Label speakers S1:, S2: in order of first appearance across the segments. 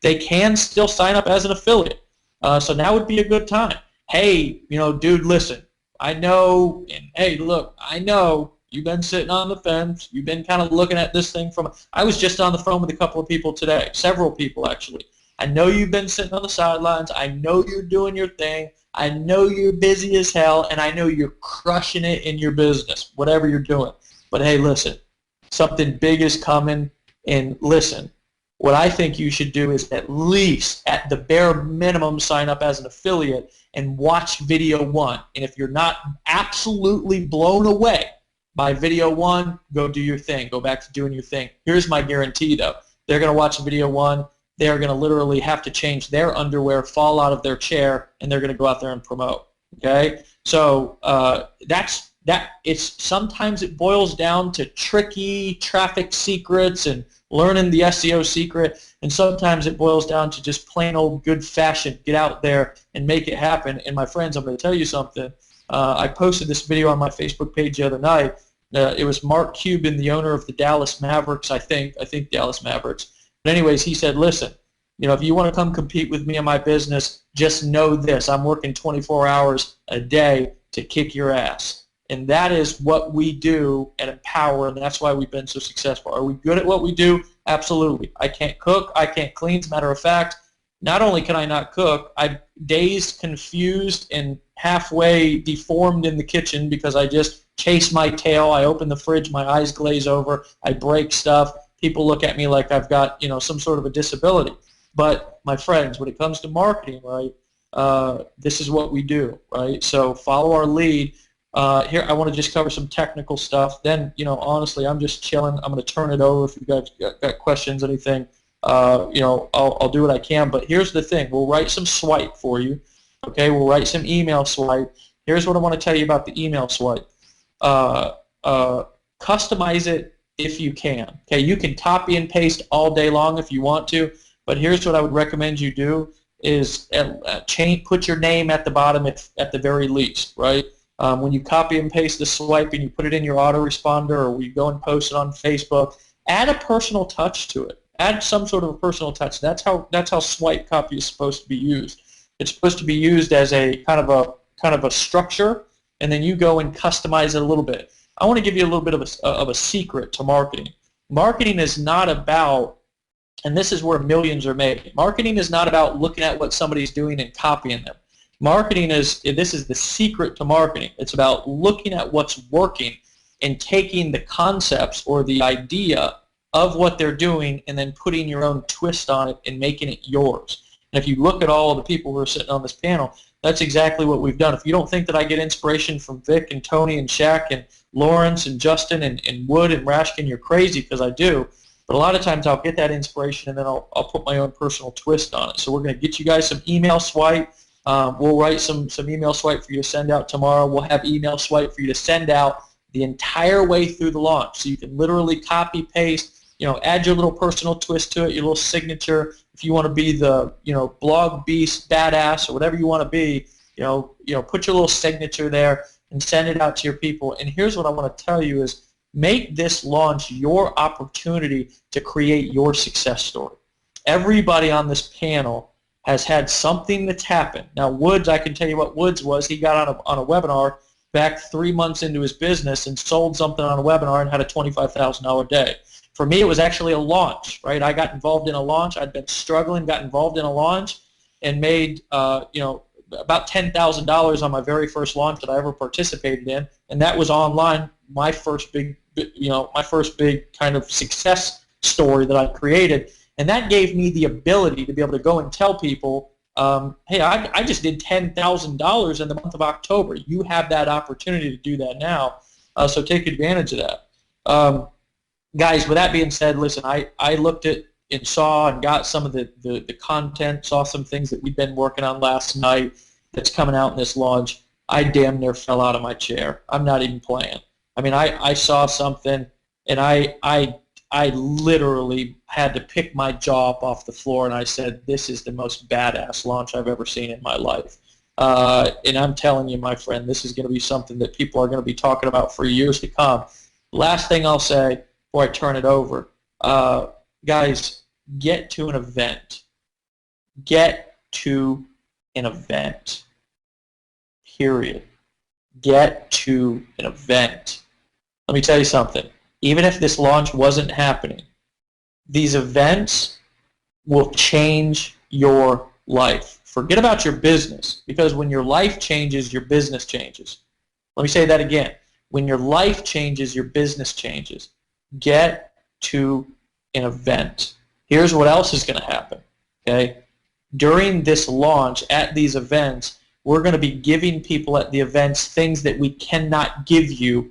S1: they can still sign up as an affiliate. So now would be a good time. Hey, dude, listen, I know, and hey, look, I know you've been sitting on the fence. You've been kind of looking at this thing I was just on the phone with a couple of people today, several people actually. I know you've been sitting on the sidelines. I know you're doing your thing. I know you're busy as hell, and I know you're crushing it in your business, whatever you're doing. But hey, listen, something big is coming, and listen, what I think you should do is at least, at the bare minimum, sign up as an affiliate and watch video one. And if you're not absolutely blown away by video one, go do your thing. Go back to doing your thing. Here's my guarantee, though. They're going to watch video one. They're going to literally have to change their underwear, fall out of their chair, and they're going to go out there and promote. Okay? So sometimes it boils down to tricky traffic secrets and learning the SEO secret, and sometimes it boils down to just plain old good-fashioned get out there and make it happen. And my friends, I'm going to tell you something. I posted this video on my Facebook page the other night. It was Mark Cuban, the owner of the Dallas Mavericks, I think Dallas Mavericks. But anyways, he said, listen, if you want to come compete with me in my business, just know this. I'm working 24 hours a day to kick your ass. And that is what we do at Empower, and that's why we've been so successful. Are we good at what we do? Absolutely. I can't cook. I can't clean. As a matter of fact, not only can I not cook, I'm dazed, confused, and halfway deformed in the kitchen because I just chase my tail. I open the fridge, my eyes glaze over, I break stuff. People look at me like I've got some sort of a disability. But my friends, when it comes to marketing, right, this is what we do, right? So follow our lead. Here, I want to just cover some technical stuff. Then, honestly, I'm just chilling. I'm going to turn it over if you guys got questions, anything. I'll do what I can. But here's the thing. We'll write some swipe for you. Okay, we'll write some email swipe. Here's what I want to tell you about the email swipe. Customize it if you can. Okay, you can copy and paste all day long if you want to. But here's what I would recommend you do is put your name at the bottom at the very least, right? When you copy and paste the swipe and you put it in your autoresponder or you go and post it on Facebook, add a personal touch to it. Add some sort of a personal touch. That's how swipe copy is supposed to be used. It's supposed to be used as a kind of a structure, and then you go and customize it a little bit. I want to give you a little bit of a secret to marketing. Marketing is not about, and this is where millions are made. Marketing is not about looking at what somebody's doing and copying them. This is the secret to marketing. It's about looking at what's working and taking the concepts or the idea of what they're doing and then putting your own twist on it and making it yours. And if you look at all of the people who are sitting on this panel, that's exactly what we've done. If you don't think that I get inspiration from Vic and Tony and Shaq and Lawrence and Justin and Wood and Rashkin, you're crazy, because I do. But a lot of times I'll get that inspiration and then I'll put my own personal twist on it. So we're going to get you guys some email swipe. We'll write some email swipe for you to send out tomorrow. We'll have email swipe for you to send out the entire way through the launch. So you can literally copy, paste, add your little personal twist to it, your little signature. If you want to be the, blog beast, badass, or whatever you want to be, put your little signature there and send it out to your people. And here's what I want to tell you is make this launch your opportunity to create your success story. Everybody on this panel has had something that's happened. Now, Woods, I can tell you what Woods was. He got on a webinar back 3 months into his business and sold something on a webinar and had a $25,000 day. For me, it was actually a launch, right? I got involved in a launch. I'd been struggling, got involved in a launch, and made about $10,000 on my very first launch that I ever participated in, and that was online. My first big kind of success story that I created, and that gave me the ability to be able to go and tell people, hey, I just did $10,000 in the month of October. You have that opportunity to do that now, so take advantage of that. Guys, with that being said, listen, I looked at and saw and got some of the content, saw some things that we've been working on last night that's coming out in this launch. I damn near fell out of my chair. I'm not even playing. I mean, I saw something, and I literally had to pick my jaw up off the floor, and I said, this is the most badass launch I've ever seen in my life. And I'm telling you, my friend, this is going to be something that people are going to be talking about for years to come. Last thing I'll say before I turn it over, guys, get to an event. get to an event. Period. Get to an event. Let me tell you something. Even if this launch wasn't happening, these events will change your life. Forget about your business, because when your life changes, your business changes. Let me say that again. When your life changes, your business changes. Get to an event. Here's what else is going to happen. Okay? During this launch, at these events, we're going to be giving people at the events things that we cannot give you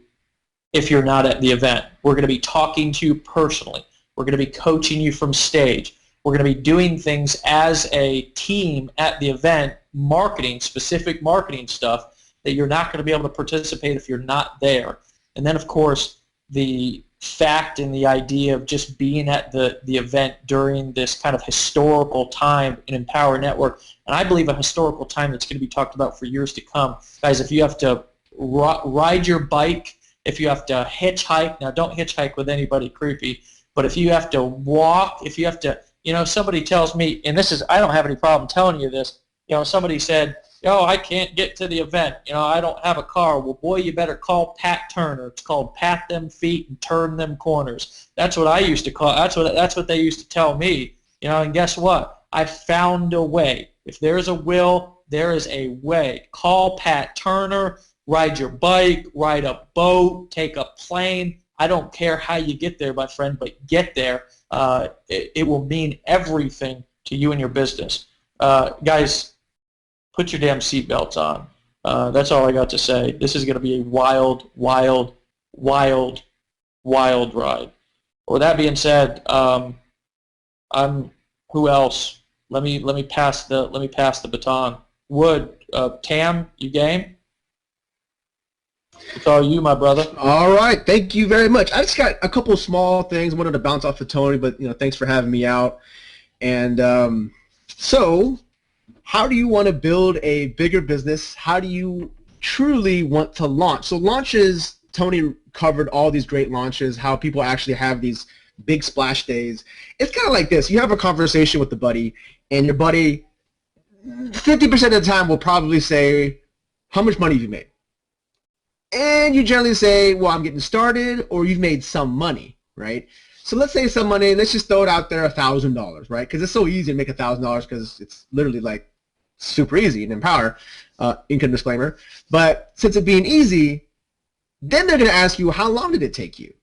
S1: if you're not at the event. We're going to be talking to you personally. We're going to be coaching you from stage. We're going to be doing things as a team at the event, marketing, specific marketing stuff that you're not going to be able to participate if you're not there. And then, of course, the fact and the idea of just being at the event during this kind of historical time in Empower Network, and I believe a historical time that's going to be talked about for years to come. Guys, if you have to ride your bike, if you have to hitchhike, now don't hitchhike with anybody creepy, but if you have to walk, if you have to, somebody tells me, and this is, I don't have any problem telling you this, somebody said, I can't get to the event, I don't have a car. Well, boy, you better call Pat Turner. It's called pat them feet and turn them corners. That's what I used to call, that's what they used to tell me, and guess what? I found a way. If there's a will, there is a way. Call Pat Turner, ride your bike, ride a boat, take a plane. I don't care how you get there, my friend, but get there. It will mean everything to you and your business. Guys, put your damn seatbelts on. That's all I got to say. This is going to be a wild, wild, wild, wild ride. With that being said, who else? Let me pass the baton. Wood, Tam, you game? It's all you, my brother.
S2: All right, thank you very much. I just got a couple of small things. Wanted to bounce off of Tony, but thanks for having me out. And so, how do you want to build a bigger business? How do you truly want to launch? So launches, Tony covered all these great launches, how people actually have these big splash days. It's kind of like this. You have a conversation with the buddy, and your buddy 50% of the time will probably say, how much money have you made? And you generally say, well, I'm getting started, or you've made some money, right? So let's say some money, let's just throw it out there, $1,000, right? Because it's so easy to make $1,000 because it's literally like super easy in Empower, income disclaimer. But since it being easy, then they're going to ask you, how long did it take you?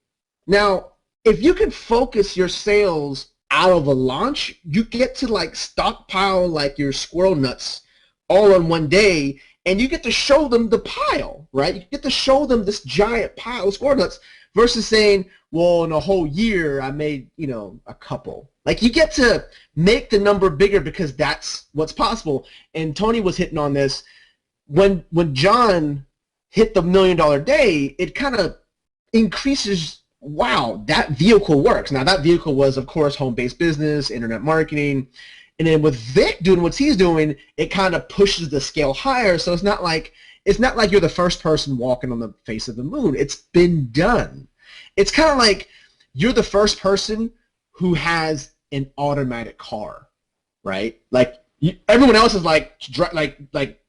S2: Now, if you can focus your sales out of a launch, you get to like stockpile like your squirrel nuts all on one day, and you get to show them the pile, right? You get to show them this giant pile of squirrel nuts versus saying, well, in a whole year I made, a couple. Like, you get to make the number bigger because that's what's possible. And Tony was hitting on this. When John hit the $1 million day, it kind of increases, wow, that vehicle works. Now, that vehicle was, of course, home-based business, internet marketing. And then with Vic doing what he's doing, it kind of pushes the scale higher. So it's not like you're the first person walking on the face of the moon. It's been done. It's kind of like you're the first person who has an automatic car, right? Like everyone else is like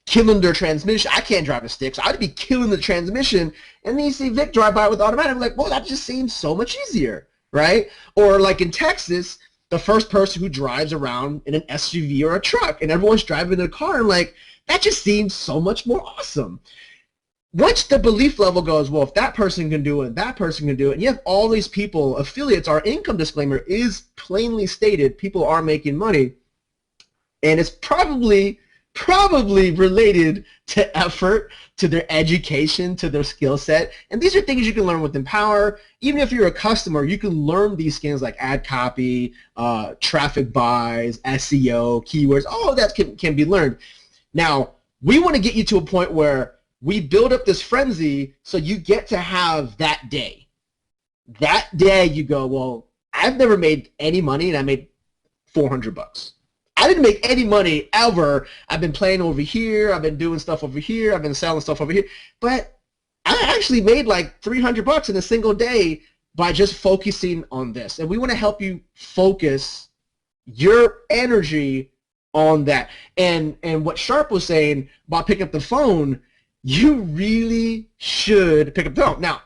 S2: killing their transmission. I can't drive a stick, so I'd be killing the transmission. And then you see Vic drive by with automatic. I'm like, well, that just seems so much easier, right? Or like in Texas, the first person who drives around in an SUV or a truck, and everyone's driving their car, and like, that just seems so much more awesome. Once the belief level goes, well, if that person can do it, that person can do it, and you have all these people, affiliates, our income disclaimer is plainly stated, people are making money, and it's probably related to effort, to their education, to their skill set. And these are things you can learn with Empower. Even if you're a customer, you can learn these skills like ad copy, traffic buys, SEO, keywords. All of that can be learned. Now, we want to get you to a point where we build up this frenzy so you get to have that day. That day you go, well, I've never made any money and I made $400. I didn't make any money ever. I've been playing over here. I've been doing stuff over here. I've been selling stuff over here. But I actually made like $300 in a single day by just focusing on this. And we want to help you focus your energy on that. And what Sharp was saying about picking up the phone, you really should pick up the phone. Now,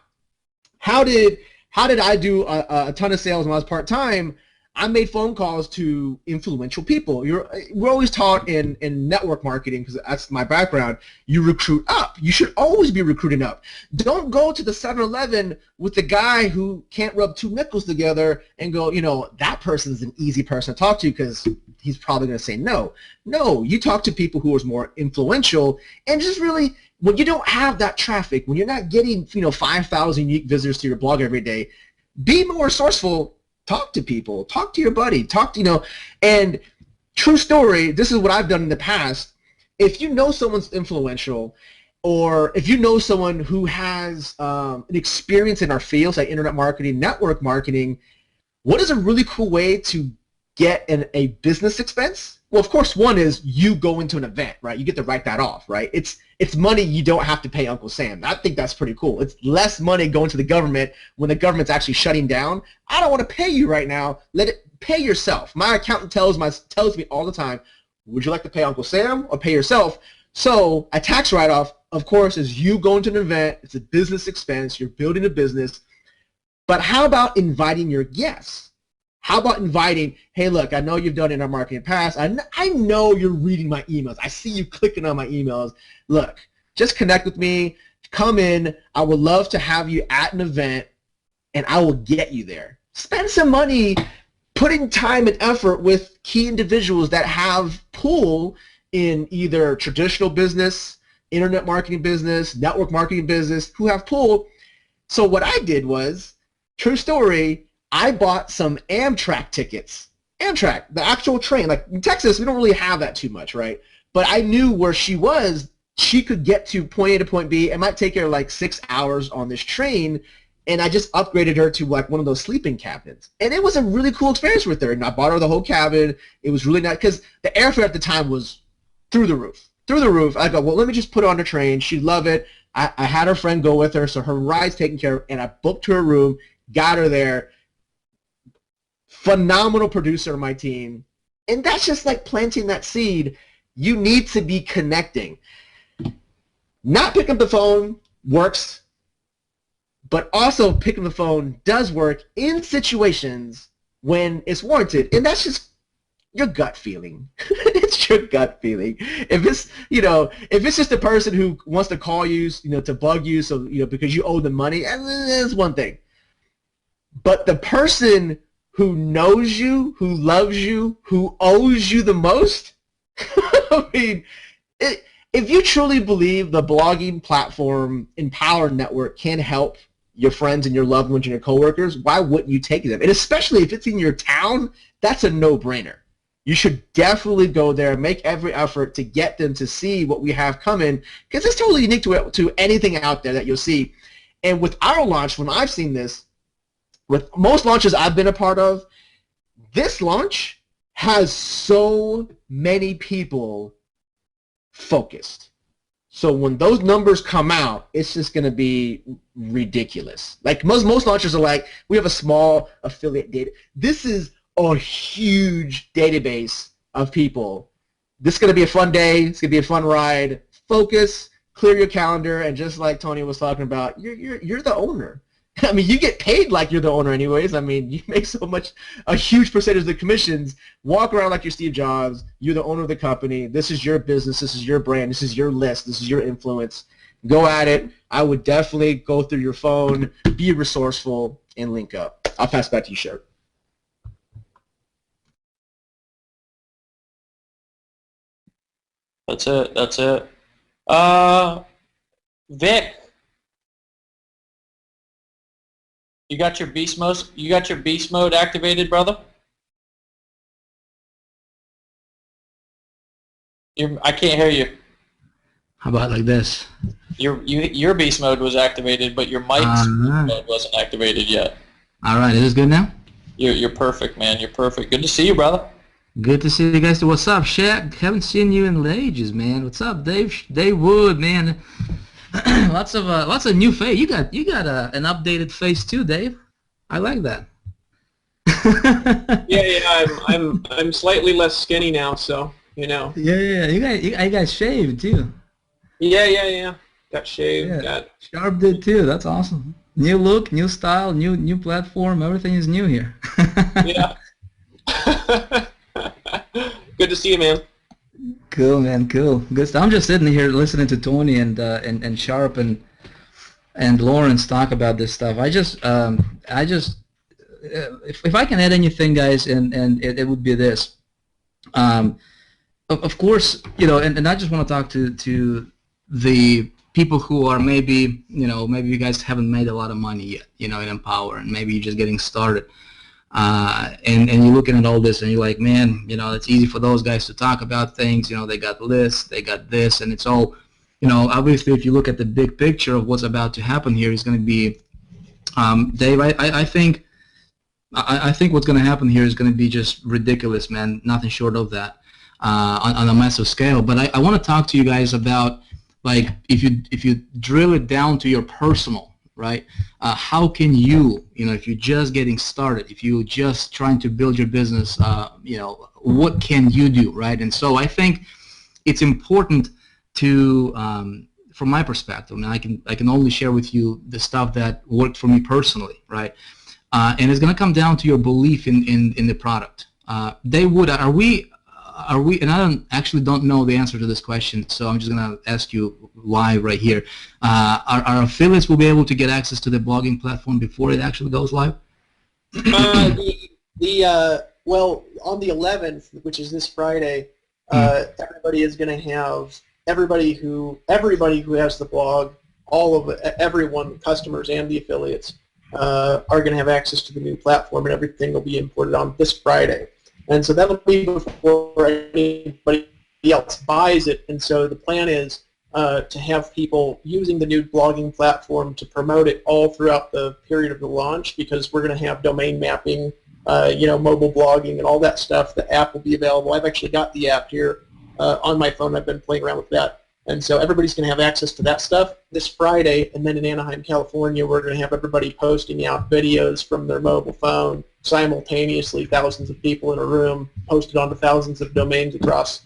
S2: how did I do a ton of sales when I was part-time? I made phone calls to influential people. We're always taught in network marketing, because that's my background, you recruit up. You should always be recruiting up. Don't go to the 7-Eleven with the guy who can't rub two nickels together and go, that person's an easy person to talk to because he's probably going to say no. No, you talk to people who are more influential, and just really, when you don't have that traffic, when you're not getting 5,000 unique visitors to your blog every day, be more resourceful. Talk to people. Talk to your buddy. And true story, this is what I've done in the past. If you know someone's influential, or if you know someone who has an experience in our fields, like internet marketing, network marketing, what is a really cool way to get a business expense? Well, of course, one is you go into an event, right? You get to write that off, right? It's money you don't have to pay Uncle Sam. I think that's pretty cool. It's less money going to the government when the government's actually shutting down. I don't want to pay you right now. Let it pay yourself. My accountant tells me all the time, would you like to pay Uncle Sam or pay yourself? So a tax write-off, of course, is you going to an event. It's a business expense. You're building a business. But how about inviting your guests? How about inviting, hey, look, I know you've done internet marketing in the past. I know you're reading my emails. I see you clicking on my emails. Look, just connect with me. Come in. I would love to have you at an event, and I will get you there. Spend some money putting time and effort with key individuals that have pull in either traditional business, internet marketing business, network marketing business, who have pull. So what I did was, true story, I bought some Amtrak tickets. Amtrak, the actual train. Like in Texas, we don't really have that too much, right? But I knew where she was, she could get to point A to point B. It might take her like 6 hours on this train, and I just upgraded her to like one of those sleeping cabins. And it was a really cool experience with her. And I bought her the whole cabin. It was really nice because the airfare at the time was through the roof. Through the roof. I go, well, let me just put her on the train. She'd love it. I had her friend go with her, so her ride's taken care of, and I booked her a room, got her there. Phenomenal producer on my team. And that's just like planting that seed. You need to be connecting. Not picking up the phone works, but also picking the phone does work in situations when it's warranted. And that's just your gut feeling. It's your gut feeling. If it's just a person who wants to call you, to bug you, so because you owe them money, that's one thing. But the person who knows you, who loves you, who owes you the most, I mean, if you truly believe the blogging platform Empower Network can help your friends and your loved ones and your coworkers, why wouldn't you take them? And especially if it's in your town, that's a no-brainer. You should definitely go there, make every effort to get them to see what we have coming, because it's totally unique to anything out there that you'll see. And with our launch, when I've seen this, with most launches I've been a part of, this launch has so many people focused. So when those numbers come out, it's just going to be ridiculous. Like most launchers are like, we have a small affiliate data. This is a huge database of people. This is going to be a fun day. It's going to be a fun ride. Focus, clear your calendar, and just like Tony was talking about, you're the owner. I mean, you get paid like you're the owner anyways. I mean, you make so much, a huge percentage of the commissions. Walk around like you're Steve Jobs. You're the owner of the company. This is your business. This is your brand. This is your list. This is your influence. Go at it. I would definitely go through your phone, be resourceful, and link up. I'll pass it back to you, Sherp.
S1: That's it. That's it. Vic. You got your beast mode. You got your beast mode activated, brother. I can't hear you.
S3: How about like this?
S1: Your beast mode was activated, but your mic's mode wasn't activated yet.
S3: All right, is this good now?
S1: You're perfect, man. You're perfect. Good to see you, brother.
S3: Good to see you guys. What's up, Shaq? Haven't seen you in ages, man. What's up, Dave? Dave Wood, man. lots of new face. You got an updated face too, Dave. I like that.
S4: yeah. I'm slightly less skinny now, so you know.
S3: Yeah. You guys shaved too.
S4: Yeah. Got shaved.
S3: Yeah.
S4: Got
S3: Sharp did too. That's awesome. New look, new style, new platform. Everything is new here.
S4: yeah. Good to see you, man.
S3: Cool, man. Cool. Good stuff. I'm just sitting here listening to Tony and Sharp and Lawrence talk about this stuff. If I can add anything, guys, and it would be this. Of course, you know, and I just want to talk to the people who are maybe, you know, maybe you guys haven't made a lot of money yet, you know, in Empower, and maybe you're just getting started. And you're looking at all this and you're like, man, you know, it's easy for those guys to talk about things. You know, they got lists, they got this, and it's all, you know, obviously if you look at the big picture of what's about to happen here is going to be, Dave, I think what's going to happen here is going to be just ridiculous, man. Nothing short of that on a massive scale. But I want to talk to you guys about, like, if you drill it down to your personal, right? How can you, you know, if you're just getting started, if you're just trying to build your business, you know, what can you do, right? And so I think it's important to, from my perspective, I mean, I can only share with you the stuff that worked for me personally, right? And it's going to come down to your belief in the product. Are we, and I don't know the answer to this question, so I'm just going to ask you live right here. Our affiliates will be able to get access to the blogging platform before it actually goes live?
S4: Well, on the 11th, which is this Friday, everybody is going to have, everybody who has the blog, everyone, customers and the affiliates, are going to have access to the new platform, and everything will be imported on this Friday. And so that'll be before anybody else buys it. And so the plan is to have people using the new blogging platform to promote it all throughout the period of the launch, because we're going to have domain mapping, you know, mobile blogging and all that stuff. The app will be available. I've actually got the app here on my phone. I've been playing around with that. And so everybody's going to have access to that stuff this Friday. And then in Anaheim, California, we're going to have everybody posting out videos from their mobile phone simultaneously, thousands of people in a room, posted onto thousands of domains across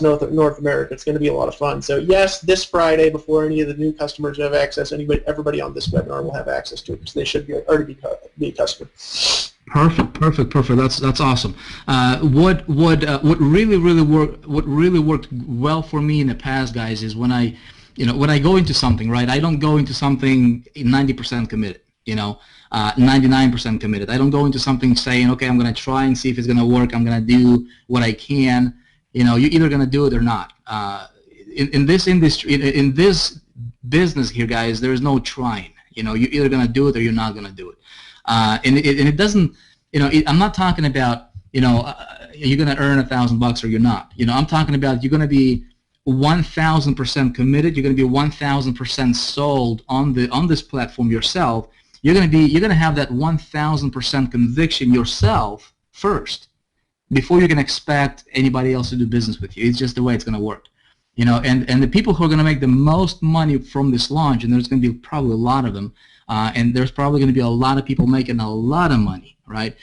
S4: North America. It's going to be a lot of fun. So yes, this Friday, before any of the new customers have access, everybody on this webinar will have access to it, because they should already be a customer.
S3: Perfect. That's awesome. What really worked well for me in the past, guys, is when I go into something, right? I don't go into something 90% committed, 99% committed. I don't go into something saying, okay, I'm going to try and see if it's going to work. I'm going to do what I can. You're either going to do it or not. In this industry, in this business here, guys, there is no trying. You're either going to do it or you're not going to do it. And it doesn't, I'm not talking about, you're going to earn $1,000 or you're not. I'm talking about you're going to be 1,000% committed. You're going to be 1,000% sold on this platform yourself. You're going to have that 1,000% conviction yourself first before you can expect anybody else to do business with you. It's just the way it's going to work. And the people who are going to make the most money from this launch, and there's going to be probably a lot of them, and there's probably going to be a lot of people making a lot of money, right,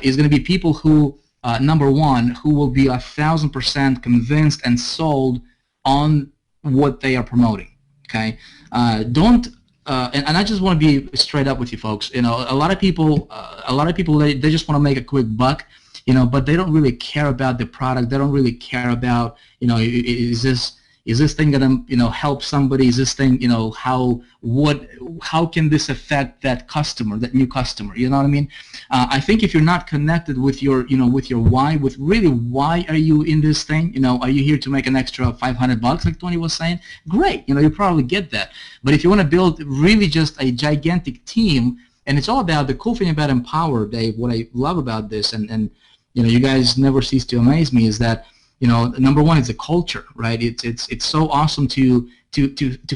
S3: is going to be people who, number one, who will be 1,000% convinced and sold on what they are promoting, okay? And I just want to be straight up with you folks. A lot of people, they just want to make a quick buck, but they don't really care about the product. They don't really care about, is this thing gonna, help somebody? Is this thing, how can this affect that customer, that new customer? You know what I mean? I think if you're not connected with your, with your why, with really why are you in this thing? Are you here to make an extra $500, like Tony was saying? Great, you probably get that. But if you want to build really just a gigantic team, and it's all about the cool thing about Empower, Dave. What I love about this, and you guys never cease to amaze me, is that number one, it's a culture, right? It's so awesome to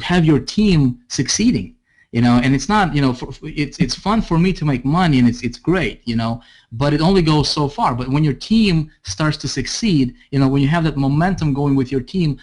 S3: have your team succeeding, and it's not, it's fun for me to make money, and it's great, but it only goes so far. But when your team starts to succeed, when you have that momentum going with your team,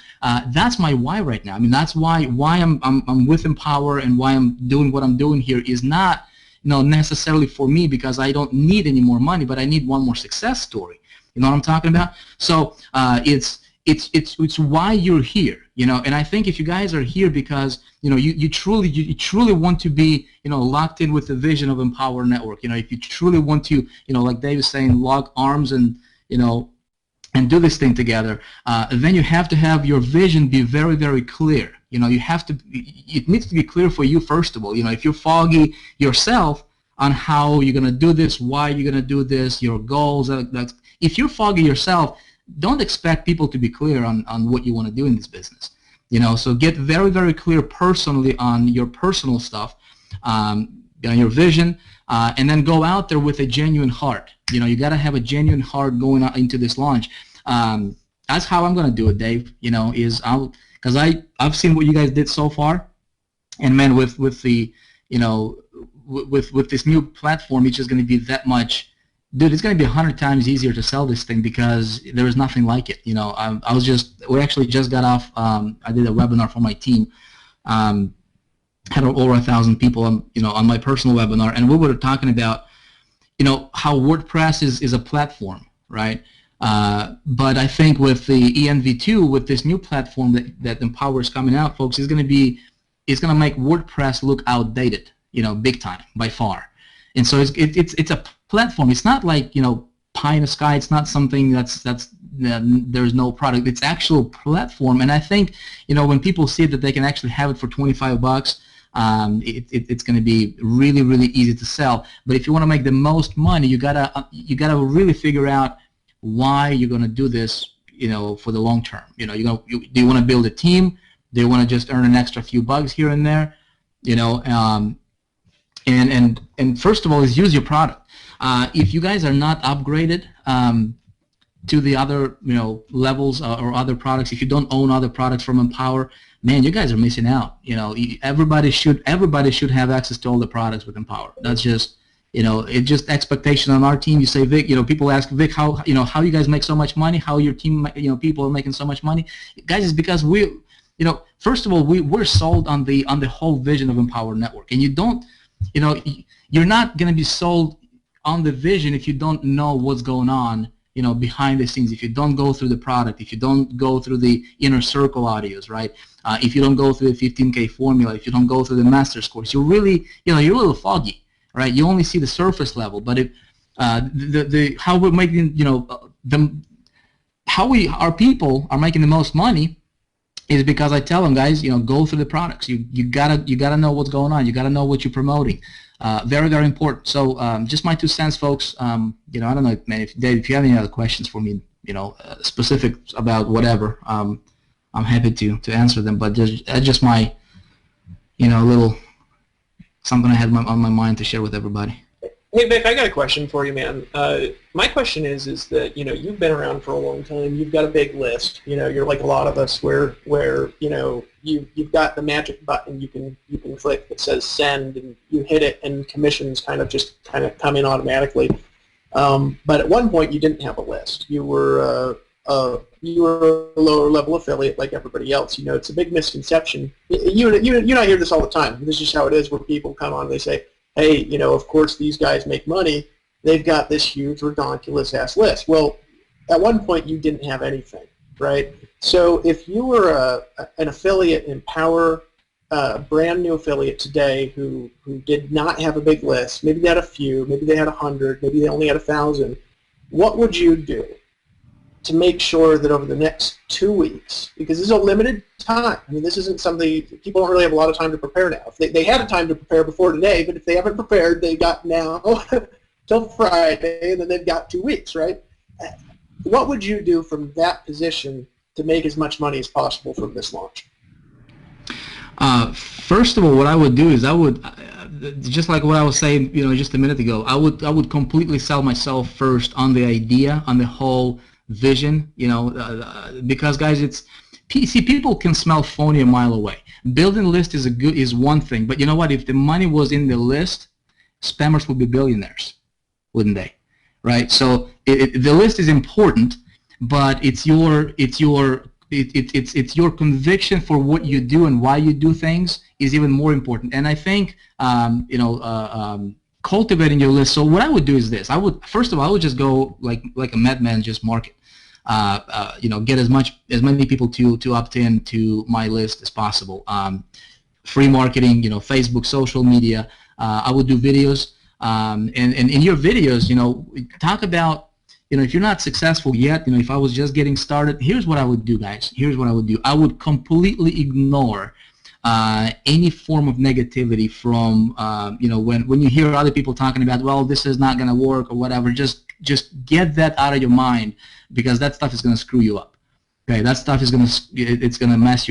S3: that's my why right now. I mean, that's why I'm with Empower, and why I'm doing what I'm doing here is not necessarily for me because I don't need any more money, but I need one more success story. You know what I'm talking about? So it's it's why you're here, you know. And I think if you guys are here because, you know, you truly want to be, you know, locked in with the vision of Empower Network, you know, if you truly want to, you know, like Dave is saying, lock arms and, you know, and do this thing together, then you have to have your vision be very, very clear. You know, you have to, it needs to be clear for you first of all. You know, if you're foggy yourself on how you're going to do this, why you're going to do this, your goals, if you're foggy yourself, don't expect people to be clear on what you want to do in this business. You know, so get very, very clear personally on your personal stuff, on your vision, and then go out there with a genuine heart. You know, you got to have a genuine heart going out into this launch. That's how I'm going to do it, Dave. You know, because I've seen what you guys did so far, and man, with the, you know, with this new platform, it's just going to be that much. Dude, it's going to be 100 times easier to sell this thing because there is nothing like it. You know, we actually just got off. I did a webinar for my team. Had over 1,000 people on, you know, on my personal webinar, and we were talking about, you know, how WordPress is a platform, right? But I think with the ENV2, with this new platform that Empower is coming out, folks, it's going to make WordPress look outdated, you know, big time by far. And so it's a platform. It's not like, you know, pie in the sky. It's not something there's no product. It's actual platform. And I think, you know, when people see that they can actually have it for 25 bucks, it's going to be really, really easy to sell. But if you want to make the most money, you gotta really figure out why you're going to do this, you know, for the long term. You know, do you want to build a team? Do you want to just earn an extra few bucks here and there? You know, and first of all is use your product. If you guys are not upgraded to the other, you know, levels or other products, if you don't own other products from Empower, man, you guys are missing out. You know, everybody should have access to all the products with Empower. That's just, you know, it's just expectation on our team. You say, Vic, you know, people ask, Vic, how you guys make so much money? How your team, you know, people are making so much money? Guys, it's because you know, first of all, we're sold on the whole vision of Empower Network, and you don't, you know, you're not going to be sold on the vision if you don't know what's going on, you know, behind the scenes, if you don't go through the product, if you don't go through the inner circle audios, right? If you don't go through the 15K formula, if you don't go through the master's course, you're really, you know, you're a little foggy, right? You only see the surface level. But if how we're making, you know, our people are making the most money is because I tell them, guys, you know, go through the products. You gotta know what's going on. You gotta know what you're promoting. Very, very important. So just my 2 cents, folks. You know, I don't know, man, Dave, if you have any other questions for me, you know, specific about whatever, I'm happy to answer them. But just my, you know, little something I had on my mind to share with everybody.
S4: Hey, Vic, I got a question for you, man. My question is that, you know, you've been around for a long time. You've got a big list. You know, you're like a lot of us where you know, you've got the magic button you can click that says send, and you hit it, and commissions kind of come in automatically. But at one point, you didn't have a list. You were a lower level affiliate like everybody else. You know, it's a big misconception. You not hear this all the time. This is just how it is, where people come on and they say, hey, you know, of course these guys make money. They've got this huge, ridiculous-ass list. Well, at one point you didn't have anything, right? So if you were an affiliate in Empower, a brand new affiliate today who did not have a big list, maybe they had a few, maybe they had 100, maybe they only had 1,000, what would you do to make sure that over the next 2 weeks, because this is a limited time, I mean, this isn't something, people don't really have a lot of time to prepare now. If they had a time to prepare before today, but if they haven't prepared, they got now till Friday, and then they've got 2 weeks, right? What would you do from that position to make as much money as possible from this launch?
S3: First of all, what I would do is I would, just like what I was saying, you know, just a minute ago, I would completely sell myself first on the idea, on the whole vision, you know, because guys, see, people can smell phony a mile away. Building a list is one thing, but you know what? If the money was in the list, spammers would be billionaires, wouldn't they? Right? So the list is important, but it's your conviction for what you do and why you do things is even more important. And I think you know, cultivating your list. So what I would do is this: first of all, I would just go like a madman, just market. get as many people to opt in to my list as possible. Free marketing, Facebook, social media. I would do videos, and in your videos, talk about, if you're not successful yet, if I was just getting started, here's what I would do, guys. Here's what I would do. I would completely ignore any form of negativity from, when you hear other people talking about, well, this is not going to work or whatever, just get that out of your mind, because that stuff is going to screw you up. Okay, that stuff is going to mess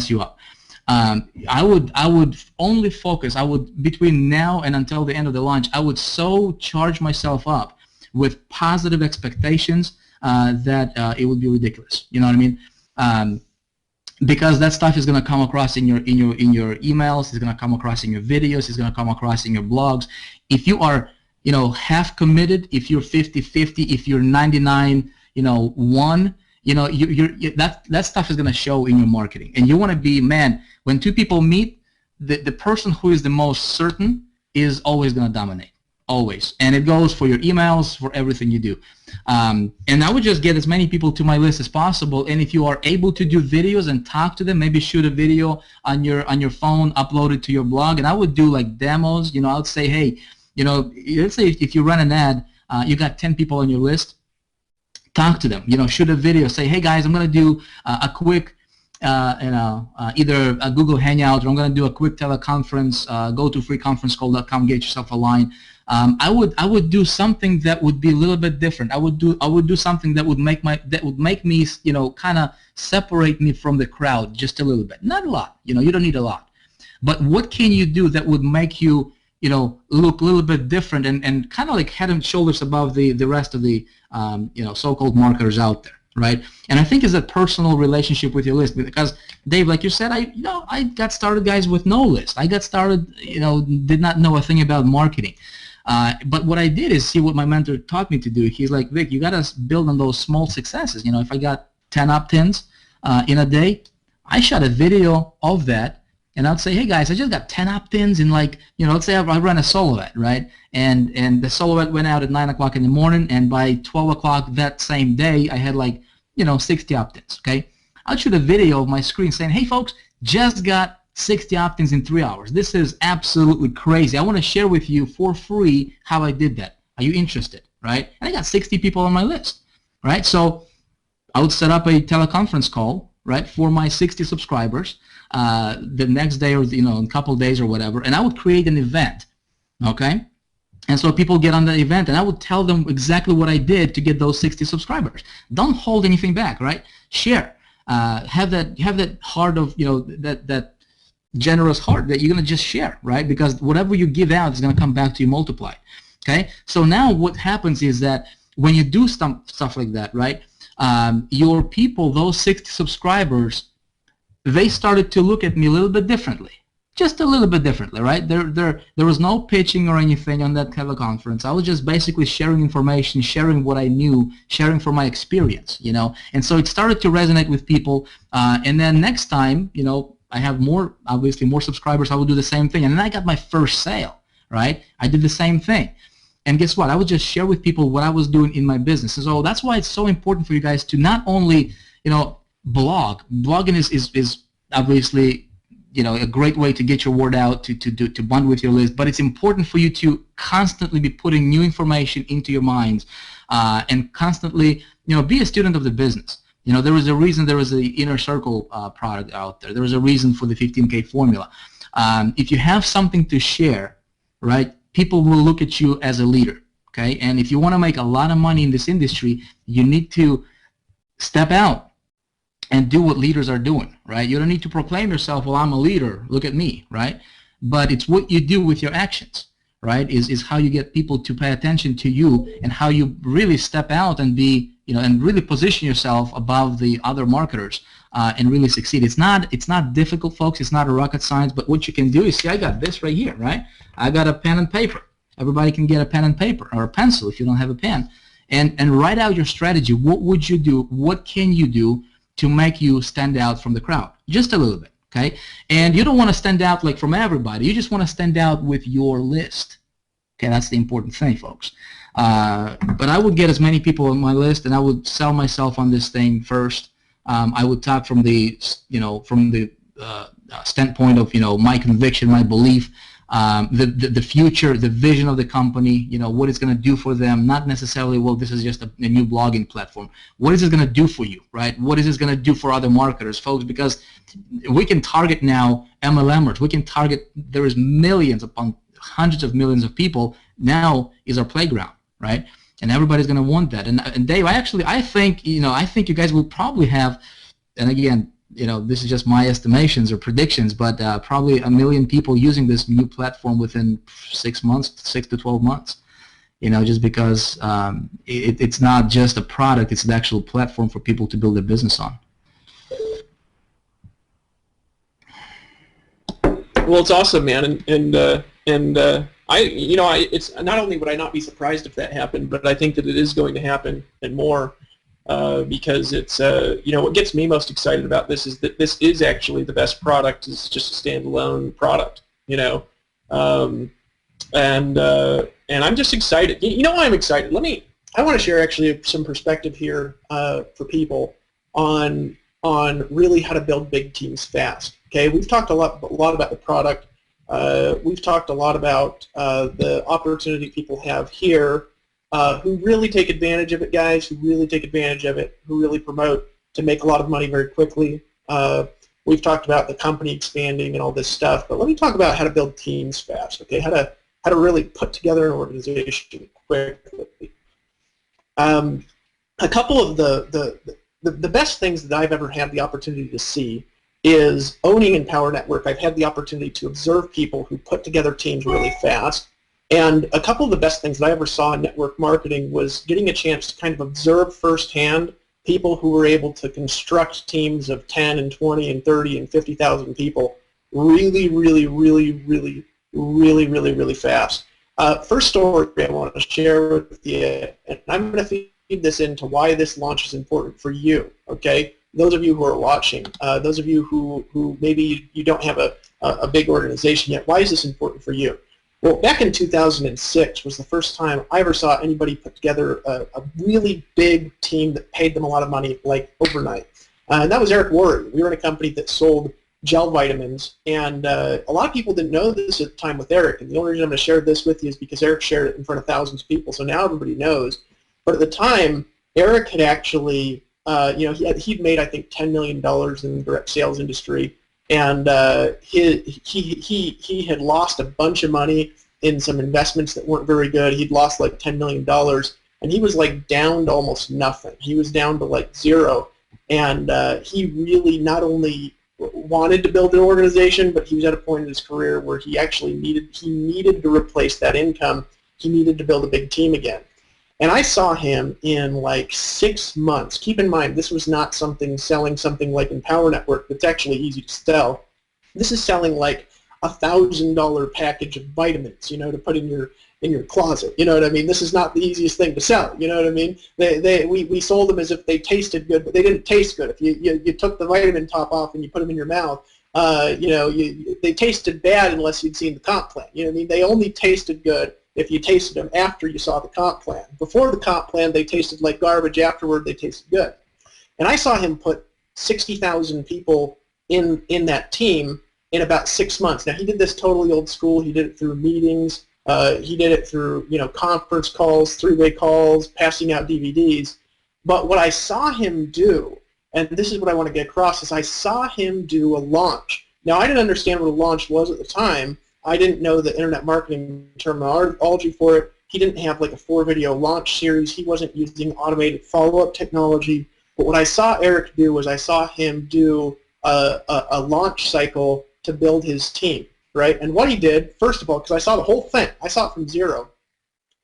S3: you up. I would only focus, between now and until the end of the launch, I would so charge myself up with positive expectations that it would be ridiculous. You know what I mean? Because that stuff is going to come across in your emails, it's going to come across in your videos, it's going to come across in your blogs. If you are, half committed, if you're 50-50, if you're 99, 1, that stuff is going to show in your marketing. And you want to be, man, when two people meet, the person who is the most certain is always going to dominate. Always. And it goes for your emails, for everything you do. And I would just get as many people to my list as possible. And if you are able to do videos and talk to them, maybe shoot a video on your phone, upload it to your blog. And I would do like demos. I would say, hey, let's say if you run an ad, you got 10 people on your list, talk to them. Shoot a video. Say, hey guys, I'm going to do a quick either a Google Hangout, or I'm going to do a quick teleconference. Go to freeconferencecall.com, get yourself a line. I would do something that would be a little bit different. I would do something that would make me kind of separate me from the crowd just a little bit. Not a lot. You don't need a lot. But what can you do that would make you look a little bit different and kind of like head and shoulders above the rest of the so-called marketers out there, right? And I think it's a personal relationship with your list, because Dave, like you said, I got started, guys, with no list. I got started, did not know a thing about marketing. But what I did is see what my mentor taught me to do. He's like, Vic, you got to build on those small successes. If I got 10 opt-ins in a day, I shot a video of that, and I'd say, hey guys, I just got 10 opt-ins in let's say I run a solo ad, right? And the solo ad went out at 9 o'clock in the morning, and by 12 o'clock that same day, I had 60 opt-ins, okay? I'd shoot a video of my screen saying, hey folks, just got 60 opt-ins in 3 hours. This is absolutely crazy. I want to share with you for free how I did that. Are you interested, right? And I got 60 people on my list, right? So I would set up a teleconference call, right, for my 60 subscribers the next day, or in a couple of days or whatever, and I would create an event, okay? And so people get on the event, and I would tell them exactly what I did to get those 60 subscribers. Don't hold anything back, right? Share. Have that heart of, that generous heart that you're going to just share, right? Because whatever you give out is going to come back to you multiplied, okay? So now what happens is that when you do stuff like that, right, your people, those 60 subscribers, they started to look at me a little bit differently. Just a little bit differently, right? There was no pitching or anything on that teleconference. I was just basically sharing information, sharing what I knew, sharing from my experience, And so it started to resonate with people. And then next time, I have obviously more subscribers, I would do the same thing. And then I got my first sale, right? I did the same thing. And guess what? I would just share with people what I was doing in my business. And so that's why it's so important for you guys to not only, blog. Blogging is obviously, a great way to get your word out, to bond with your list, but it's important for you to constantly be putting new information into your minds and constantly, be a student of the business. There was a reason there was the Inner Circle product out there. There was a reason for the 15K formula. If you have something to share, right, people will look at you as a leader, okay? And if you want to make a lot of money in this industry, you need to step out and do what leaders are doing, right? You don't need to proclaim yourself, well, I'm a leader, look at me, right? But it's what you do with your actions, right, is how you get people to pay attention to you, and how you really step out and be, and really position yourself above the other marketers and really succeed. It's not difficult, folks. It's not a rocket science, but what you can do is, see, I got this right here, right? I got a pen and paper. Everybody can get a pen and paper, or a pencil if you don't have a pen, and write out your strategy. What would you do? What can you do to make you stand out from the crowd? Just a little bit, okay? And you don't want to stand out from everybody. You just want to stand out with your list. Okay, that's the important thing, folks. But I would get as many people on my list, and I would sell myself on this thing first. I would talk from the, standpoint of, my conviction, my belief, the future, the vision of the company, what it's going to do for them, not necessarily, well, this is just a new blogging platform. What is it going to do for you, right? What is this going to do for other marketers, folks? Because we can target now MLMers. We can target, there is millions upon hundreds of millions of people. Now is our playground, right? And everybody's going to want that. And Dave, I think you guys will probably have, and again, this is just my estimations or predictions, but probably 1 million people using this new platform within 6 to 12 months. Just because it's not just a product, it's an actual platform for people to build their business on.
S4: Well, it's awesome, man, it's not only would I not be surprised if that happened, but I think that it is going to happen and more, because it's what gets me most excited about this is that this is actually the best product. It's just a standalone product, and I'm just excited. Why I'm excited? I want to share actually some perspective here for people on really how to build big teams fast. Okay, we've talked a lot about the product. We've talked a lot about the opportunity people have here, who really take advantage of it, guys, who really take advantage of it, who really promote to make a lot of money very quickly. We've talked about the company expanding and all this stuff, but let me talk about how to build teams fast, okay, how to really put together an organization quickly. A couple of the best things that I've ever had the opportunity to see is owning Empower Network. I've had the opportunity to observe people who put together teams really fast. And a couple of the best things that I ever saw in network marketing was getting a chance to kind of observe firsthand people who were able to construct teams of 10 and 20 and 30 and 50,000 people really, really, really, really, really, really, really fast. First story I want to share with you, and I'm going to feed this into why this launch is important for you, okay? Those of you who are watching, those of you who maybe you don't have a big organization yet, why is this important for you? Well, back in 2006 was the first time I ever saw anybody put together a really big team that paid them a lot of money, like overnight. And that was Eric Worre. We were in a company that sold gel vitamins, and a lot of people didn't know this at the time with Eric, and the only reason I'm going to share this with you is because Eric shared it in front of thousands of people, so now everybody knows. But at the time, Eric had actually he'd made, I think, $10 million in the direct sales industry, and he had lost a bunch of money in some investments that weren't very good. He'd lost like $10 million, and he was like down to almost nothing. He was down to like zero, and he really not only wanted to build an organization, but he was at a point in his career where he actually needed to replace that income. He needed to build a big team again. And I saw him in like 6 months. Keep in mind, this was not selling something like Empower Network that's actually easy to sell. This is selling like $1,000 package of vitamins, to put in your closet. You know what I mean? This is not the easiest thing to sell. You know what I mean? We sold them as if they tasted good, but they didn't taste good. If you took the vitamin top off and you put them in your mouth, they tasted bad unless you'd seen the comp plan. You know what I mean? They only tasted good if you tasted them after you saw the comp plan. Before the comp plan, they tasted like garbage. Afterward, they tasted good. And I saw him put 60,000 people in that team in about 6 months. Now, he did this totally old school. He did it through meetings. He did it through conference calls, three-way calls, passing out DVDs. But what I saw him do, and this is what I want to get across, is I saw him do a launch. Now, I didn't understand what a launch was at the time. I didn't know the internet marketing terminology for it. He didn't have like a 4-video launch series. He wasn't using automated follow-up technology. But what I saw Eric do was I saw him do a launch cycle to build his team, right? And what he did, first of all, because I saw the whole thing, I saw it from zero.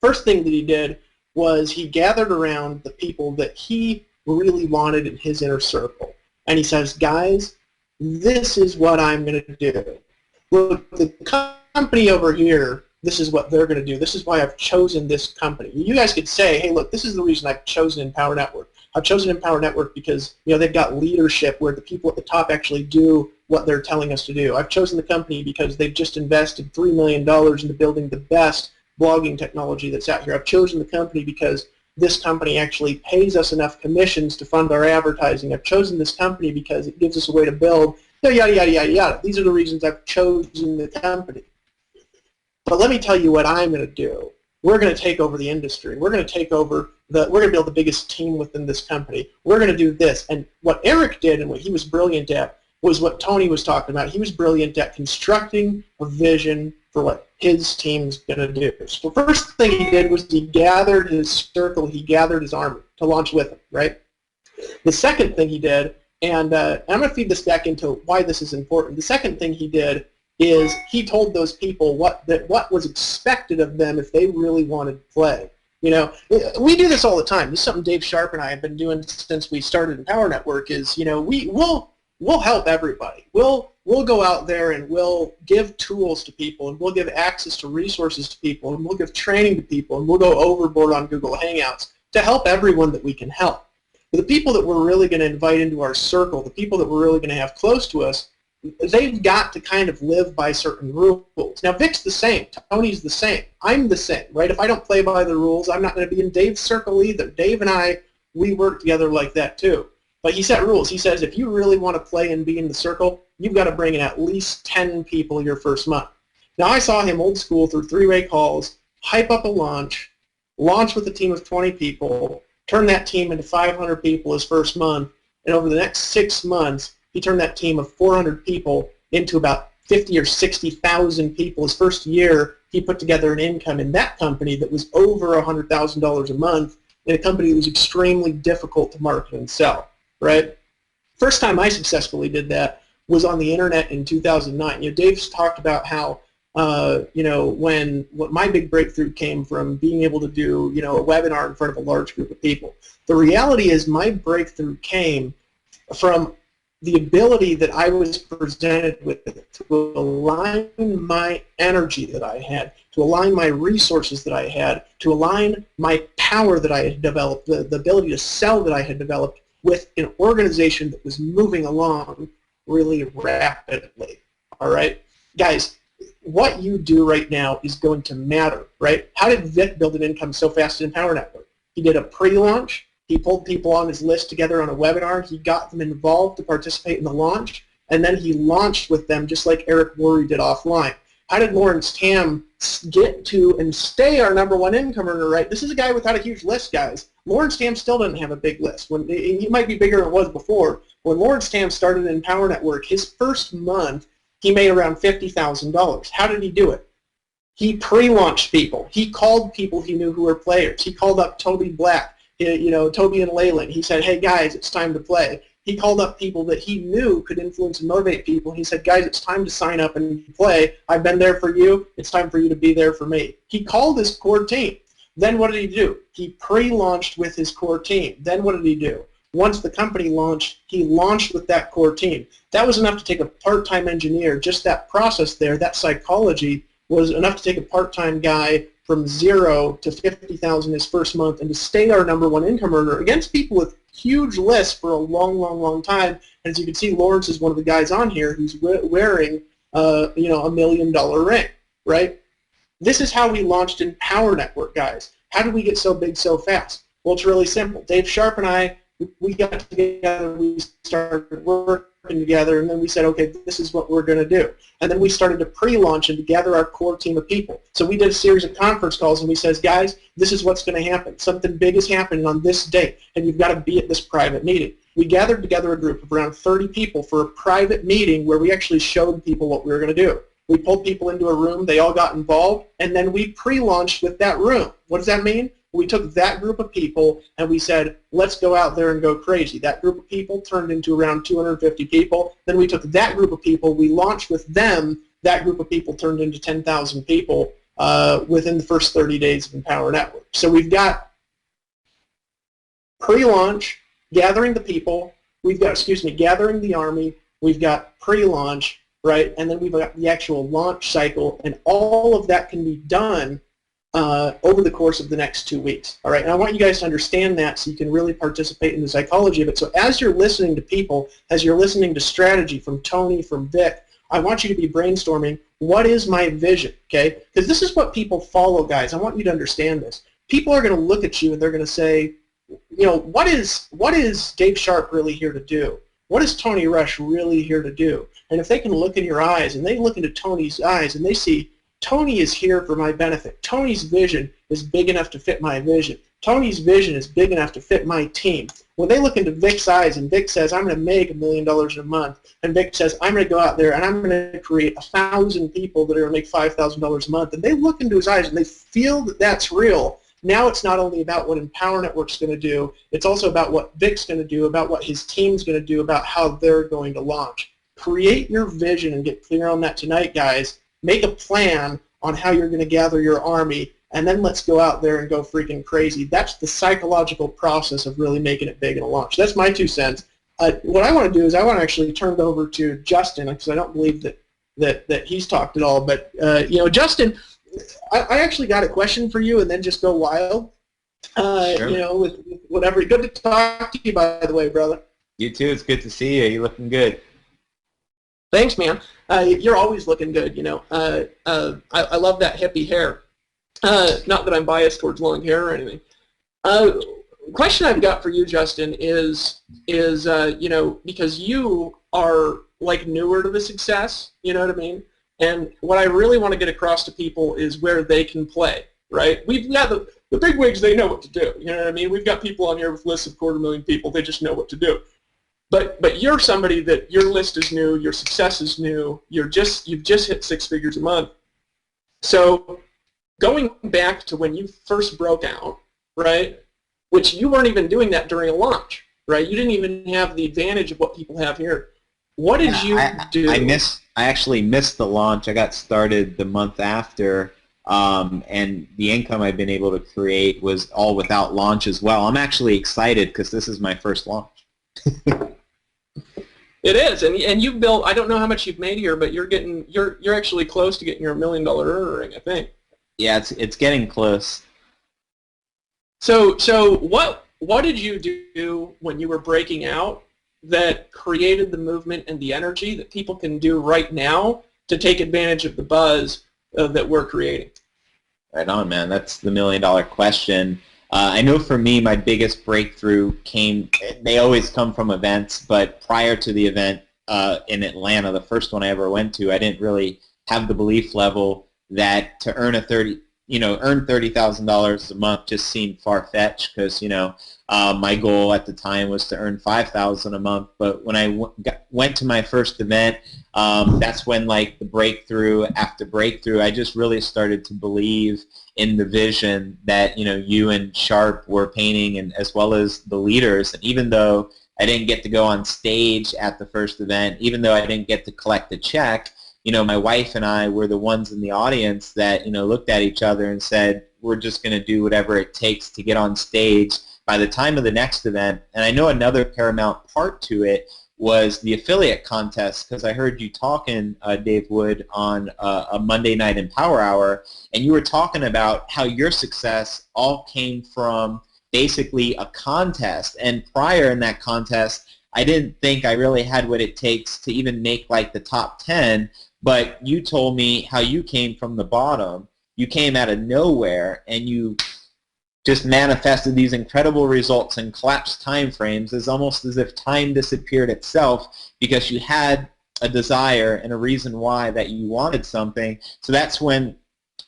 S4: First thing that he did was he gathered around the people that he really wanted in his inner circle. And he says, guys, this is what I'm going to do. Look, the company over here, this is what they're going to do. This is why I've chosen this company. You guys could say, hey, look, this is the reason I've chosen Empower Network. I've chosen Empower Network because they've got leadership where the people at the top actually do what they're telling us to do. I've chosen the company because they've just invested $3 million into building the best blogging technology that's out here. I've chosen the company because this company actually pays us enough commissions to fund our advertising. I've chosen this company because it gives us a way to build, yada, yada, yada, yada. These are the reasons I've chosen the company. But let me tell you what I'm going to do. We're going to take over the industry. We're going to take over we're going to build the biggest team within this company. We're going to do this. And what Eric did and what he was brilliant at was what Tony was talking about. He was brilliant at constructing a vision for what his team's going to do. So the first thing he did was he gathered his circle, he gathered his army to launch with him, right? The second thing he did, and I'm going to feed this back into why this is important. The second thing he did is he told those people what was expected of them if they really wanted to play. You know, we do this all the time. This is something Dave Sharp and I have been doing since we started in Power Network. Is, you know, we'll help everybody. We'll go out there and we'll give tools to people, and we'll give access to resources to people, and we'll give training to people, and we'll go overboard on Google Hangouts to help everyone that we can help. But the people that we're really going to invite into our circle, the people that we're really going to have close to us, they've got to kind of live by certain rules. Now, Vic's the same. Tony's the same. I'm the same, right? If I don't play by the rules, I'm not going to be in Dave's circle either. Dave and I, we work together like that too. But he set rules. He says if you really want to play and be in the circle, you've got to bring in at least 10 people your first month. Now, I saw him old school through three-way calls, hype up a launch with a team of 20 people, turn that team into 500 people his first month, and over the next 6 months, he turned that team of 400 people into about 50 or 60,000 people. His first year, he put together an income in that company that was over $100,000 a month in a company that was extremely difficult to market and sell, right? First time I successfully did that was on the internet in 2009. You know, Dave's talked about how, you know, what my big breakthrough came from being able to do, you know, a webinar in front of a large group of people. The reality is my breakthrough came from the ability that I was presented with to align my energy that I had, to align my resources that I had, to align my power that I had developed, the ability to sell that I had developed with an organization that was moving along really rapidly, all right? Guys, what you do right now is going to matter, right? How did Vic build an income so fast in Power Network? He did a pre-launch. He pulled people on his list together on a webinar. He got them involved to participate in the launch, and then he launched with them just like Eric Worre did offline. How did Lawrence Tam get to and stay our #1 income earner, right? This is a guy without a huge list, guys. Lawrence Tam still doesn't have a big list. He might be bigger than it was before. When Lawrence Tam started in Power Network, his first month, he made around $50,000. How did he do it? He pre-launched people. He called people he knew who were players. He called up Toby Black, you know, Toby and Leyland. He said, hey, guys, it's time to play. He called up people that he knew could influence and motivate people. He said, guys, it's time to sign up and play. I've been there for you. It's time for you to be there for me. He called his core team. Then what did he do? He pre-launched with his core team. Then what did he do? Once the company launched, he launched with that core team. That was enough to take a part-time engineer. Just that process there, that psychology, was enough to take a part-time guy from 0 to 50,000 his first month and to stay our #1 income earner against people with huge lists for a long, long, long time. And as you can see, Lawrence is one of the guys on here who's wearing, you know, $1 million ring, right? This is how we launched in Power Network, guys. How did we get so big so fast? Well, it's really simple. Dave Sharp and I, we got together, we started working together, and then we said, okay, this is what we're going to do. And then we started to pre-launch and to gather our core team of people. So we did a series of conference calls, and we said, guys, this is what's going to happen. Something big is happening on this date, and you've got to be at this private meeting. We gathered together a group of around 30 people for a private meeting where we actually showed people what we were going to do. We pulled people into a room, they all got involved, and then we pre-launched with that room. What does that mean? We took that group of people and we said, let's go out there and go crazy. That group of people turned into around 250 people. Then we took that group of people, we launched with them. That group of people turned into 10,000 people within the first 30 days of Empower Network. So we've got pre-launch, gathering the people, we've got, gathering the army, we've got pre-launch, right, and then we've got the actual launch cycle, and all of that can be done over the course of the next 2 weeks. All right, and I want you guys to understand that so you can really participate in the psychology of it. So as you're listening to people, as you're listening to strategy from Tony, from Vic, I want you to be brainstorming, what is my vision, okay? Because this is what people follow, guys. I want you to understand this. People are going to look at you and they're going to say, you know, what is Dave Sharp really here to do? What is Tony Rush really here to do? And if they can look in your eyes and they look into Tony's eyes and they see Tony is here for my benefit. Tony's vision is big enough to fit my vision. Tony's vision is big enough to fit my team. When they look into Vic's eyes and Vic says, I'm going to make $1 million a month, and Vic says, I'm going to go out there and I'm going to create 1,000 people that are going to make $5,000 a month, and they look into his eyes and they feel that that's real, now it's not only about what Empower Network's going to do, it's also about what Vic's going to do, about what his team's going to do, about how they're going to launch. Create your vision and get clear on that tonight, guys. Make a plan on how you're going to gather your army, and then let's go out there and go freaking crazy. That's the psychological process of really making it big in a launch. That's my 2 cents. What I want to do is I want to actually turn it over to Justin, because I don't believe that he's talked at all. But, you know, Justin, I actually got a question for you, and then just go wild.
S5: Sure.
S4: You know, with whatever. Good to talk to you, by the way, brother.
S5: You too. It's good to see you. You're looking good.
S4: Thanks, man. You're always looking good, you know. I love that hippie hair. Not that I'm biased towards long hair or anything. Question I've got for you, Justin, is you know, because you are like newer to the success, you know what I mean? And what I really want to get across to people is where they can play, right? We've got the big wigs, they know what to do, you know what I mean? We've got people on here with lists of 250,000 people, they just know what to do. But you're somebody that your list is new, your success is new, you've just hit 6 figures a month. So going back to when you first broke out, right, which you weren't even doing that during a launch, right? You didn't even have the advantage of what people have here. What did you do?
S5: I actually missed the launch. I got started the month after, and the income I've been able to create was all without launch as well. I'm actually excited because this is my first launch.
S4: It is, and you've built. I don't know how much you've made here, but you're actually close to getting your $1 million earner ring, I think.
S5: Yeah, it's getting close.
S4: So what did you do when you were breaking out that created the movement and the energy that people can do right now to take advantage of the buzz that we're creating?
S5: Right on, man. That's the $1 million question. I know for me, my biggest breakthrough they always come from events, but prior to the event in Atlanta, the first one I ever went to, I didn't really have the belief level that to earn $30,000 a month just seemed far-fetched because, you know, my goal at the time was to earn $5,000 a month. But when I went to my first event, that's when, like, the breakthrough after breakthrough, I just really started to believe in the vision that, you know, you and Sharp were painting, and as well as the leaders. And even though I didn't get to go on stage at the first event, even though I didn't get to collect the check, you know, my wife and I were the ones in the audience that, you know, looked at each other and said, we're just going to do whatever it takes to get on stage by the time of the next event. And I know another paramount part to it was the affiliate contest, because I heard you talking, Dave Wood, on a Monday night in Power Hour, and you were talking about how your success all came from basically a contest. And prior in that contest, I didn't think I really had what it takes to even make like the top 10, but you told me how you came from the bottom. You came out of nowhere, and you just manifested these incredible results and collapsed time frames. It's almost as if time disappeared itself because you had a desire and a reason why that you wanted something. So that's when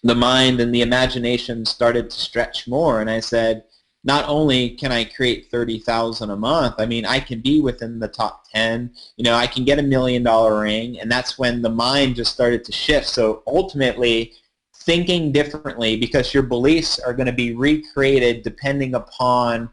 S5: the mind and the imagination started to stretch more, and I said, not only can I create $30,000 a month, I mean, I can be within the top 10, you know, I can get $1 million ring, and that's when the mind just started to shift. So ultimately, thinking differently, because your beliefs are going to be recreated depending upon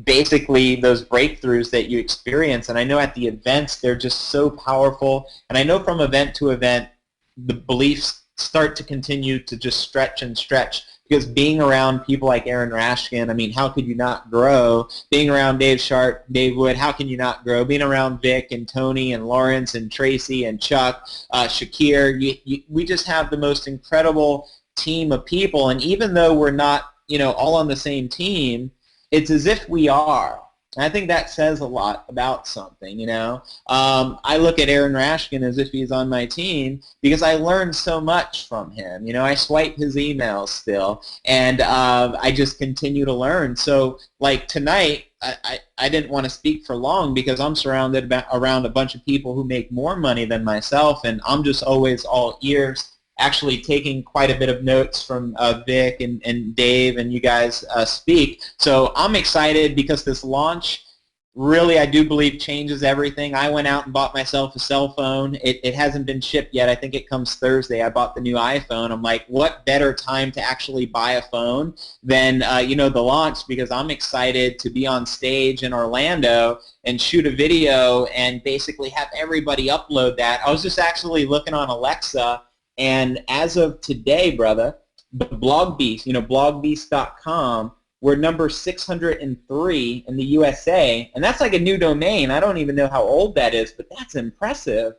S5: basically those breakthroughs that you experience. And I know at the events, they're just so powerful. And I know from event to event, the beliefs start to continue to just stretch and stretch, because being around people like Aaron Rashkin, I mean, how could you not grow? Being around Dave Sharp, Dave Wood, how can you not grow? Being around Vic and Tony and Lawrence and Tracy and Chuck, Shakir, we just have the most incredible team of people. And even though we're not, you know, all on the same team, it's as if we are. And I think that says a lot about something, you know. I look at Aaron Rashkin as if he's on my team because I learned so much from him. You know, I swipe his emails still, and I just continue to learn. So, like tonight, I didn't want to speak for long because I'm surrounded around a bunch of people who make more money than myself, and I'm just always all ears, actually taking quite a bit of notes from Vic and Dave and you guys speak. So I'm excited because this launch really, I do believe, changes everything. I went out and bought myself a cell phone. It hasn't been shipped yet. I think it comes Thursday. I bought the new iPhone. I'm like, what better time to actually buy a phone than, you know, the launch, because I'm excited to be on stage in Orlando and shoot a video and basically have everybody upload that. I was just actually looking on Alexa, and as of today, brother, the BlogBeast, you know, blogbeast.com, we're number 603 in the USA, and that's like a new domain. I don't even know how old that is, but that's impressive.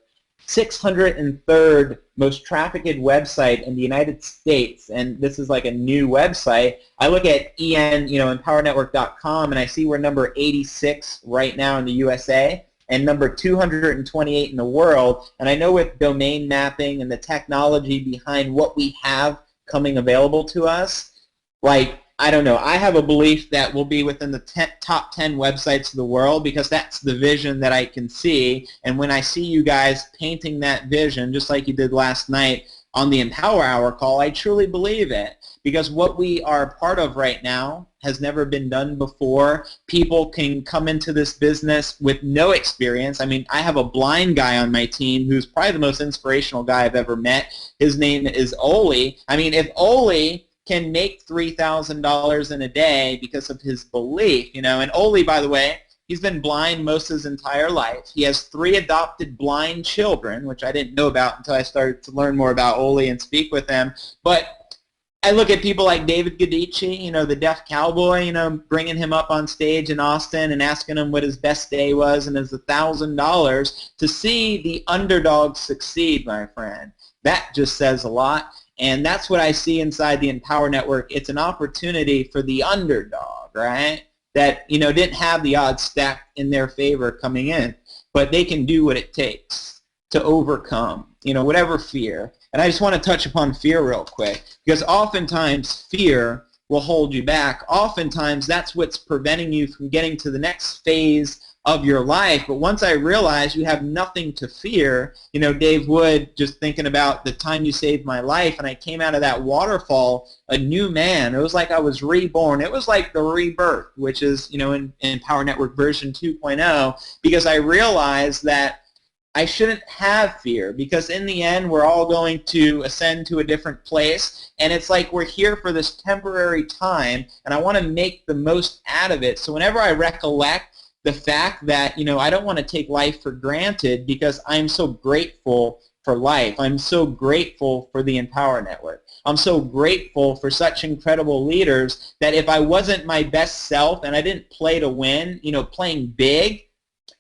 S5: 603rd most trafficked website in the United States, and this is like a new website. I look at EMPowerNetwork.com, and I see we're number 86 right now in the USA, and number 228 in the world. And I know with domain mapping and the technology behind what we have coming available to us, like, I don't know, I have a belief that we'll be within the top 10 websites of the world, because that's the vision that I can see. And when I see you guys painting that vision, just like you did last night on the Empower Hour call, I truly believe it. Because what we are part of right now has never been done before. People can come into this business with no experience. I mean, I have a blind guy on my team who's probably the most inspirational guy I've ever met. His name is Oli. I mean, if Oli can make $3,000 in a day because of his belief, you know, and Oli, by the way, he's been blind most of his entire life. He has 3 adopted blind children, which I didn't know about until I started to learn more about Oli and speak with him. But I look at people like David Gadici, you know, the deaf cowboy, you know, bringing him up on stage in Austin and asking him what his best day was, and it's $1,000 to see the underdog succeed, my friend. That just says a lot, and that's what I see inside the Empower Network. It's an opportunity for the underdog, right, that, you know, didn't have the odds stacked in their favor coming in, but they can do what it takes to overcome, you know, whatever fear. And I just want to touch upon fear real quick, because oftentimes fear will hold you back. Oftentimes that's what's preventing you from getting to the next phase of your life. But once I realized you have nothing to fear, you know, Dave Wood, just thinking about the time you saved my life, and I came out of that waterfall a new man. It was like I was reborn. It was like the rebirth, which is, you know, in Power Network version 2.0, because I realized that I shouldn't have fear, because in the end we're all going to ascend to a different place, and it's like we're here for this temporary time, and I want to make the most out of it. So whenever I recollect the fact that, you know, I don't want to take life for granted, because I'm so grateful for life. I'm so grateful for the Empower Network. I'm so grateful for such incredible leaders that if I wasn't my best self and I didn't play to win, you know, playing big,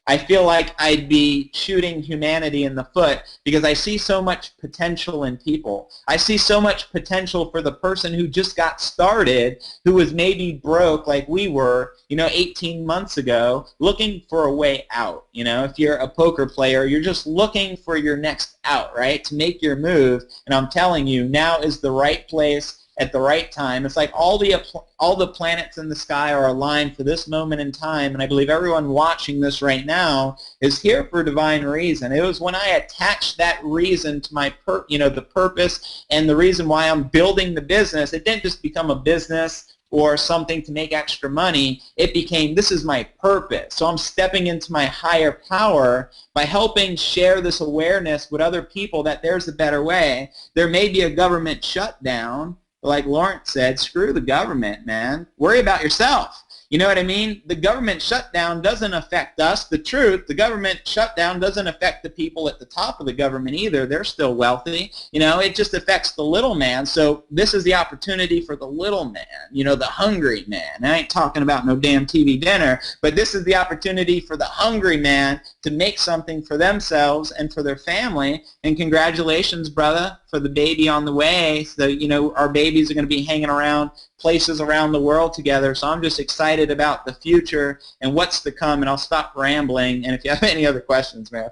S5: I feel like I'd be shooting humanity in the foot, because I see so much potential in people. I see so much potential for the person who just got started, who was maybe broke like we were, you know, 18 months ago, looking for a way out. You know, if you're a poker player, you're just looking for your next out, right, to make your move. And I'm telling you, now is the right place at the right time. It's like all the planets in the sky are aligned for this moment in time, and I believe everyone watching this right now is here for a divine reason. It was when I attached that reason to my the purpose and the reason why I'm building the business. It didn't just become a business or something to make extra money. It became, this is my purpose. So I'm stepping into my higher power by helping share this awareness with other people that there's a better way. There may be a government shutdown. Like Lawrence said, screw the government, man. Worry about yourself. You know what I mean? The government shutdown doesn't affect us. The truth, the government shutdown doesn't affect the people at the top of the government either. They're still wealthy. You know, it just affects the little man. So this is the opportunity for the little man, you know, the hungry man. I ain't talking about no damn TV dinner, but this is the opportunity for the hungry man to make something for themselves and for their family. And congratulations, brother, for the baby on the way. So, you know, our babies are going to be hanging around places around the world together. So I'm just excited about the future and what's to come, and I'll stop rambling. And if you have any other questions, man.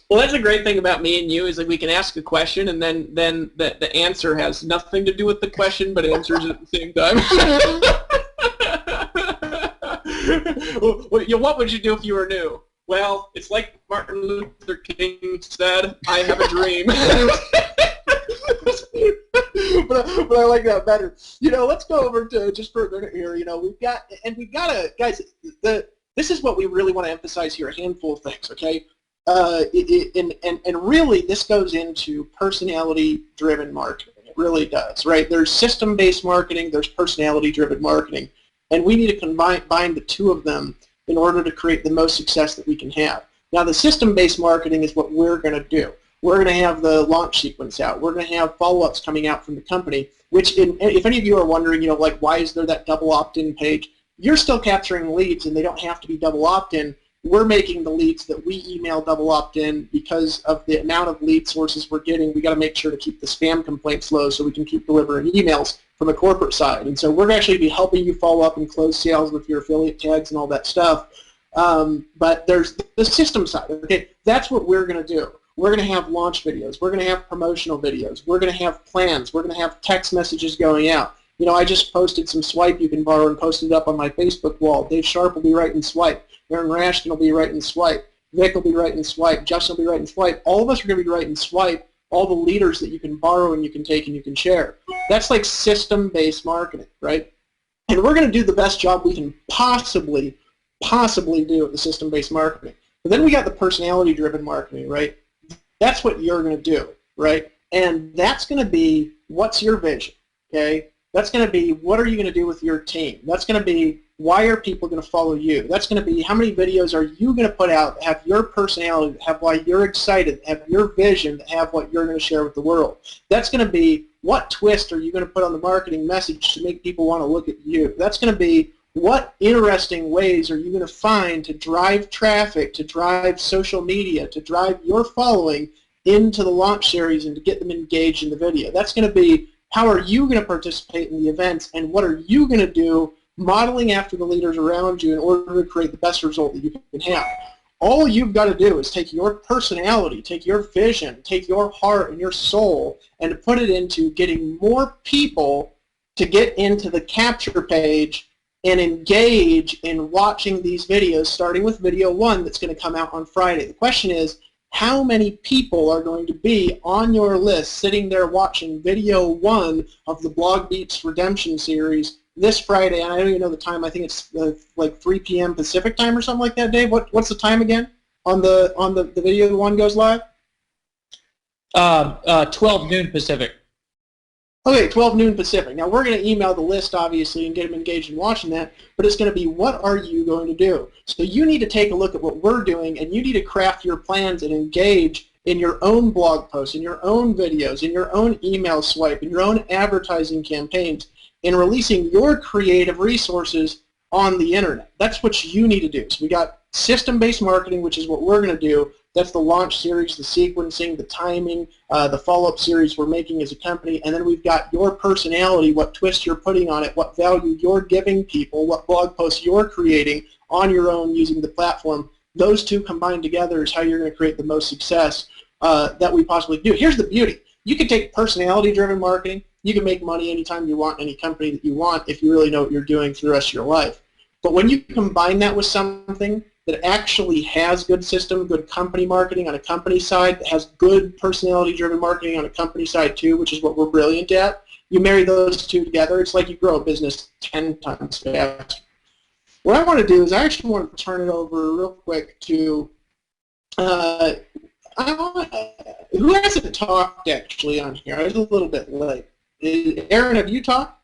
S4: Well, that's a great thing about me and you is that we can ask a question, and then the answer has nothing to do with the question, but answers at the same time. What would you do if you were new? Well, it's like Martin Luther King said, I have a dream. but I like that better. Let's go over to just for a minute here. We've got to, guys, this is what we really want to emphasize here, a handful of things, okay? And really, this goes into personality-driven marketing. It really does, right? There's system-based marketing, there's personality-driven marketing, and we need to combine the two of them in order to create the most success that we can have. Now, the system-based marketing is what we're going to do. We're going to have the launch sequence out. We're going to have follow-ups coming out from the company, which, if any of you are wondering, like, why is there that double opt-in page? You're still capturing leads, and they don't have to be double opt-in. We're making the leads that we email double opt-in because of the amount of lead sources we're getting. We got to make sure to keep the spam complaints low so we can keep delivering emails from the corporate side. And so we're going to actually be helping you follow up and close sales with your affiliate tags and all that stuff. But there's the system side. Okay, that's what we're going to do. We're going to have launch videos. We're going to have promotional videos. We're going to have plans. We're going to have text messages going out. I just posted some Swipe you can borrow and posted it up on my Facebook wall. Dave Sharp will be writing Swipe. Aaron Rashkin will be writing Swipe. Vic will be writing Swipe. Justin will be writing Swipe. All of us are going to be writing Swipe, all the leaders that you can borrow and you can take and you can share. That's like system-based marketing, right? And we're going to do the best job we can possibly do at the system-based marketing. But then we got the personality-driven marketing, right? That's what you're going to do, right? And that's going to be, what's your vision, okay? That's going to be, what are you going to do with your team? That's going to be, why are people going to follow you? That's going to be, how many videos are you going to put out that have your personality, that have why you're excited, that have your vision, that have what you're going to share with the world? That's going to be, what twist are you going to put on the marketing message to make people want to look at you? That's going to be, what interesting ways are you going to find to drive traffic, to drive social media, to drive your following into the launch series and to get them engaged in the video? That's going to be, how are you going to participate in the events, and what are you going to do modeling after the leaders around you in order to create the best result that you can have? All you've got to do is take your personality, take your vision, take your heart and your soul, and to put it into getting more people to get into the capture page and engage in watching these videos, starting with video 1 that's going to come out on Friday. The question is, how many people are going to be on your list sitting there watching video 1 of the Blog Beats Redemption series this Friday? And I don't even know the time. I think it's like 3 p.m. Pacific time or something like that, Dave. What's the time again on the video 1 goes live?
S1: 12 noon Pacific.
S4: Okay, 12 noon Pacific. Now, we're going to email the list, obviously, and get them engaged in watching that, but it's going to be, what are you going to do? So you need to take a look at what we're doing, and you need to craft your plans and engage in your own blog posts, in your own videos, in your own email swipe, in your own advertising campaigns, in releasing your creative resources on the internet. That's what you need to do. So we got system-based marketing, which is what we're going to do. That's the launch series, the sequencing, the timing, the follow-up series we're making as a company. And then we've got your personality, what twist you're putting on it, what value you're giving people, what blog posts you're creating on your own using the platform. Those two combined together is how you're going to create the most success that we possibly do. Here's the beauty. You can take personality-driven marketing. You can make money anytime you want, any company that you want, if you really know what you're doing for the rest of your life. But when you combine that with something that actually has good system, good company marketing on a company side, that has good personality-driven marketing on a company side too, which is what we're brilliant at, you marry those two together, it's like you grow a business 10 times faster. What I want to do is I actually want to turn it over real quick to, who hasn't talked actually on here? I was a little bit late. Aaron, have you talked?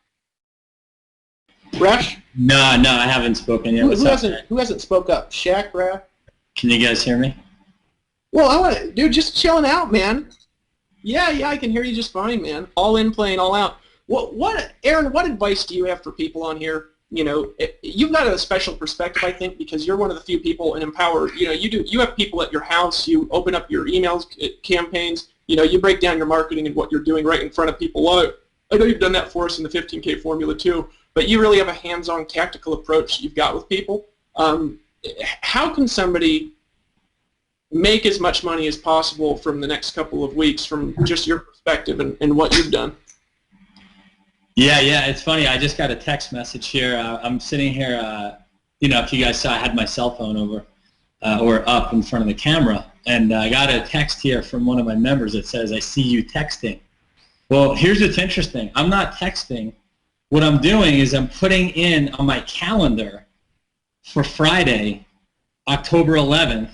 S4: Rash?
S5: No, I haven't spoken yet.
S4: Who hasn't spoke up? Shaq, Rash?
S5: Can you guys hear me?
S4: Well, dude, just chilling out, man. Yeah, I can hear you just fine, man. All in, playing all out. Aaron, what advice do you have for people on here? You've got a special perspective, I think, because you're one of the few people in Empower. You have people at your house. You open up your emails campaigns. You break down your marketing and what you're doing right in front of people live.
S6: I know you've done that for us in the 15K formula too, but you really have a hands-on tactical approach you've got with people. How can somebody make as much money as possible from the next couple of weeks from just your perspective and what you've done?
S7: Yeah, it's funny. I just got a text message here. I'm sitting here, if you guys saw, I had my cell phone over or up in front of the camera, and I got a text here from one of my members that says, "I see you texting." Well, here's what's interesting. I'm not texting. What I'm doing is I'm putting in on my calendar for Friday, October 11th,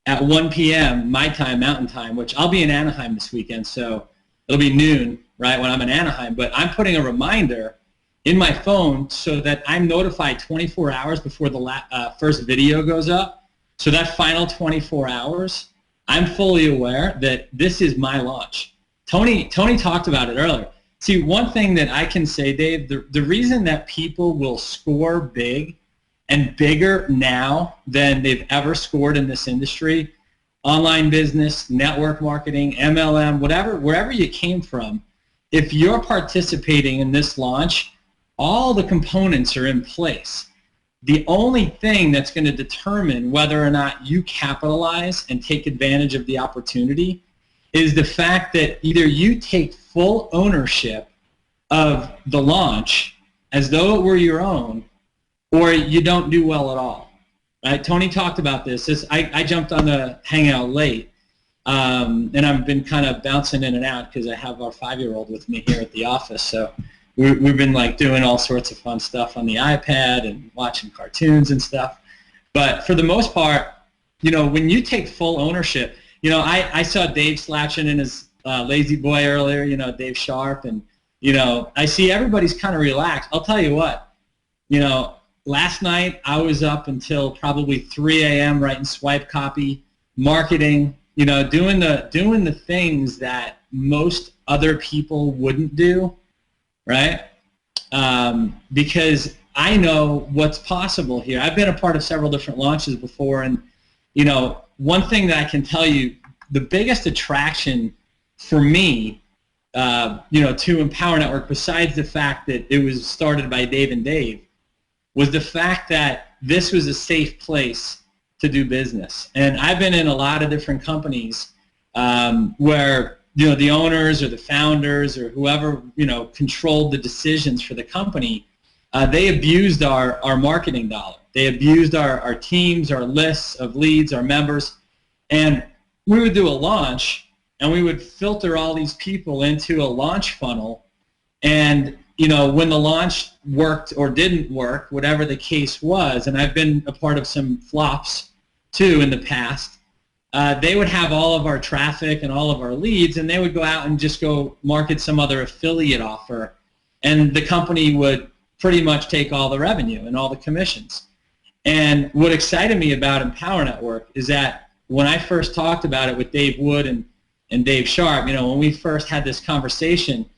S7: at 1 p.m. my time, Mountain Time, which I'll be in Anaheim this weekend, so it'll be noon, right, when I'm in Anaheim. But I'm putting a reminder in my phone so that I'm notified 24 hours before the first video goes up. So that final 24 hours, I'm fully aware that this is my launch. Tony talked about it earlier. See, one thing that I can say, Dave, the reason that people will score big and bigger now than they've ever scored in this industry, online business, network marketing, MLM, wherever you came from, if you're participating in this launch, all the components are in place. The only thing that's going to determine whether or not you capitalize and take advantage of the opportunity is the fact that either you take full ownership of the launch as though it were your own, or you don't do well at all. Right? Tony talked about this. I jumped on the Hangout late, and I've been kind of bouncing in and out because I have our 5-year-old with me here at the office. So we've been like doing all sorts of fun stuff on the iPad and watching cartoons and stuff. But for the most part, when you take full ownership, I saw Dave slouching in his lazy boy earlier, Dave Sharp, and I see everybody's kind of relaxed. I'll tell you what, last night I was up until probably 3 a.m. writing swipe copy, marketing, doing the things that most other people wouldn't do, right? Because I know what's possible here. I've been a part of several different launches before, and one thing that I can tell you, the biggest attraction for me, to Empower Network, besides the fact that it was started by Dave and Dave, was the fact that this was a safe place to do business. And I've been in a lot of different companies where the owners or the founders or whoever controlled the decisions for the company, they abused our marketing dollar. They abused our teams, our lists of leads, our members, and we would do a launch and we would filter all these people into a launch funnel, and when the launch worked or didn't work, whatever the case was, and I've been a part of some flops too in the past, they would have all of our traffic and all of our leads, and they would go out and just go market some other affiliate offer, and the company would pretty much take all the revenue and all the commissions. And what excited me about Empower Network is that when I first talked about it with Dave Wood and Dave Sharp, when we first had this conversation,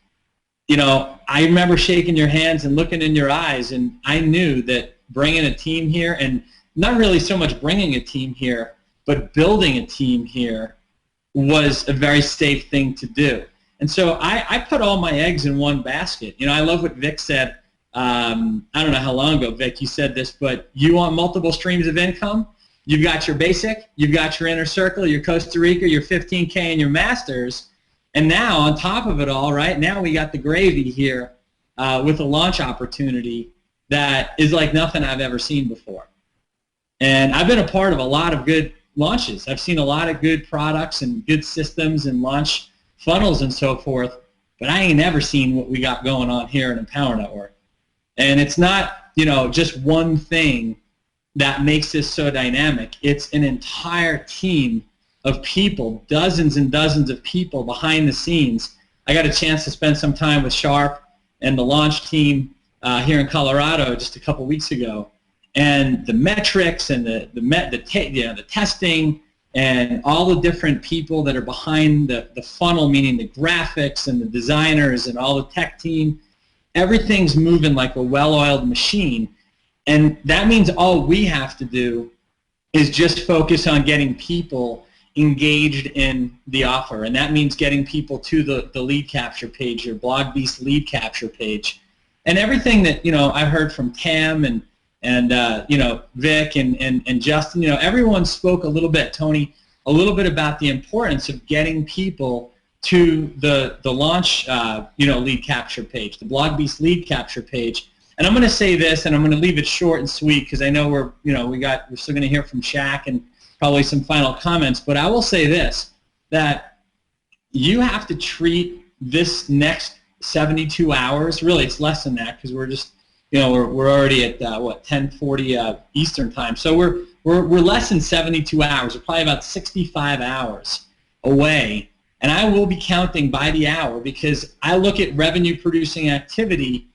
S7: I remember shaking your hands and looking in your eyes, and I knew that bringing a team here, and not really so much bringing a team here, but building a team here was a very safe thing to do. And so I put all my eggs in one basket. I love what Vic said. I don't know how long ago, Vic, you said this, but you want multiple streams of income? You've got your basic, you've got your inner circle, your Costa Rica, your 15K, and your masters. And now, on top of it all, right, now we got the gravy here with a launch opportunity that is like nothing I've ever seen before. And I've been a part of a lot of good launches. I've seen a lot of good products and good systems and launch funnels and so forth, but I ain't never seen what we got going on here at Empower Network. And it's not, just one thing that makes this so dynamic. It's an entire team of people, dozens and dozens of people behind the scenes. I got a chance to spend some time with Sharp and the launch team here in Colorado just a couple weeks ago, and the metrics and the testing and all the different people that are behind the funnel, meaning the graphics and the designers and all the tech team, everything's moving like a well-oiled machine. And that means all we have to do is just focus on getting people engaged in the offer, and that means getting people to the lead capture page, your BlogBeast lead capture page, and everything that I've heard from Tam and Vic and Justin. Everyone spoke a little bit, Tony, a little bit about the importance of getting people to the launch lead capture page, the BlogBeast lead capture page. And I'm going to say this, and I'm going to leave it short and sweet because I know we're still going to hear from Shaq and probably some final comments. But I will say this, that you have to treat this next 72 hours. Really, it's less than that because we're just we're already at 10:40 Eastern time. So we're less than 72 hours. We're probably about 65 hours away. And I will be counting by the hour because I look at revenue producing activity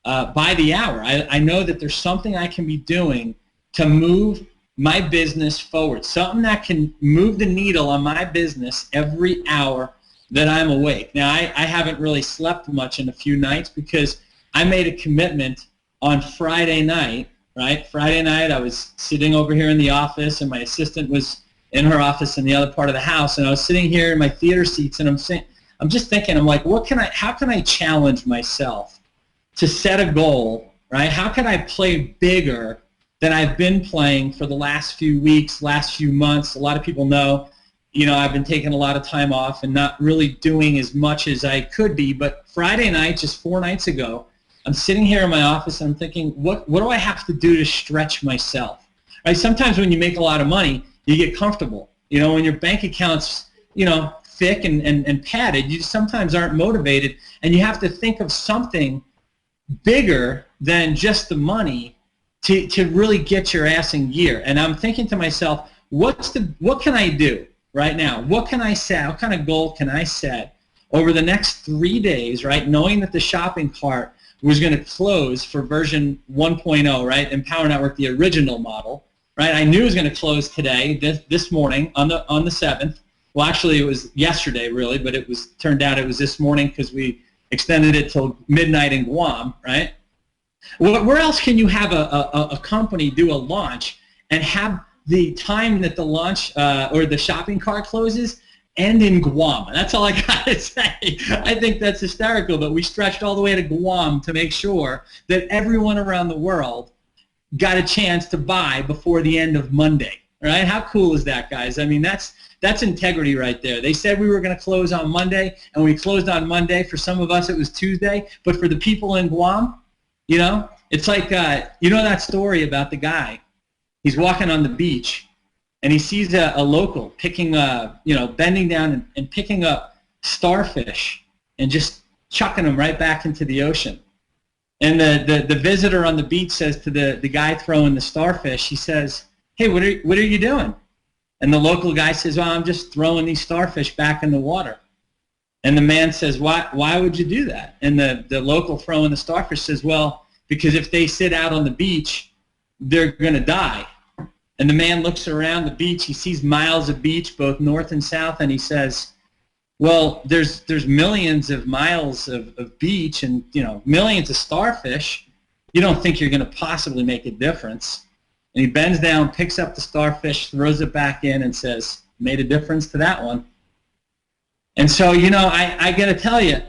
S7: by the hour. I know that there's something I can be doing to move my business forward, something that can move the needle on my business every hour that I'm awake. Now, I haven't really slept much in a few nights because I made a commitment on Friday night, right? Friday night I was sitting over here in the office and my assistant was in her office in the other part of the house, and I was sitting here in my theater seats, and I'm just thinking, I'm like, how can I challenge myself to set a goal, right? How can I play bigger than I've been playing for the last few weeks, last few months? A lot of people know, I've been taking a lot of time off and not really doing as much as I could be, but Friday night, just 4 nights ago, I'm sitting here in my office and I'm thinking, what do I have to do to stretch myself? Right? Sometimes when you make a lot of money, you get comfortable. When your bank account's, thick and padded, you sometimes aren't motivated, and you have to think of something bigger than just the money to really get your ass in gear. And I'm thinking to myself, what can I do right now? What can I set? What kind of goal can I set over the next 3 days, right? Knowing that the shopping cart was going to close for version 1.0, right? Empower Network, the original model, right? I knew it was going to close today, this morning, on the 7th. Well, actually, it was yesterday, really, but turned out it was this morning because we extended it till midnight in Guam, right? Where else can you have a company do a launch and have the time that the launch or the shopping cart closes end in Guam? That's all I got to say. I think that's hysterical, but we stretched all the way to Guam to make sure that everyone around the world got a chance to buy before the end of Monday, right? How cool is that, guys? I mean, that's integrity right there. They said we were going to close on Monday, and we closed on Monday. For some of us, it was Tuesday, but for the people in Guam, it's like, that story about the guy. He's walking on the beach, and he sees a local picking, bending down and picking up starfish and just chucking them right back into the ocean. And the visitor on the beach says to the guy throwing the starfish, he says, "Hey, what are you doing?" And the local guy says, "Well, I'm just throwing these starfish back in the water." And the man says, why would you do that? And the local throwing the starfish says, "Well, because if they sit out on the beach, they're going to die." And the man looks around the beach. He sees miles of beach, both north and south, and he says, "Well, there's millions of miles of beach and millions of starfish. You don't think you're going to possibly make a difference?" And he bends down, picks up the starfish, throws it back in, and says, "Made a difference to that one." And so, I got to tell you,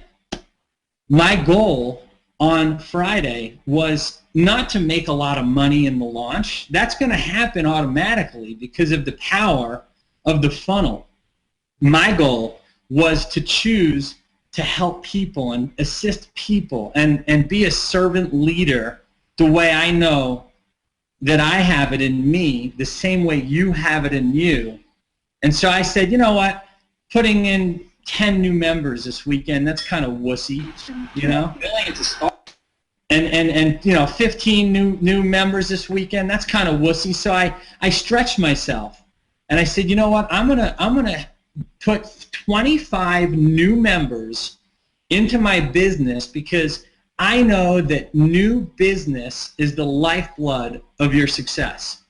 S7: my goal on Friday was not to make a lot of money in the launch. That's going to happen automatically because of the power of the funnel. My goal was to choose to help people and assist people and be a servant leader the way I know that I have it in me, the same way you have it in you. And so I said, you know what, putting in 10 new members this weekend, that's kind of wussy, And 15 new members this weekend, that's kind of wussy. So I stretched myself, and I said, you know what, I'm gonna put 25 new members into my business because I know that new business is the lifeblood of your success.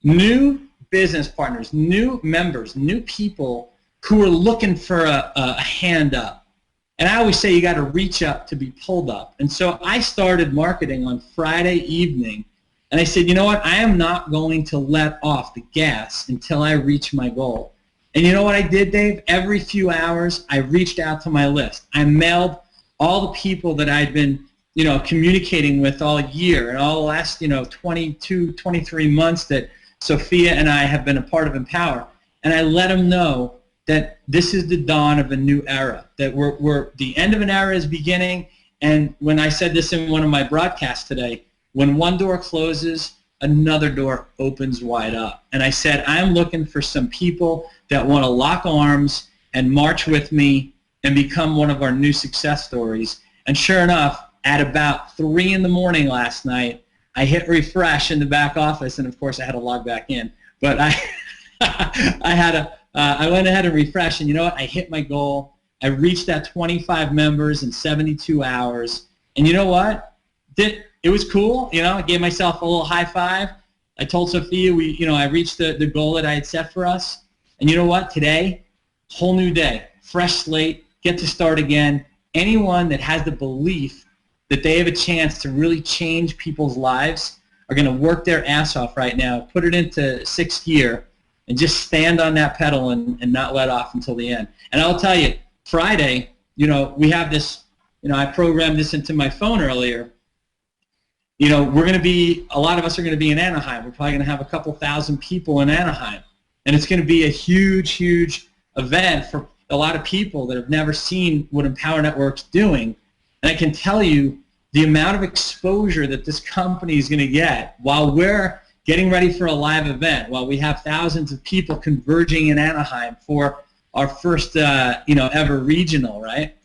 S7: New business partners, new members, new people who are looking for a hand up. And I always say you got to reach up to be pulled up. And so I started marketing on Friday evening, and I said, you know what, I am not going to let off the gas until I reach my goal. And you know what I did, Dave? Every few hours, I reached out to my list. I mailed all the people that I'd been, communicating with all year and all the last, 22, 23 months that Sophia and I have been a part of Empower. And I let them know that this is the dawn of a new era, that we're the end of an era is beginning. And when I said this in one of my broadcasts today, when one door closes, another door opens wide up. And I said, I'm looking for some people that want to lock arms and march with me and become one of our new success stories. And sure enough, at about 3 in the morning last night, I hit refresh in the back office, and of course I had to log back in. But I I went ahead and refreshed, and you know what? I hit my goal. I reached that 25 members in 72 hours. And you know what? It was cool. I gave myself a little high five. I told Sophia I reached the goal that I had set for us. And you know what? Today, whole new day, fresh slate, get to start again. Anyone that has the belief that they have a chance to really change people's lives are going to work their ass off right now, put it into sixth gear, and just stand on that pedal and not let off until the end. And I'll tell you, Friday, we have this, I programmed this into my phone earlier. A lot of us are going to be in Anaheim. We're probably going to have a couple thousand people in Anaheim. And it's going to be a huge, huge event for a lot of people that have never seen what Empower Network's doing. And I can tell you the amount of exposure that this company is going to get while we're getting ready for a live event, while we have thousands of people converging in Anaheim for our first, ever regional, right?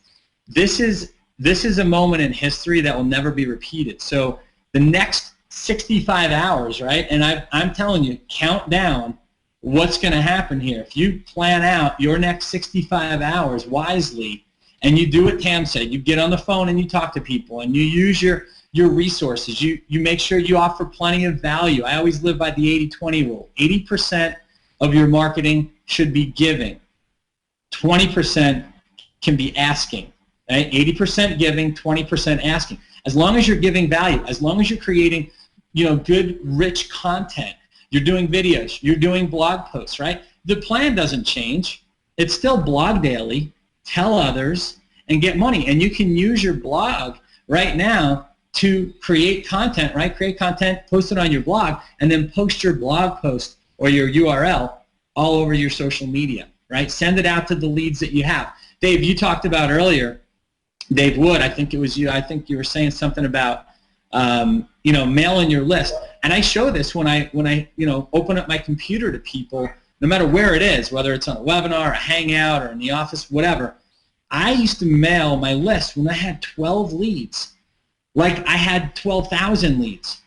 S7: This is a moment in history that will never be repeated. So the next 65 hours, right? And I'm telling you, count down what's going to happen here. If you plan out your next 65 hours wisely, and you do what Tam said, you get on the phone and you talk to people, and you use your resources. You make sure you offer plenty of value. I always live by the 80-20 rule. 80% of your marketing should be giving. 20% can be asking. Right? 80% giving, 20% asking. As long as you're giving value, as long as you're creating, good, rich content, you're doing videos, you're doing blog posts, right? The plan doesn't change. It's still blog daily. Tell others, and get money. And you can use your blog right now to create content, right? Create content, post it on your blog, and then post your blog post or your URL all over your social media, right? Send it out to the leads that you have. Dave, you talked about earlier, Dave Wood, I think it was you, I think you were saying something about, mailing your list. And I show this when I open up my computer to people, no matter where it is, whether it's on a webinar, a hangout, or in the office, whatever. I used to mail my list when I had 12 leads, like I had 12,000 leads.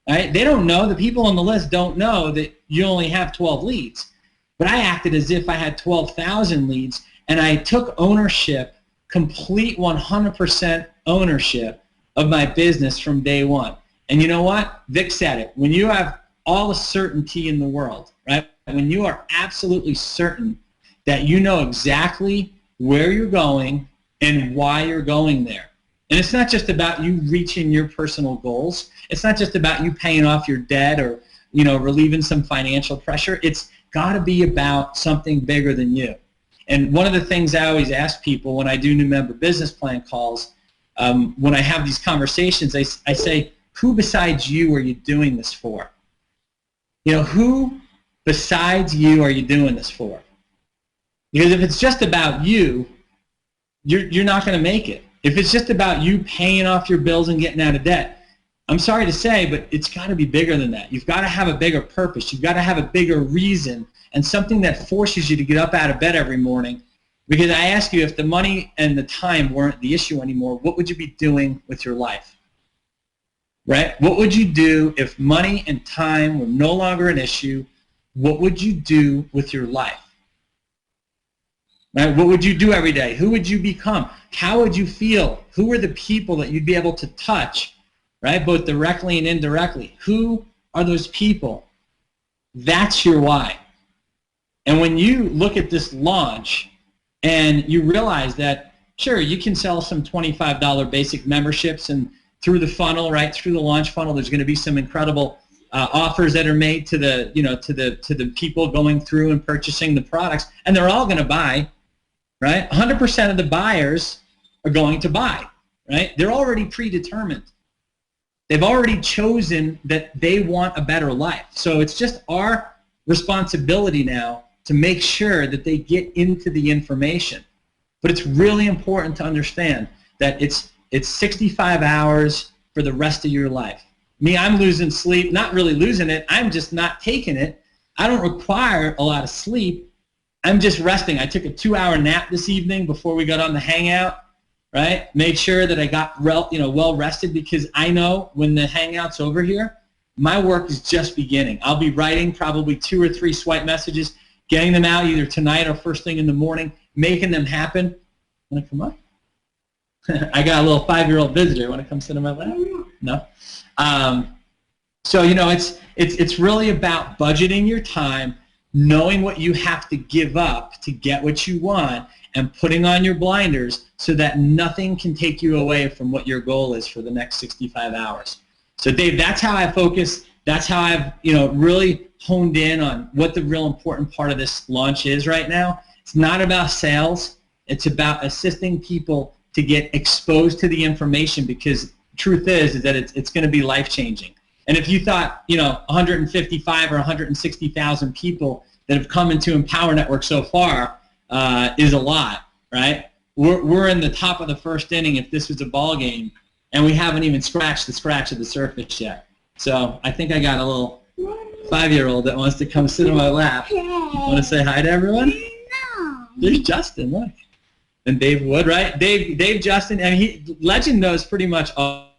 S7: Right? They don't know, the people on the list don't know that you only have 12 leads. But I acted as if I had 12,000 leads, and I took ownership, complete 100% ownership of my business from day one. And you know what? Vic said it. When you have all the certainty in the world, right? When you are absolutely certain that you know exactly where you're going and why you're going there. And it's not just about you reaching your personal goals. It's not just about you paying off your debt or, relieving some financial pressure. It's got to be about something bigger than you. And one of the things I always ask people when I do new member business plan calls, when I have these conversations, I say, who besides you are you doing this for? Who besides you are you doing this for? Because if it's just about you, you're not going to make it. If it's just about you paying off your bills and getting out of debt, I'm sorry to say, but it's got to be bigger than that. You've got to have a bigger purpose. You've got to have a bigger reason and something that forces you to get up out of bed every morning. Because I ask you, if the money and the time weren't the issue anymore, what would you be doing with your life? Right? What would you do if money and time were no longer an issue? What would you do with your life? Right? What would you do every day? Who would you become? How would you feel? Who are the people that you'd be able to touch, right? Both directly and indirectly. Who are those people? That's your why. And when you look at this launch and you realize that, sure, you can sell some $25 basic memberships, and through the funnel, right, through the launch funnel, there's going to be some incredible offers that are made to the to the people going through and purchasing the products, and they're all going to buy, right? 100% of the buyers are going to buy, right? They're already predetermined. They've already chosen that they want a better life. So it's just our responsibility now to make sure that they get into the information. But it's really important to understand that it's 65 hours for the rest of your life. Me, I'm losing sleep, not really losing it, I'm just not taking it. I don't require a lot of sleep. I'm just resting. I took a 2-hour nap this evening before we got on the Hangout, right? Made sure that I got well rested, because I know when the Hangout's over here, my work is just beginning. I'll be writing probably 2 or 3 swipe messages, getting them out either tonight or first thing in the morning, making them happen. Want to come up? I got a little 5-year-old visitor. Want to come sit in my lap? No. So it's really about budgeting your time, knowing what you have to give up to get what you want, and putting on your blinders so that nothing can take you away from what your goal is for the next 65 hours. So Dave, that's how I focus. That's how I've really honed in on what the real important part of this launch is right now. It's not about sales. It's about assisting people to get exposed to the information, because truth is that it's going to be life-changing. And if you thought 155 or 160,000 people that have come into Empower Network so far is a lot, right? We're in the top of the first inning if this was a ball game, and we haven't even scratched the scratch of the surface yet. So I think I got a little 5-year-old that wants to come sit on my lap. Want to say hi to everyone?
S8: No.
S7: There's Justin, look. And Dave Wood, right? Dave Justin, and Legend knows pretty much all.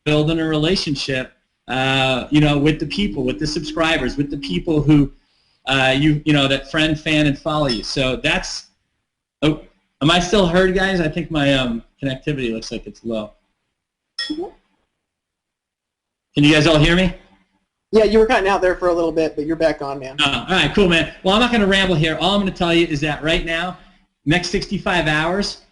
S7: Building a relationship, with the people, with the subscribers, with the people who that friend, fan, and follow you. So that's. Oh, am I still heard, guys? I think my connectivity looks like it's low. Can you guys all hear me?
S4: Yeah, you were cutting out there for a little bit, but you're back on, man.
S7: All right, cool, man. Well, I'm not going to ramble here. All I'm going to tell you is that right now, next 65 hours,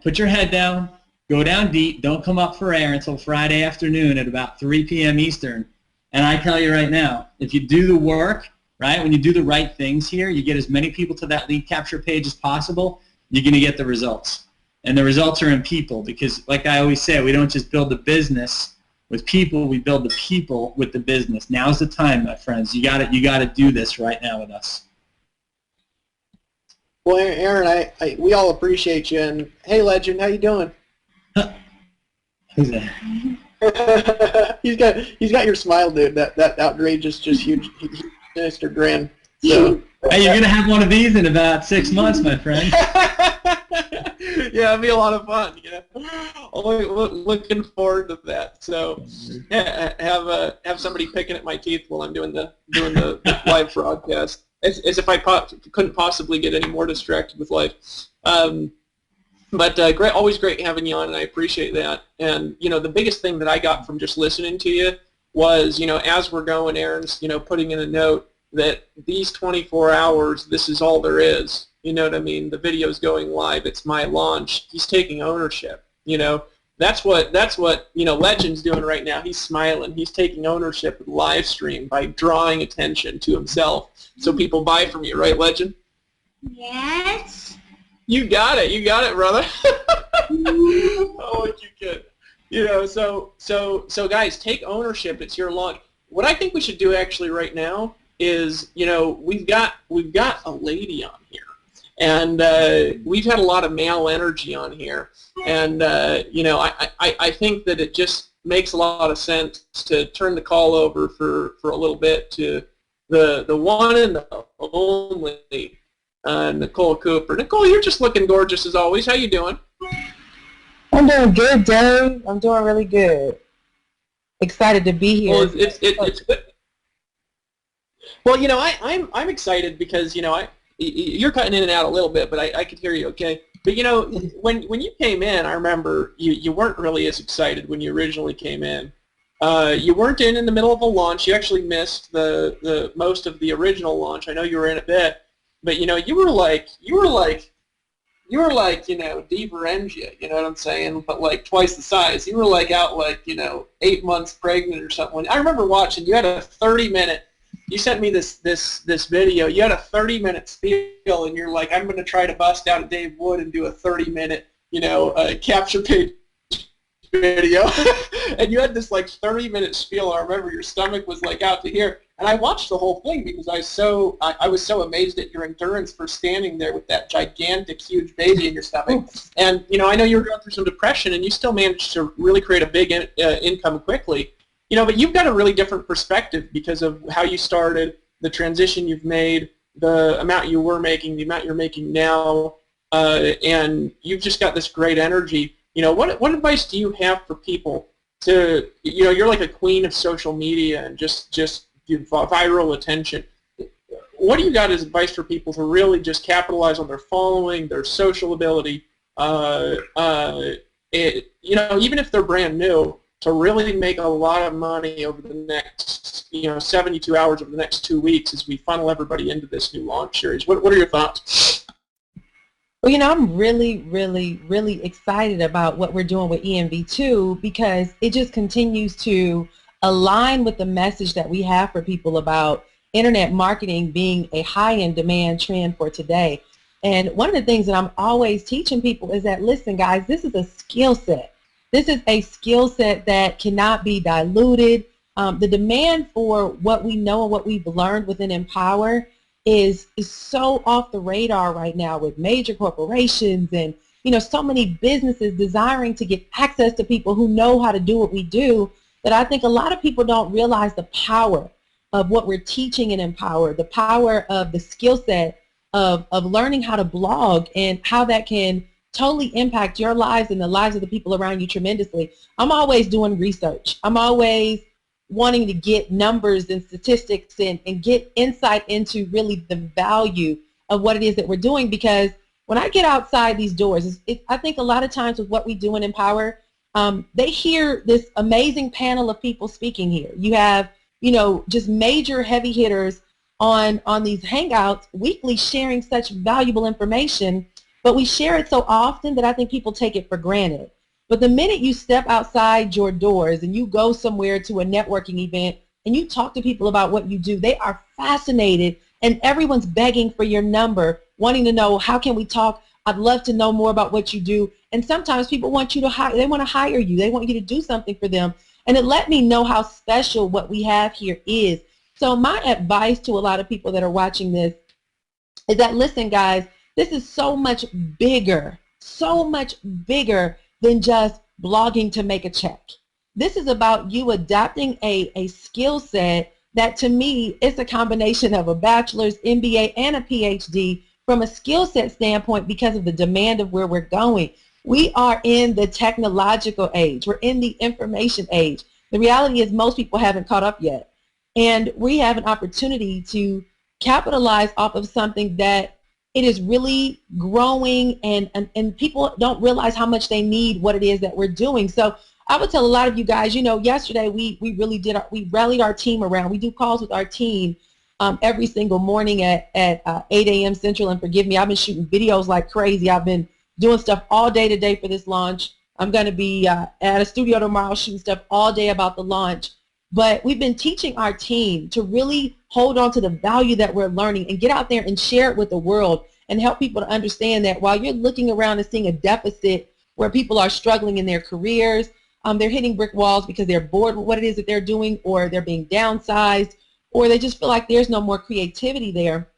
S7: put your head down, go down deep, don't come up for air until Friday afternoon at about 3 p.m. Eastern. And I tell you right now, if you do the work, right, when you do the right things here, you get as many people to that lead capture page as possible, you're going to get the results. And the results are in people, because like I always say, we don't just build the business with people, we build the people with the business. Now's the time, my friends. You got to do this right now with us.
S4: Well, Aaron, we all appreciate you. And hey, Legend, how you doing?
S7: Who's that?
S4: he's got your smile, dude. That outrageous, just huge, sinister grin. So,
S7: hey, you're gonna have one of these in about 6 months, my friend.
S4: Yeah, it'll be a lot of fun. Looking forward to that. So, yeah, have somebody picking at my teeth while I'm doing the live broadcast, as if I couldn't possibly get any more distracted with life. But great, always great having you on, and I appreciate that. And the biggest thing that I got from just listening to you was, as we're going, Aaron's, putting in a note that these 24 hours, this is all there is. You know what I mean? The video's going live. It's my launch. He's taking ownership. That's what Legend's doing right now. He's smiling. He's taking ownership of the live stream by drawing attention to himself, so people buy from you, right, Legend?
S8: Yes.
S4: You got it, brother. Oh, you could. So guys, take ownership. It's your launch. What I think we should do actually right now is, we've got a lady on here, and we've had a lot of male energy on here, and I think that it just makes a lot of sense to turn the call over for a little bit to the one and the only Nicole Cooper. Nicole, you're just looking gorgeous as always. How you doing?
S9: I'm doing good, Dave. I'm doing really good. Excited to be here.
S4: Well, it's good. Well, I'm excited because you're cutting in and out a little bit, but I could hear you okay. But when you came in, I remember you weren't really as excited when you originally came in. You weren't in the middle of a launch. You actually missed the most of the original launch. I know you were in a bit.
S6: but you were like Dee Varengia, you know what I'm saying? But like twice the size. You were like out like 8 months pregnant or something. I remember watching. You had a 30-minute. You sent me this video. You had a 30-minute spiel, and you're like, I'm going to try to bust out a Dave Wood and do a 30-minute capture page video. And you had this like 30-minute spiel. I remember your stomach was like out to here. And I watched the whole thing because I was so amazed at your endurance for standing there with that gigantic, huge baby in your stomach. And I know you were going through some depression, and you still managed to really create a big income quickly. But you've got a really different perspective because of how you started, the transition you've made, the amount you were making, the amount you're making now, and you've just got this great energy. What advice do you have for people to, you're like a queen of social media and just give viral attention. What do you got as advice for people to really just capitalize on their following, their social ability, even if they're brand new, to really make a lot of money over the next 72 hours over the next 2 weeks as we funnel everybody into this new launch series? What are your thoughts?
S9: Well, I'm really, really, really excited about what we're doing with EMV2 because it just continues to align with the message that we have for people about internet marketing being a high-end demand trend for today. And one of the things that I'm always teaching people is that, listen, guys, this is a skill set. This is a skill set that cannot be diluted. The demand for what we know and what we've learned within Empower is so off the radar right now with major corporations and so many businesses desiring to get access to people who know how to do what we do, that I think a lot of people don't realize the power of what we're teaching in Empower, the power of the skill set of learning how to blog and how that can totally impact your lives and the lives of the people around you tremendously. I'm always doing research. I'm always wanting to get numbers and statistics and get insight into really the value of what it is that we're doing, because when I get outside these doors, I think a lot of times with what we do in Empower, they hear this amazing panel of people speaking here. You have, just major heavy hitters on these Hangouts weekly sharing such valuable information, but we share it so often that I think people take it for granted. But the minute you step outside your doors and you go somewhere to a networking event and you talk to people about what you do, they are fascinated and everyone's begging for your number, wanting to know, how can we talk? I'd love to know more about what you do. And sometimes people want you to hire, they want to hire you. They want you to do something for them. And it let me know how special what we have here is. So my advice to a lot of people that are watching this is that, listen, guys, this is so much bigger than just blogging to make a check. This is about you adapting a skill set that, to me, is a combination of a bachelor's, MBA, and a PhD from a skill set standpoint because of the demand of where we're going. We are in the technological age. We're in the information age. The reality is most people haven't caught up yet. And we have an opportunity to capitalize off of something that it is really growing, and people don't realize how much they need what it is that we're doing. So I would tell a lot of you guys, yesterday we rallied our team around. We do calls with our team every single morning at 8 a.m. Central, and forgive me, I've been shooting videos like crazy. I've been doing stuff all day today for this launch. I'm going to be at a studio tomorrow shooting stuff all day about the launch. But we've been teaching our team to really hold on to the value that we're learning and get out there and share it with the world and help people to understand that while you're looking around and seeing a deficit where people are struggling in their careers, they're hitting brick walls because they're bored with what it is that they're doing, or they're being downsized, or they just feel like there's no more creativity there.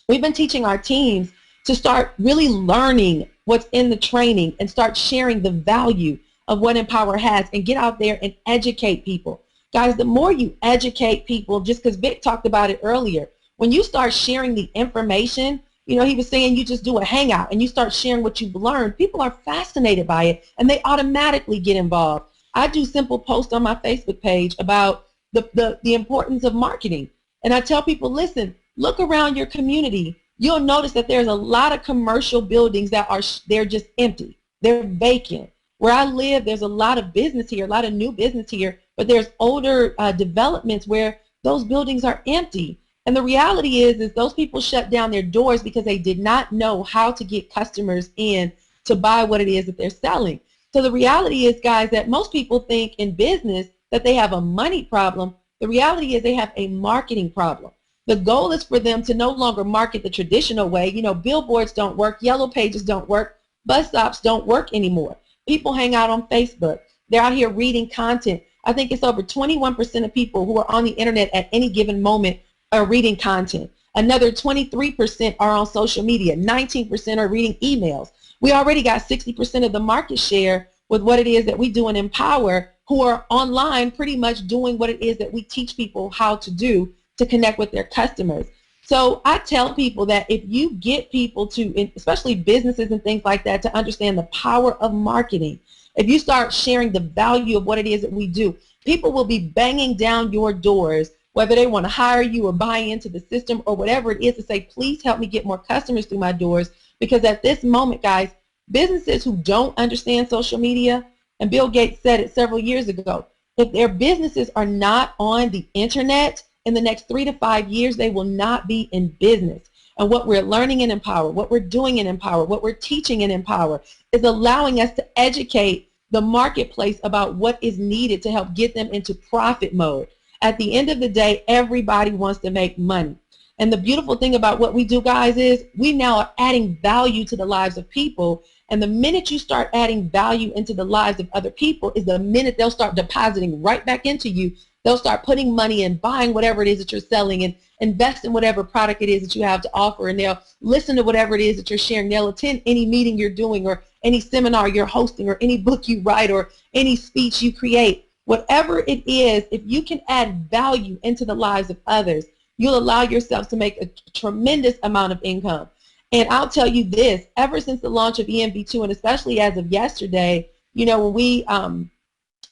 S9: We've been teaching our teams to start really learning what's in the training and start sharing the value of what Empower has and get out there and educate people. Guys, the more you educate people, just because Vic talked about it earlier, when you start sharing the information, he was saying you just do a hangout and you start sharing what you've learned, people are fascinated by it and they automatically get involved. I do simple posts on my Facebook page about the importance of marketing. And I tell people, listen, look around your community. You'll notice that there's a lot of commercial buildings that they're just empty. They're vacant. Where I live, there's a lot of business here, a lot of new business here, but there's older developments where those buildings are empty. And the reality is those people shut down their doors because they did not know how to get customers in to buy what it is that they're selling. So the reality is, guys, that most people think in business that they have a money problem. The reality is they have a marketing problem. The goal is for them to no longer market the traditional way. You know, billboards don't work, yellow pages don't work, bus stops don't work anymore. People hang out on Facebook. They're out here reading content. I think it's over 21% of people who are on the internet at any given moment are reading content. Another 23% are on social media. 19% are reading emails. We already got 60% of the market share with what it is that we do in Empower, who are online pretty much doing what it is that we teach people how to do to connect with their customers. So I tell people that if you get people to, especially businesses and things like that, to understand the power of marketing, if you start sharing the value of what it is that we do, people will be banging down your doors, whether they want to hire you or buy into the system or whatever it is, to say, please help me get more customers through my doors. Because at this moment, guys, businesses who don't understand social media, and Bill Gates said it several years ago, if their businesses are not on the internet, in the next 3 to 5 years, they will not be in business. And what we're learning in Empower, what we're doing in Empower, what we're teaching in Empower is allowing us to educate the marketplace about what is needed to help get them into profit mode. At the end of the day, everybody wants to make money. And the beautiful thing about what we do, guys, is we now are adding value to the lives of people. And the minute you start adding value into the lives of other people is the minute they'll start depositing right back into you. They'll start putting money in, buying whatever it is that you're selling, and invest in whatever product it is that you have to offer, and they'll listen to whatever it is that you're sharing. They'll attend any meeting you're doing or any seminar you're hosting or any book you write or any speech you create. Whatever it is, if you can add value into the lives of others, you'll allow yourself to make a tremendous amount of income. And I'll tell you this, ever since the launch of EMV2, and especially as of yesterday, you know, when we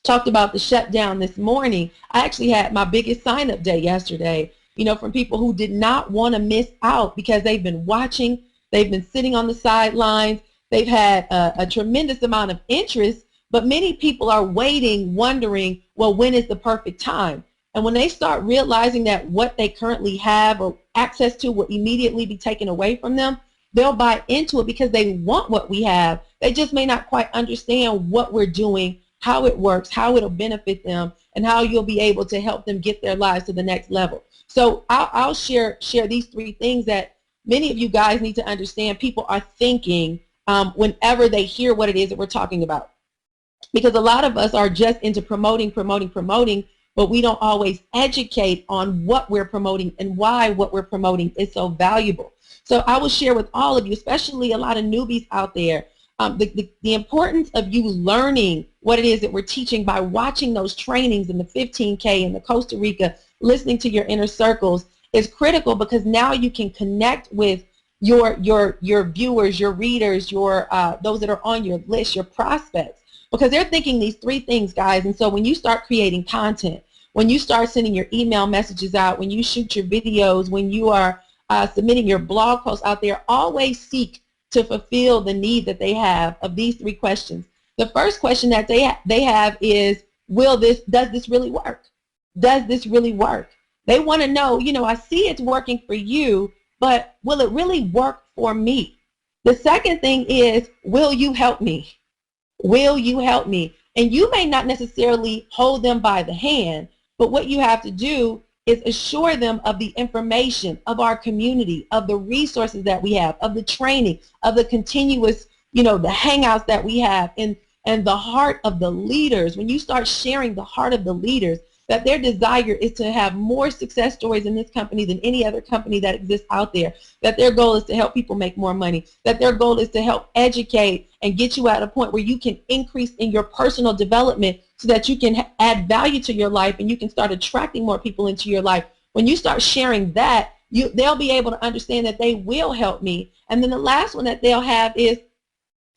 S9: talked about the shutdown this morning, I actually had my biggest sign-up day yesterday, you know, from people who did not want to miss out because they've been watching, they've been sitting on the sidelines, they've had a tremendous amount of interest, but many people are waiting, wondering, well, when is the perfect time? And when they start realizing that what they currently have or access to will immediately be taken away from them, they'll buy into it because they want what we have. They just may not quite understand what we're doing, how it works, how it'll benefit them, and how you'll be able to help them get their lives to the next level. So I'll share these 3 things that many of you guys need to understand people are thinking whenever they hear what it is that we're talking about. Because a lot of us are just into promoting, but we don't always educate on what we're promoting and why what we're promoting is so valuable. So I will share with all of you, especially a lot of newbies out there, the importance of you learning what it is that we're teaching by watching those trainings in the 15K and the Costa Rica, listening to your inner circles is critical, because now you can connect with your viewers, your readers, your those that are on your list, your prospects, because they're thinking these 3 things, guys. And so when you start creating content, when you start sending your email messages out, when you shoot your videos, when you are submitting your blog posts out there, always seek to fulfill the need that they have of these 3 questions. The first question that they have is, does this really work? Does this really work? They want to know, you know, I see it's working for you, but will it really work for me? The second thing is, will you help me? Will you help me? And you may not necessarily hold them by the hand, but what you have to do is assure them of the information, of our community, of the resources that we have, of the training, of the continuous, you know, the hangouts that we have, and the heart of the leaders. When you start sharing the heart of the leaders, that their desire is to have more success stories in this company than any other company that exists out there, that their goal is to help people make more money, that their goal is to help educate and get you at a point where you can increase in your personal development so that you can add value to your life and you can start attracting more people into your life. When you start sharing that, they'll be able to understand that they will help me. And then the last one that they'll have is,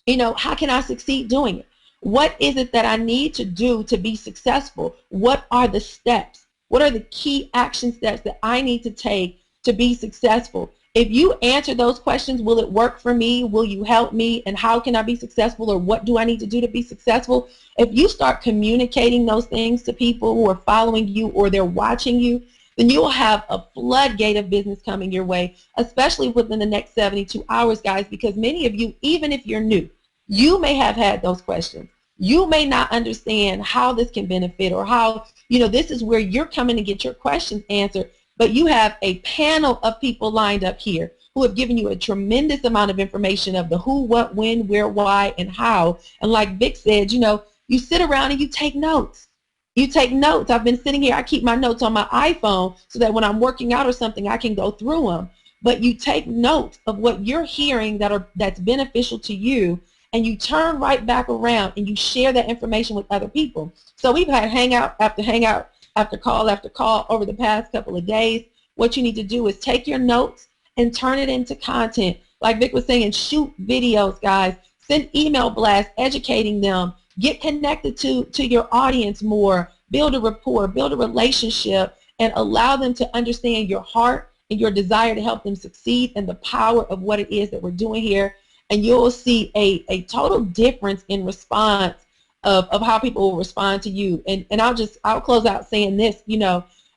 S9: you know, how can I succeed doing it? What is it that I need to do to be successful? What are the steps? What are the key action steps that I need to take to be successful? If you answer those questions, will it work for me? Will you help me? And how can I be successful? Or what do I need to do to be successful? If you start communicating those things to people who are following you or they're watching you, then you will have a floodgate of business coming your way, especially within the next 72 hours, guys, because many of you, even if you're new, you may have had those questions. You may not understand how this can benefit or how, this is where you're coming to get your questions answered, but you have a panel of people lined up here who have given you a tremendous amount of information of the who, what, when, where, why, and how. And like Vic said, you sit around and you take notes. You take notes. I've been sitting here. I keep my notes on my iPhone so that when I'm working out or something, I can go through them. But you take notes of what you're hearing that's beneficial to you, and you turn right back around and you share that information with other people. So we've had hangout after call over the past couple of days. What you need to do is take your notes and turn it into content. Like Vic was saying, shoot videos, guys. Send email blasts educating them. Get connected to your audience more. Build a rapport, build a relationship, and allow them to understand your heart and your desire to help them succeed and the power of what it is that we're doing here. And you'll see a total difference in response of how people will respond to you. And I'll close out saying this,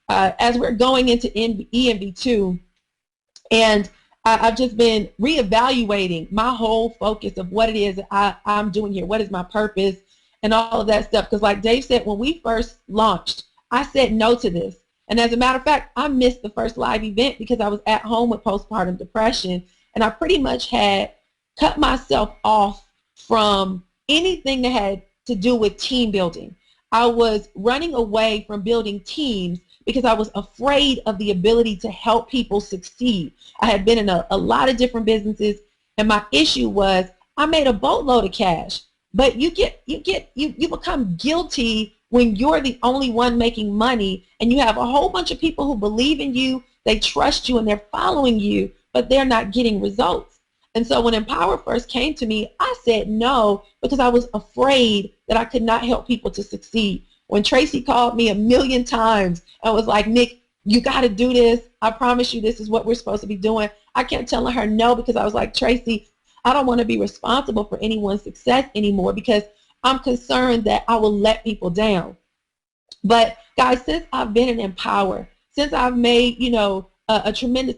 S9: as we're going into EMB2, and I've just been reevaluating my whole focus of what it is that I'm doing here, what is my purpose, and all of that stuff. Because like Dave said, when we first launched, I said no to this. And as a matter of fact, I missed the first live event because I was at home with postpartum depression, and I pretty much had cut myself off from anything that had to do with team building. I was running away from building teams because I was afraid of the ability to help people succeed. I had been in a lot of different businesses, and my issue was I made a boatload of cash. But you become guilty when you're the only one making money, and you have a whole bunch of people who believe in you, they trust you, and they're following you, but they're not getting results. And so when Empower first came to me, I said no because I was afraid that I could not help people to succeed. When Tracy called me 1,000,000 times and was like, Nick, you got to do this. I promise you this is what we're supposed to be doing. I kept telling her no because I was like, Tracy, I don't want to be responsible for anyone's success anymore because I'm concerned that I will let people down. But guys, since I've been in Empower, since I've made, a tremendous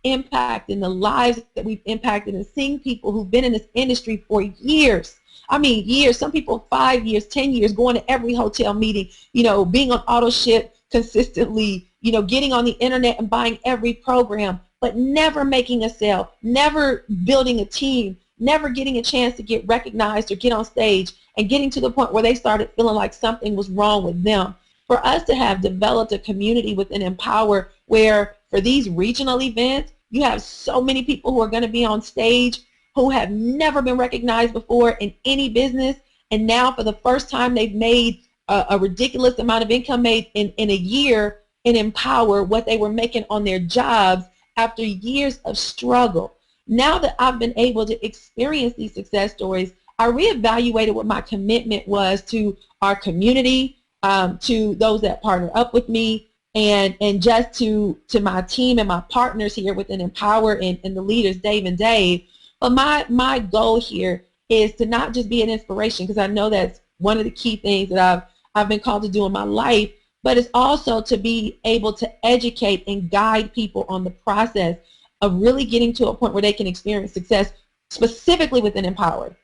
S9: impact in the lives that we've impacted and seeing people who've been in this industry for years, I mean years, some people 5 years, 10 years, going to every hotel meeting, being on auto ship consistently, getting on the internet and buying every program, but never making a sale, never building a team, never getting a chance to get recognized or get on stage, and getting to the point where they started feeling like something was wrong with them. For us to have developed a community within Empower where for these regional events, you have so many people who are going to be on stage who have never been recognized before in any business, and now for the first time they've made a ridiculous amount of income made in a year in Empower what they were making on their jobs after years of struggle. Now that I've been able to experience these success stories, I reevaluated what my commitment was to our community, to those that partner up with me, and just to my team and my partners here within Empower and the leaders, Dave and Dave. But my goal here is to not just be an inspiration, because I know that's one of the key things that I've been called to do in my life, but it's also to be able to educate and guide people on the process of really getting to a point where they can experience success, specifically within Empower.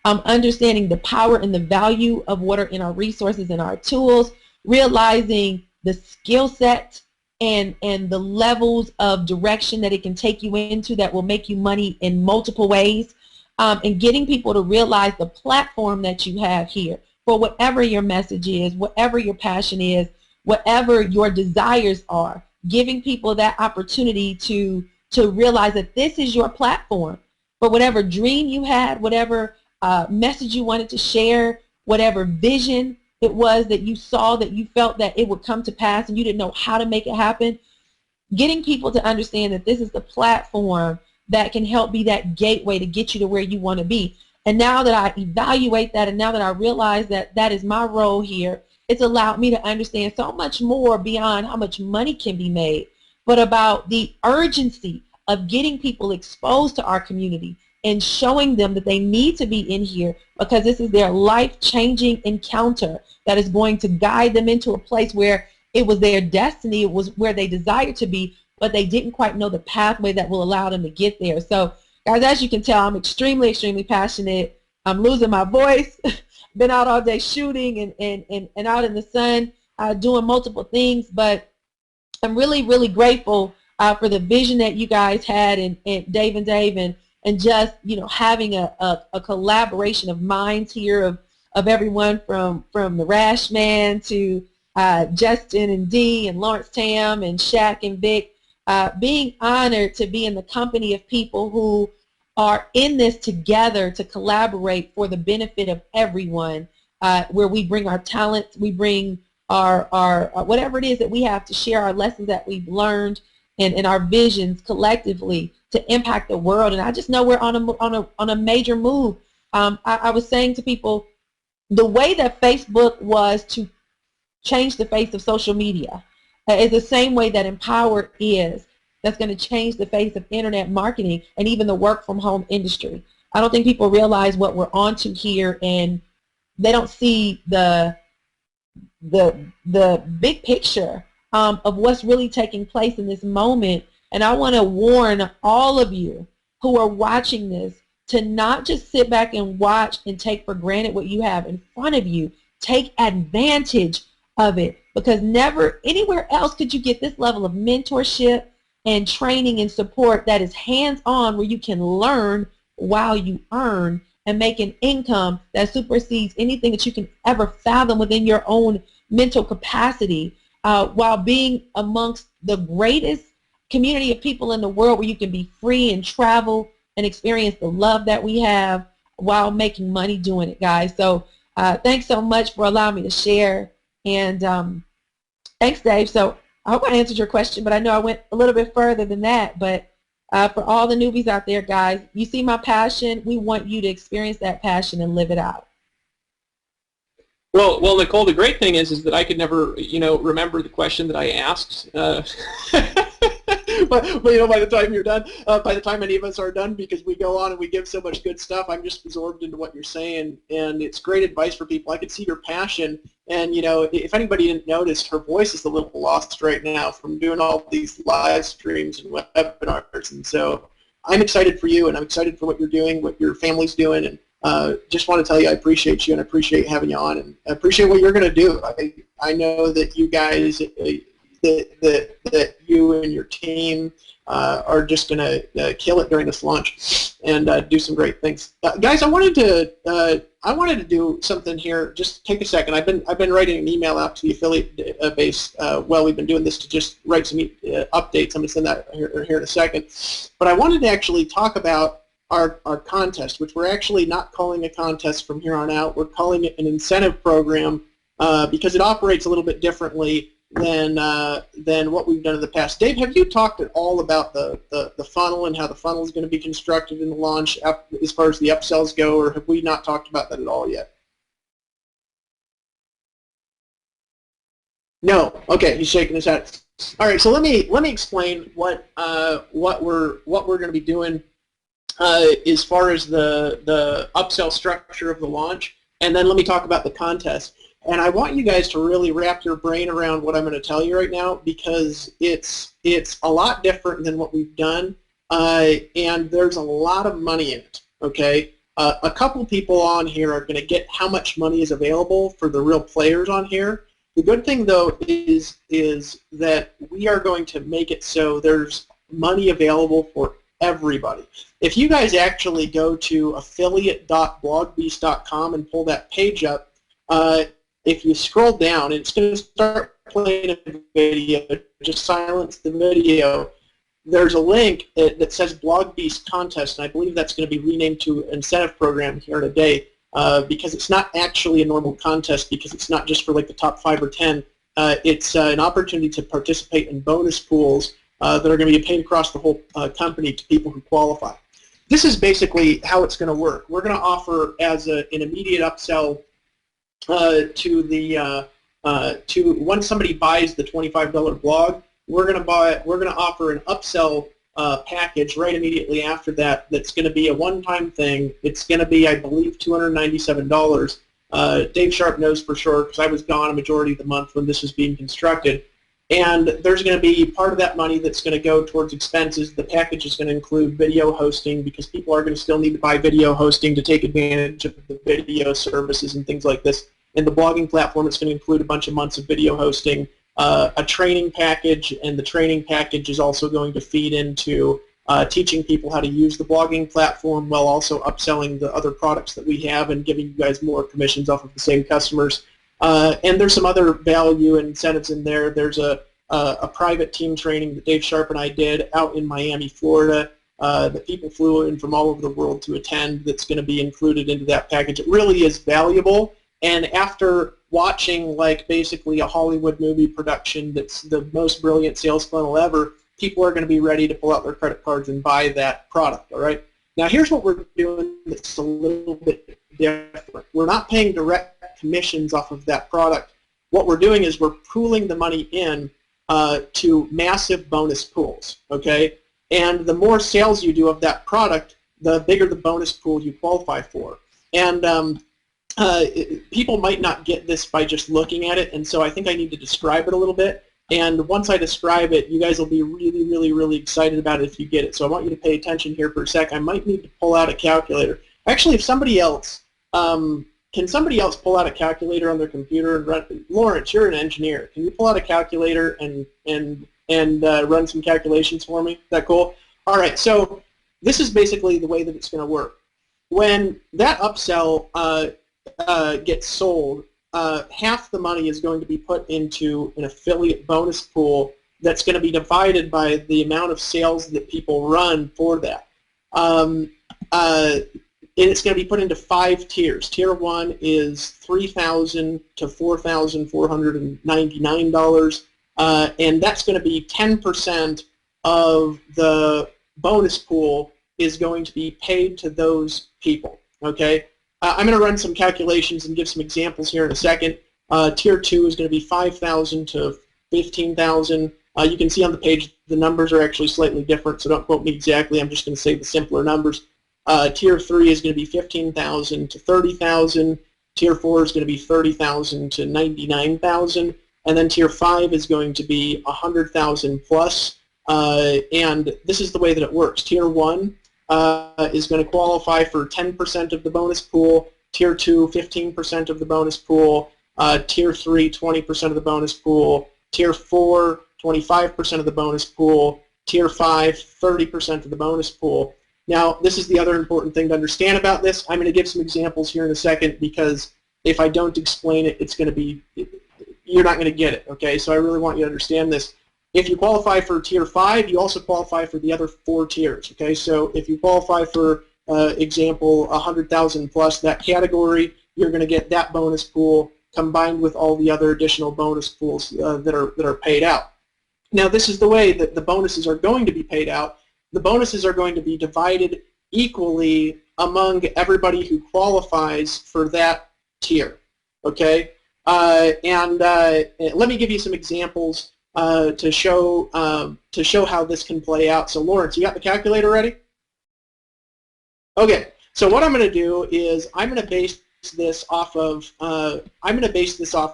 S9: Understanding the power and the value of what are in our resources and our tools, realizing the skill set and the levels of direction that it can take you into that will make you money in multiple ways, and getting people to realize the platform that you have here for whatever your message is, whatever your passion is, whatever your desires are, giving people that opportunity to realize that this is your platform for whatever dream you had, whatever message you wanted to share, whatever vision it was that you saw, that you felt that it would come to pass and you didn't know how to make it happen. Getting people to understand that this is the platform that can help be that gateway to get you to where you want to be. And now that I evaluate that, and now that I realize that that is my role here, it's allowed me to understand so much more beyond how much money can be made, but about the urgency of getting people exposed to our community and showing them that they need to be in here because this is their life-changing encounter that is going to guide them into a place where it was their destiny, it was where they desired to be, but they didn't quite know the pathway that will allow them to get there. So, guys, as you can tell, I'm extremely, extremely passionate. I'm losing my voice. Been out all day shooting and out in the sun doing multiple things, but I'm really, really grateful for the vision that you guys had, and Dave and just, you know, having a collaboration of minds here of everyone from the Rash Man to Justin and Dee and Lawrence Tam and Shaq and Vic, being honored to be in the company of people who are in this together to collaborate for the benefit of everyone, where we bring our talents, we bring our whatever it is that we have to share, our lessons that we've learned, and our visions collectively to impact the world. And I just know we're on a major move. I was saying to people, the way that Facebook was to change the face of social media is the same way that Empower is. That's going to change the face of internet marketing and even the work from home industry. I don't think people realize what we're onto here, and they don't see the big picture of what's really taking place in this moment. And I want to warn all of you who are watching this to not just sit back and watch and take for granted what you have in front of you. Take advantage of it, because never anywhere else could you get this level of mentorship and training and support that is hands-on, where you can learn while you earn and make an income that supersedes anything that you can ever fathom within your own mental capacity, while being amongst the greatest community of people in the world, where you can be free and travel and experience the love that we have while making money doing it, guys. So thanks so much for allowing me to share, and thanks, Dave. So I hope I answered your question, but I know I went a little bit further than that. But for all the newbies out there, guys, you see my passion. We want you to experience that passion and live it out.
S6: Well, Nicole, the great thing is that I could never, remember the question that I asked. But by the time you're done, by the time any of us are done, because we go on and we give so much good stuff, I'm just absorbed into what you're saying, and it's great advice for people. I could see your passion, and if anybody didn't notice, her voice is a little lost right now from doing all these live streams and webinars, and so I'm excited for you, and I'm excited for what you're doing, what your family's doing, and just want to tell you I appreciate you, and I appreciate having you on, and I appreciate what you're going to do. I know that you guys, that you and your team are just going to kill it during this launch and do some great things. Guys, I wanted to do something here. Just take a second. I've been writing an email out to the affiliate base while we've been doing this, to just write some updates. I'm going to send that here in a second. But I wanted to actually talk about our contest, which we're actually not calling a contest from here on out. We're calling it an incentive program because it operates a little bit differently than what we've done in the past. Dave, have you talked at all about the funnel and how the funnel is going to be constructed in the launch as far as the upsells go, or have we not talked about that at all yet? No. Okay, he's shaking his head. All right, so let me explain what we're going to be doing as far as the upsell structure of the launch, and then let me talk about the contest. And I want you guys to really wrap your brain around what I'm going to tell you right now, because it's a lot different than what we've done, and there's a lot of money in it, okay? A couple people on here are going to get how much money is available for the real players on here. The good thing, though, is that we are going to make it so there's money available for everybody. If you guys actually go to affiliate.blogbeast.com and pull that page up, if you scroll down, it's going to start playing a video. Just silence the video. There's a link that says BlogBeast Contest, and I believe that's going to be renamed to Incentive Program here in a day, because it's not actually a normal contest, because it's not just for like the top 5 or 10. It's an opportunity to participate in bonus pools that are going to be paid across the whole company to people who qualify. This is basically how it's going to work. We're going to offer as an immediate upsell to once somebody buys the $25 blog, we're going to offer an upsell package right immediately after that. That's going to be a one-time thing. It's going to be, I believe, $297,
S4: Dave Sharp knows for sure because I was gone a majority of the month when this was being constructed. And there's going to be part of that money that's going to go towards expenses. The package is going to include video hosting because people are going to still need to buy video hosting to take advantage of the video services and things like this. And the blogging platform is going to include a bunch of months of video hosting, a training package, and the training package is also going to feed into teaching people how to use the blogging platform while also upselling the other products that we have and giving you guys more commissions off of the same customers. And there's some other value and incentives in there. There's a private team training that Dave Sharp and I did out in Miami, Florida, that people flew in from all over the world to attend that's going to be included into that package. It really is valuable. And after watching like basically a Hollywood movie production that's the most brilliant sales funnel ever, people are going to be ready to pull out their credit cards and buy that product, all right? Now here's what we're doing that's a little bit different. We're not paying direct commissions off of that product. What we're doing is we're pooling the money in to massive bonus pools, okay? And the more sales you do of that product, the bigger the bonus pool you qualify for. And people might not get this by just looking at it, and so I think I need to describe it a little bit. And once I describe it, you guys will be really, really, really excited about it if you get it. So I want you to pay attention here for a sec. I might need to pull out a calculator. Actually, if somebody else, can somebody else pull out a calculator on their computer and run? Lawrence, you're an engineer. Can you pull out a calculator and run some calculations for me? Is that cool? All right. So this is basically the way that it's going to work. When that upsell gets sold, half the money is going to be put into an affiliate bonus pool that's going to be divided by the amount of sales that people run for that. And it's going to be put into 5 tiers. Tier 1 is $3,000 to $4,499, and that's going to be 10% of the bonus pool is going to be paid to those people. Okay, I'm going to run some calculations and give some examples here in a second. Tier 2 is going to be $5,000 to $15,000. You can see on the page the numbers are actually slightly different, so don't quote me exactly. I'm just going to say the simpler numbers. Tier 3 is going to be $15,000 to $30,000. Tier 4 is going to be $30,000 to $99,000. And then Tier 5 is going to be $100,000 plus. And this is the way that it works. Tier 1 is going to qualify for 10% of the bonus pool. Tier 2, 15% of the bonus pool. Tier 3, 20% of the bonus pool. Tier 4, 25% of the bonus pool. Tier 5, 30% of the bonus pool. Now, this is the other important thing to understand about this. I'm going to give some examples here in a second because if I don't explain it, it's going to be, you're not going to get it, okay? So I really want you to understand this. If you qualify for Tier 5, you also qualify for the other 4 tiers, okay? So if you qualify for, example, 100,000 plus that category, you're going to get that bonus pool combined with all the other additional bonus pools that are paid out. Now, this is the way that the bonuses are going to be paid out. The bonuses are going to be divided equally among everybody who qualifies for that tier, okay? And let me give you some examples to show how this can play out. So Lawrence, you got the calculator ready? Okay, so what I'm going to do is I'm going to base this off of,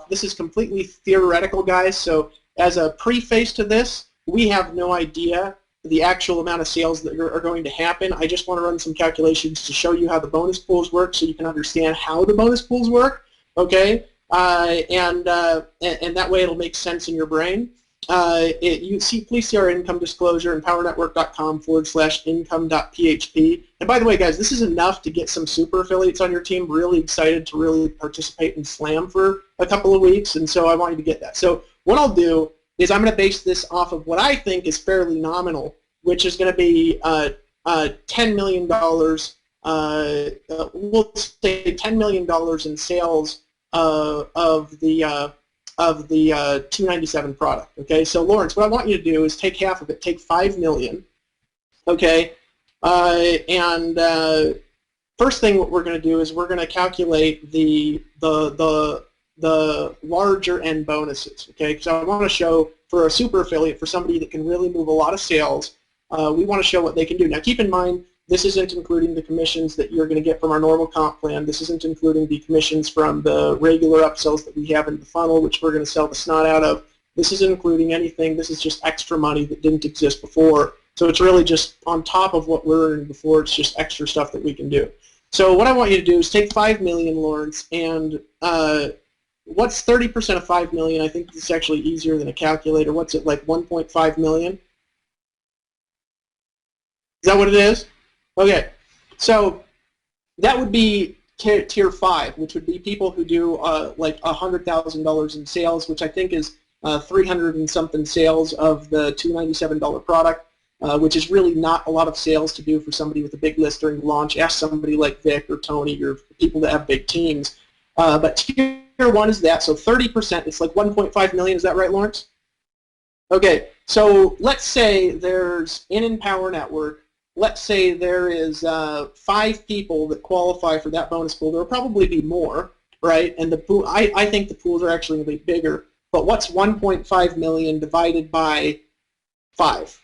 S4: this is completely theoretical, guys, so as a preface to this, we have no idea the actual amount of sales that are going to happen. I just want to run some calculations to show you how the bonus pools work so you can understand how the bonus pools work, okay? And that way it'll make sense in your brain. Please see our income disclosure in powernetwork.com/income.php. And by the way, guys, this is enough to get some super affiliates on your team really excited to really participate in SLAM for a couple of weeks, and so I want you to get that. So what I'll do is I'm going to base this off of what I think is fairly nominal, which is going to be $10 million, we'll say $10 million in sales of the 297 product. Okay, so Lawrence, what I want you to do is take half of it, take 5 million. Okay, and first thing what we're going to do is we're going to calculate the larger end bonuses. Okay, because I want to show for a super affiliate, for somebody that can really move a lot of sales, we want to show what they can do. Now keep in mind This isn't including the commissions that you're going to get from our normal comp plan. This isn't including the commissions from the regular upsells that we have in the funnel, which we're going to sell the snot out of. This isn't including anything. This is just extra money that didn't exist before. So it's really just on top of what we're earning before. It's just extra stuff that we can do. So what I want you to do is take 5 million, Lawrence, and what's 30% of 5 million? I think this is actually easier than a calculator. What's it, like 1.5 million? Is that what it is? Okay. So that would be tier 5, which would be people who do like $100,000 in sales, which I think is 300 and something sales of the $297 product. Which is really not a lot of sales to do for somebody with a big list during launch. Ask somebody like Vic or Tony or people that have big teams. But tier 1 is that, so 30%, it's like 1.5 million, is that right, Lawrence? Okay, so let's say there's in Empower Network, let's say there is 5 people that qualify for that bonus pool. There will probably be more, right? And the pool, I think the pools are actually going to be bigger, but what's 1.5 million divided by 5?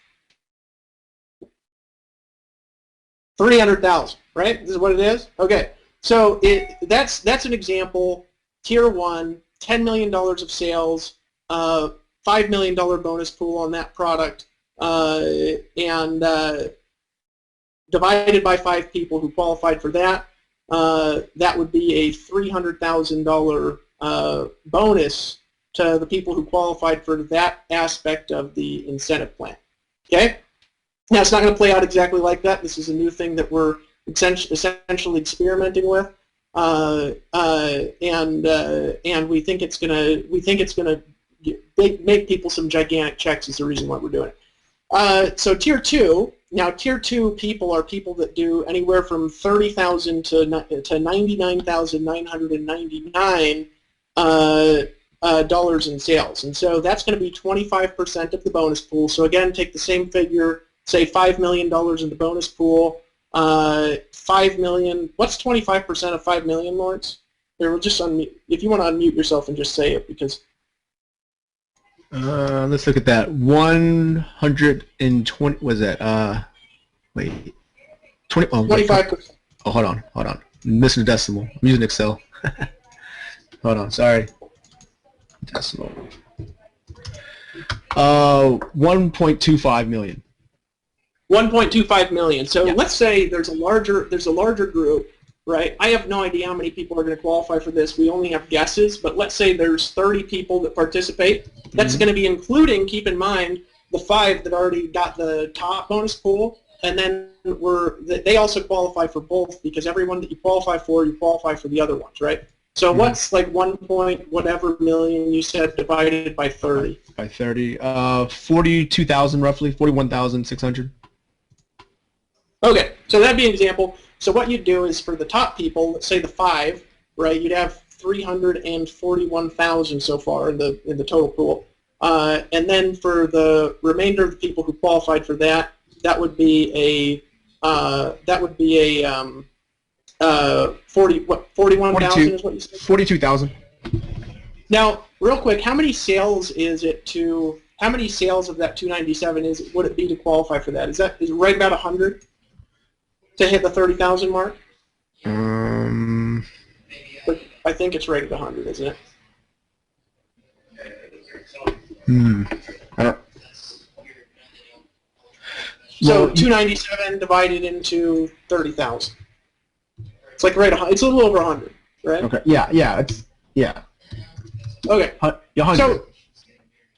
S4: 300,000, right? This is what it is? Okay, so that's an example. Tier 1, $10 million of sales, $5 million bonus pool on that product, and divided by 5 people who qualified for that, that would be a $300,000 bonus to the people who qualified for that aspect of the incentive plan. Okay? Now, it's not going to play out exactly like that. This is a new thing that we're essentially experimenting with, and we think it's going to make people some gigantic checks. Is the reason why we're doing it. So tier 2. Now, tier 2 people are people that do anywhere from $30,000 to $99,999 dollars in sales, and so that's going to be 25% of the bonus pool. So again, take the same figure. Say $5 million in the bonus pool. 5 million. What's 25% of 5 million, Lawrence? Here, we'll just unmute. If you want to unmute yourself and just say it, because.
S2: Let's look at that. 120. Was that? Wait. 20. Oh,
S4: 25%.
S2: Oh, hold on. I'm missing a decimal. I'm using Excel. Hold on. Sorry. Decimal. 1.25 million.
S4: 1.25 million. So
S2: yeah.
S4: Let's say there's a larger group, right? I have no idea how many people are going to qualify for this. We only have guesses, but let's say there's 30 people that participate. That's going to be including, keep in mind, the 5 that already got the top bonus pool, and then they also qualify for both, because everyone that you qualify for the other ones, right? So what's like 1 point whatever million you said divided by 30?
S2: By 30, 42,000 roughly, 41,600.
S4: Okay, so that'd be an example. So what you'd do is for the top people, let's say the 5, right? You'd have 341,000 so far in the total pool, and then for the remainder of the people who qualified for that, that would be a 41,000 is what you said.
S2: 42,000.
S4: Now, real quick, how many sales is it to? How many sales of that 297 would it be to qualify for that? Is it right about 100 to hit the 30,000 mark? But I think it's right at 100, isn't it?
S2: I don't.
S4: So
S2: Well,
S4: 297 divided into 30,000. It's like it's a little over 100, right?
S2: Okay. Yeah.
S4: Okay.
S2: 100.
S4: So,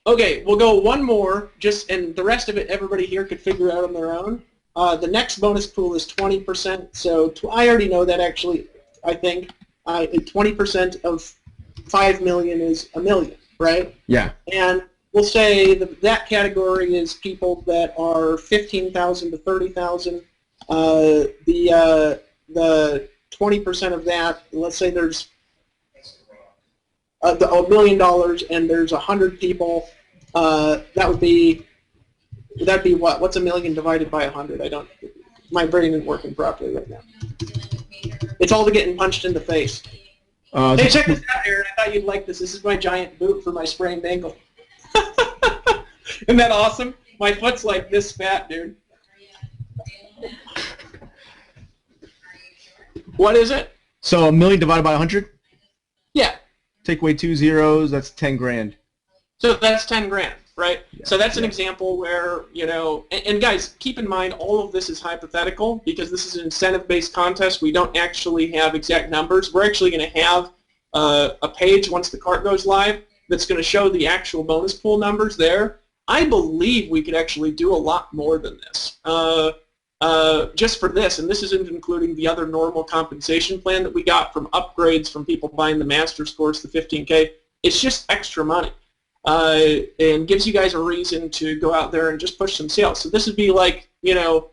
S4: okay, we'll go one more, and the rest of it everybody here could figure out on their own. The next bonus pool is 20%, so I already know that actually, I think 20% of 5 million is a million, right?
S2: Yeah.
S4: And we'll say that category is people that are 15,000 to 30,000. The 20% of that, let's say there's $1 million and there's 100 people, that'd be what? What's a million divided by 100? My brain isn't working properly right now. It's all the getting punched in the face. Hey, check this out, Aaron. I thought you'd like this. This is my giant boot for my sprained ankle. Isn't that awesome? My foot's like this fat, dude.
S6: What is it?
S2: So $1 million divided by 100.
S6: Yeah.
S2: Take away 2 zeros. That's 10 grand.
S6: So that's 10 grand, right?
S2: Yeah,
S6: So that's an example where, you know, and guys, keep in mind all of this is hypothetical because this is an incentive-based contest. We don't actually have exact numbers. We're actually going to have a page once the cart goes live that's going to show the actual bonus pool numbers there. I believe we could actually do a lot more than this. Just for this, and this isn't including the other normal compensation plan that we got from upgrades from people buying the master's course, the 15K. It's just extra money and gives you guys a reason to go out there and just push some sales. So this would be like, you know,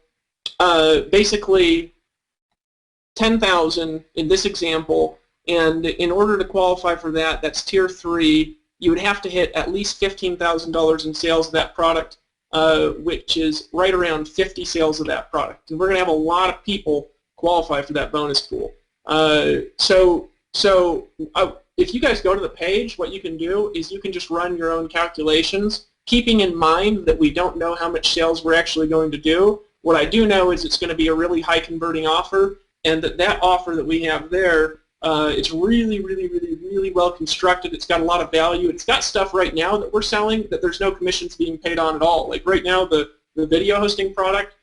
S6: basically 10,000 in this example, and in order to qualify for that, that's tier 3, you would have to hit at least $15,000 in sales of that product, which is right around 50 sales of that product. And we're going to have a lot of people qualify for that bonus pool. So if you guys go to the page, what you can do is you can just run your own calculations, keeping in mind that we don't know how much sales we're actually going to do. What I do know is it's going to be a really high converting offer, and that offer that we have there, it's really, really, really, really well constructed. It's got a lot of value. It's got stuff right now that we're selling that there's no commissions being paid on at all. Like right now, the video hosting product,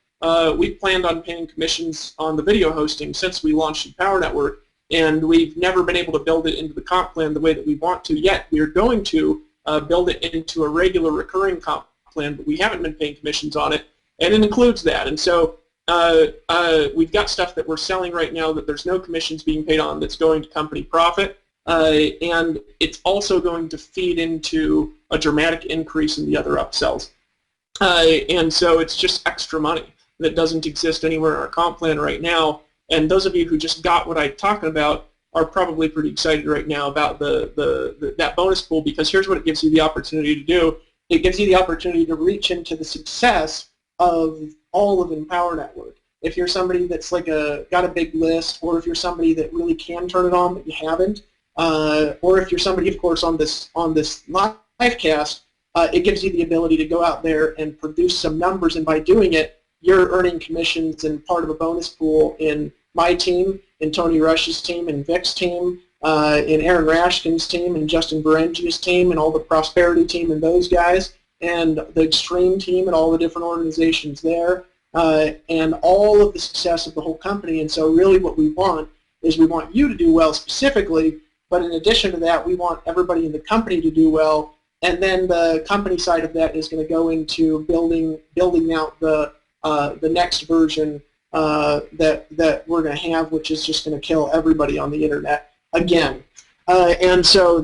S6: we've planned on paying commissions on the video hosting since we launched the Power Network, and we've never been able to build it into the comp plan the way that we want to yet. We are going to build it into a regular recurring comp plan, but we haven't been paying commissions on it, and it includes that. And so we've got stuff that we're selling right now that there's no commissions being paid on that's going to company profit, and it's also going to feed into a dramatic increase in the other upsells. And so it's just extra money that doesn't exist anywhere in our comp plan right now. And those of you who just got what I'm talking about are probably pretty excited right now about that bonus pool, because here's what it gives you the opportunity to do. It gives you the opportunity to reach into the success of all of Empower Network. If you're somebody that's like got a big list, or if you're somebody that really can turn it on but you haven't, or if you're somebody, of course, on this live cast, it gives you the ability to go out there and produce some numbers, and by doing it, you're earning commissions and part of a bonus pool in my team, in Tony Rush's team, in Vic's team, in Aaron Rashkin's team, and Justin Berengia's team, and all the Prosperity team and those guys, and the Extreme team and all the different organizations there, and all of the success of the whole company. And so really what we want is we want you to do well specifically, but in addition to that, we want everybody in the company to do well, and then the company side of that is going to go into building out the next version that we're going to have, which is just going to kill everybody on the internet again. And so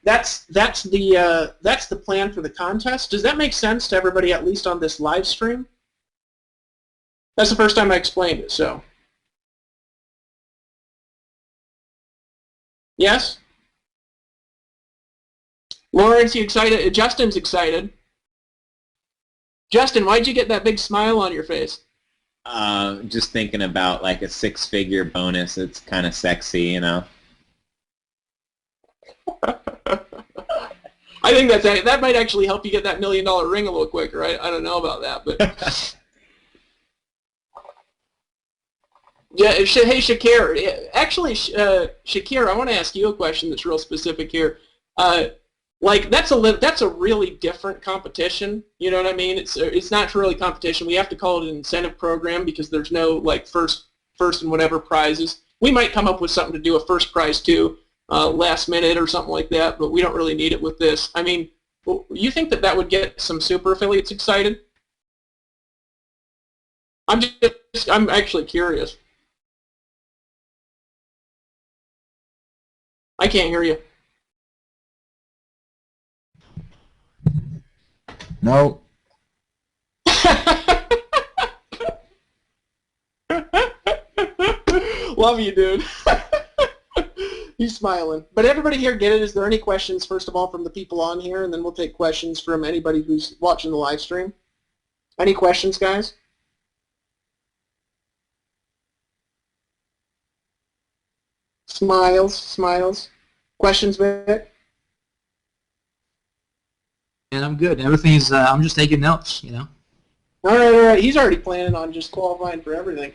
S6: that's the plan for the contest. Does that make sense to everybody, at least on this live stream? That's the first time I explained it. So yes, Lawrence, you excited? Justin's excited. Justin, why'd you get that big smile on your face?
S5: Just thinking about like a 6-figure bonus. It's kind of sexy, you know.
S6: I think that might actually help you get that $1 million ring a little quicker. Right? I don't know about that, but yeah. Hey, Shakir. Actually, Shakir, I want to ask you a question that's real specific here. Like that's a really different competition. You know what I mean? It's not really competition. We have to call it an incentive program because there's no like first and whatever prizes. We might come up with something to do a first prize too, last minute or something like that. But we don't really need it with this. I mean, you think that would get some super affiliates excited? I'm actually curious. I can't hear you.
S2: No.
S6: Love you, dude. He's smiling. But everybody here get it? Is there any questions, first of all, from the people on here, and then we'll take questions from anybody who's watching the live stream? Any questions, guys? Smiles. Questions, Vic?
S3: And I'm good. Everything's. I'm just taking notes. You know.
S6: All right. He's already planning on just qualifying for everything.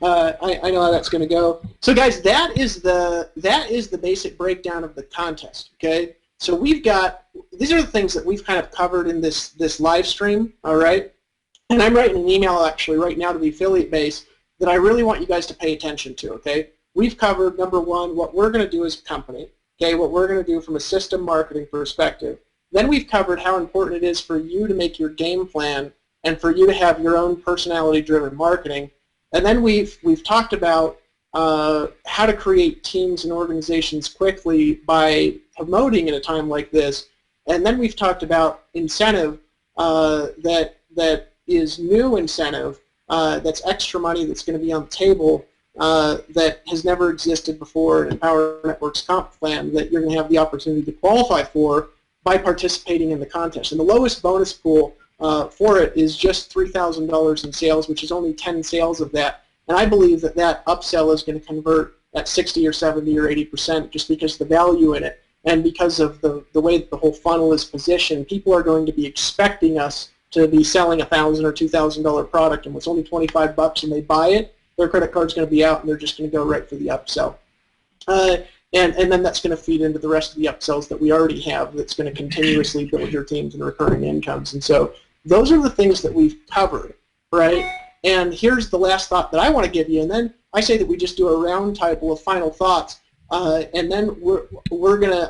S4: I know how that's going to go. So guys, that is the basic breakdown of the contest. Okay, so these are the things that we've kind of covered in this live stream. All right, and I'm writing an email actually right now to the affiliate base that I really want you guys to pay attention to. Okay, we've covered number one, what we're going to do as a company. Okay, what we're going to do from a system marketing perspective. Then we've covered how important it is for you to make your game plan and for you to have your own personality-driven marketing. And then we've talked about how to create teams and organizations quickly by promoting in a time like this. And then we've talked about incentive that is new incentive, that's extra money that's going to be on the table that has never existed before in Empower Network's comp plan that you're going to have the opportunity to qualify for by participating in the contest. And the lowest bonus pool for it is just $3,000 in sales, which is only 10 sales of that. And I believe that that upsell is going to convert at 60 or 70 or 80% just because of the value in it and because of the way that the whole funnel is positioned. People are going to be expecting us to be selling a $1,000 or $2,000 product, and it's only $25 and they buy it, their credit card's going to be out and they're just going to go right for the upsell. And then that's going to feed into the rest of the upsells that we already have that's going to continuously build your teams and recurring incomes. And so those are the things that we've covered, right? And here's the last thought that I want to give you, and then I say that we just do a round table of final thoughts, and then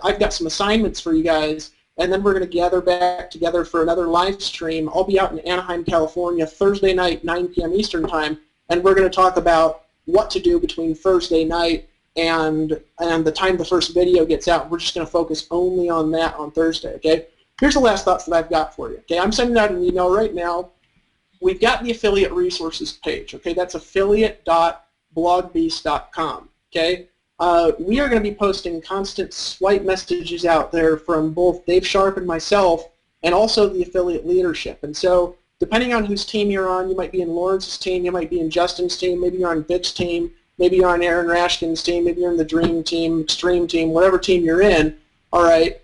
S4: I've got some assignments for you guys, and then we're going to gather back together for another live stream. I'll be out in Anaheim, California, Thursday night, 9 p.m. Eastern Time, and we're going to talk about what to do between Thursday night and the time the first video gets out. We're just going to focus only on that on Thursday, okay? Here's the last thoughts that I've got for you, okay? I'm sending out an email right now. We've got the affiliate resources page, okay? That's affiliate.blogbeast.com, okay? We are going to be posting constant swipe messages out there from both Dave Sharp and myself and also the affiliate leadership. And so depending on whose team you're on, you might be in Lawrence's team, you might be in Justin's team, maybe you're on Vic's team, maybe you're on Aaron Rashkin's team, maybe you're in the Dream Team, Extreme Team, whatever team you're in, all right?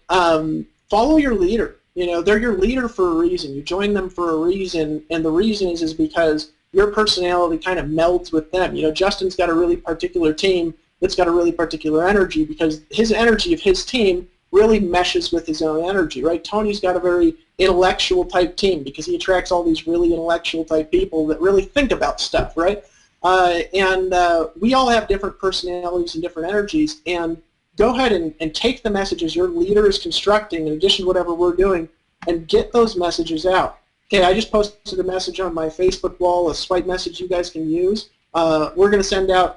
S4: Follow your leader. You know, they're your leader for a reason. You join them for a reason, and the reason is because your personality kind of melds with them. You know, Justin's got a really particular team that's got a really particular energy because his energy of his team really meshes with his own energy, right? Tony's got a very intellectual type team because he attracts all these really intellectual type people that really think about stuff, right? We all have different personalities and different energies, and go ahead and take the messages your leader is constructing in addition to whatever we're doing and get those messages out. Okay, I just posted a message on my Facebook wall, a swipe message you guys can use. I'm going to send out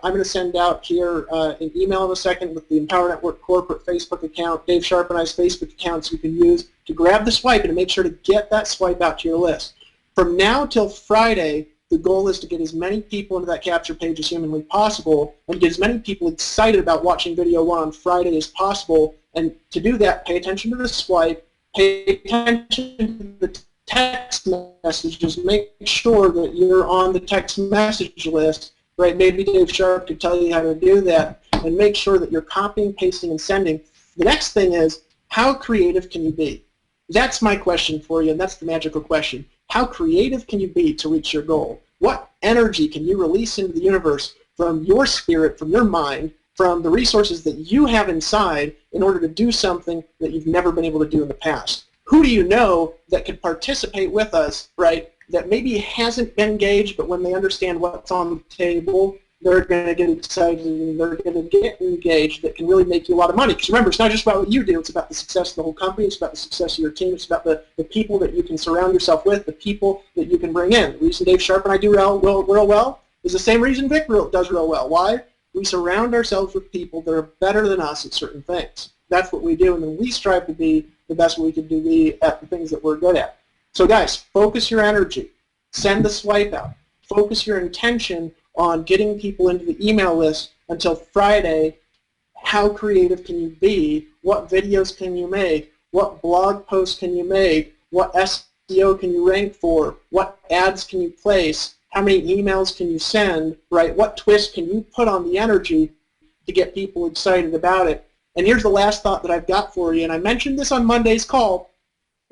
S4: here an email in a second with the Empower Network corporate Facebook account, Dave Sharp and I's Facebook accounts you can use to grab the swipe and to make sure to get that swipe out to your list. From now till Friday, the goal is to get as many people into that capture page as humanly possible and get as many people excited about watching video 1 on Friday as possible. And to do that, pay attention to the swipe, pay attention to the text messages, make sure that you're on the text message list, right? Maybe Dave Sharp could tell you how to do that, and make sure that you're copying, pasting, and sending. The next thing is, how creative can you be? That's my question for you, and that's the magical question. How creative can you be to reach your goal? What energy can you release into the universe from your spirit, from your mind, from the resources that you have inside in order to do something that you've never been able to do in the past? Who do you know that could participate with us, right, that maybe hasn't been engaged, but when they understand what's on the table, they're going to get excited and they're going to get engaged, that can really make you a lot of money? Because remember, it's not just about what you do, it's about the success of the whole company, it's about the success of your team, it's about the people that you can surround yourself with, the people that you can bring in. The reason Dave Sharp and I do real well is the same reason Vic does real well. Why? We surround ourselves with people that are better than us at certain things. That's what we do, and then we strive to be the best we can be at the things that we're good at. So guys, focus your energy. Send the swipe out. Focus your intention on getting people into the email list until Friday. How creative can you be? What videos can you make? What blog posts can you make? What SEO can you rank for? What ads can you place? How many emails can you send? Right? What twist can you put on the energy to get people excited about it? And here's the last thought that I've got for you, and I mentioned this on Monday's call.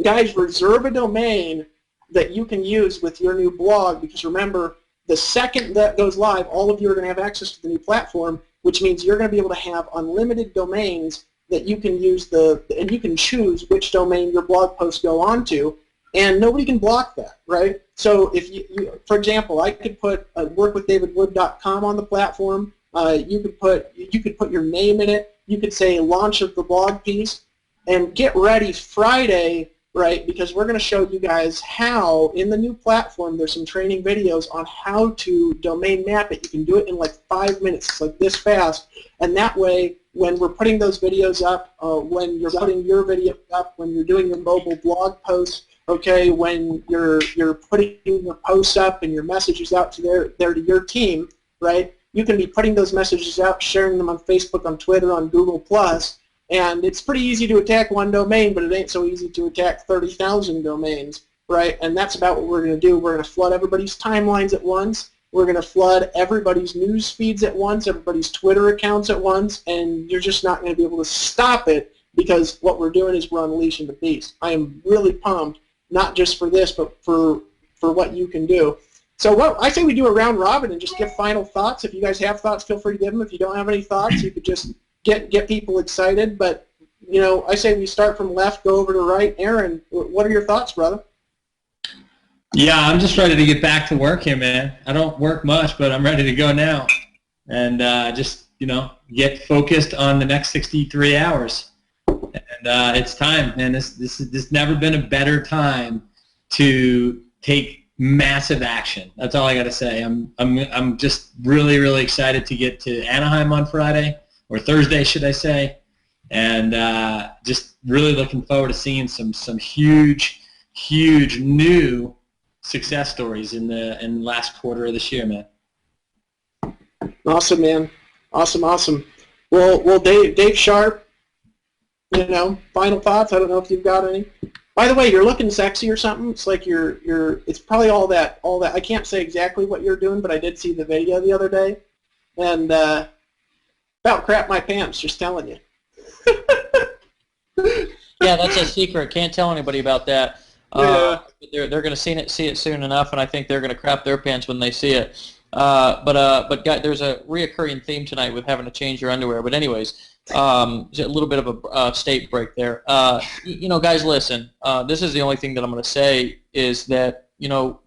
S4: Guys, reserve a domain that you can use with your new blog, because remember, the second that goes live, all of you are going to have access to the new platform, which means you're going to be able to have unlimited domains that you can use and you can choose which domain your blog posts go onto, and nobody can block that, right? So if you for example, I could put workwithdavidwood.com on the platform. You could put your name in it. You could say launch of the blog piece, and get ready Friday, right? Because we're going to show you guys how in the new platform. There's some training videos on how to domain map it. You can do it in like 5 minutes. It's like this fast, and that way, when we're putting those videos up, when you're putting your video up, when you're doing your mobile blog posts, okay, when you're putting your posts up and your messages out to there to your team, right? You can be putting those messages out, sharing them on Facebook, on Twitter, on Google+, and it's pretty easy to attack one domain, but it ain't so easy to attack 30,000 domains, right? And that's about what we're going to do. We're going to flood everybody's timelines at once. We're going to flood everybody's news feeds at once, everybody's Twitter accounts at once, and you're just not going to be able to stop it, because what we're doing is we're unleashing the beast. I am really pumped, not just for this, but for what you can do. So what I say we do a round robin and just give final thoughts. If you guys have thoughts, feel free to give them. If you don't have any thoughts, you could just get people excited. But you know, I say we start from left, go over to right. Aaron, what are your thoughts, brother?
S7: Yeah, I'm just ready to get back to work here, man. I don't work much, but I'm ready to go now, and just get focused on the next 63 hours. And it's time, man. This never been a better time to take massive action. That's all I got to say. I'm just really excited to get to Anaheim on Friday, or Thursday, should I say, and just really looking forward to seeing some huge new success stories in the last quarter of this year, man.
S4: Awesome, man. Awesome. Well, Dave Sharp, final thoughts. I don't know if you've got any. By the way, you're looking sexy or something. It's like it's probably all that. I can't say exactly what you're doing, but I did see the video the other day, and about crap my pants. Just telling you.
S1: Yeah, that's a secret. Can't tell anybody about that.
S4: Yeah.
S1: They're going to see it soon enough, and I think they're going to crap their pants when they see it. But guys, there's a reoccurring theme tonight with having to change your underwear. But anyways, a little bit of a state break there. Guys, listen. This is the only thing that I'm going to say is that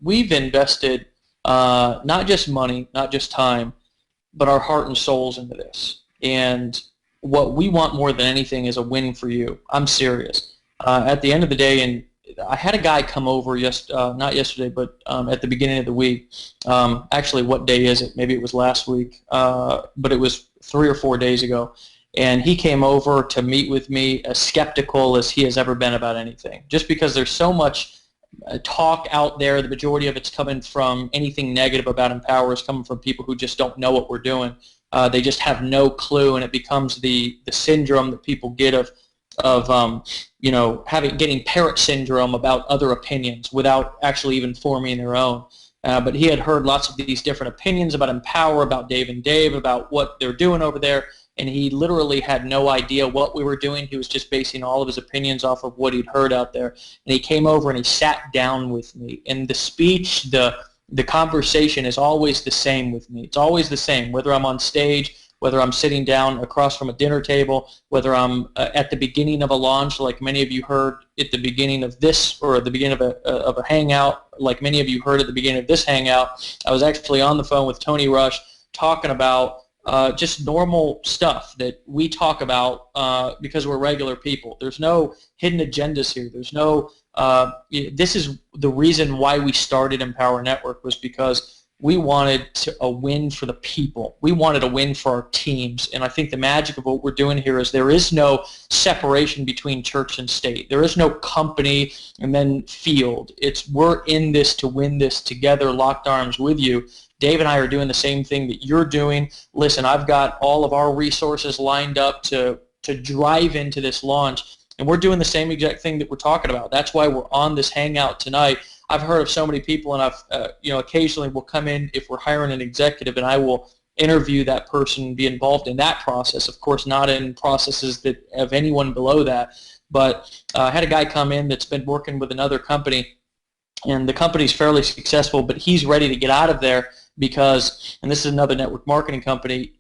S1: we've invested not just money, not just time, but our heart and souls into this. And what we want more than anything is a win for you. I'm serious. At the end of the day, and I had a guy come over not yesterday, but at the beginning of the week. Actually, what day is it? Maybe it was last week, but it was 3 or 4 days ago. And he came over to meet with me as skeptical as he has ever been about anything. Just because there's so much talk out there, the majority of it's coming from anything negative about Empower is coming from people who just don't know what we're doing. They just have no clue, and it becomes the syndrome that people get of getting parrot syndrome about other opinions without actually even forming their own. But he had heard lots of these different opinions about Empower, about Dave and Dave, about what they're doing over there, and he literally had no idea what we were doing. He was just basing all of his opinions off of what he'd heard out there. And he came over and he sat down with me. And the speech, the conversation is always the same with me. It's always the same, whether I'm on stage, whether I'm sitting down across from a dinner table, whether I'm at the beginning of a launch, like many of you heard at the beginning of this, or at the beginning of a hangout, like many of you heard at the beginning of this hangout. I was actually on the phone with Tony Rush talking about just normal stuff that we talk about because we're regular people. There's no hidden agendas here. There's no this is the reason why we started Empower Network, was because we wanted a win for the people. We wanted a win for our teams. And I think the magic of what we're doing here is there is no separation between church and state. There is no company and then field. We're in this to win this together, locked arms with you. Dave and I are doing the same thing that you're doing. Listen, I've got all of our resources lined up to drive into this launch. And we're doing the same exact thing that we're talking about. That's why we're on this hangout tonight. I've heard of so many people, and I've occasionally will come in if we're hiring an executive, and I will interview that person and be involved in that process. Of course, not in processes that have anyone below that. But I had a guy come in that's been working with another company, and the company's fairly successful, but he's ready to get out of there because, and this is another network marketing company,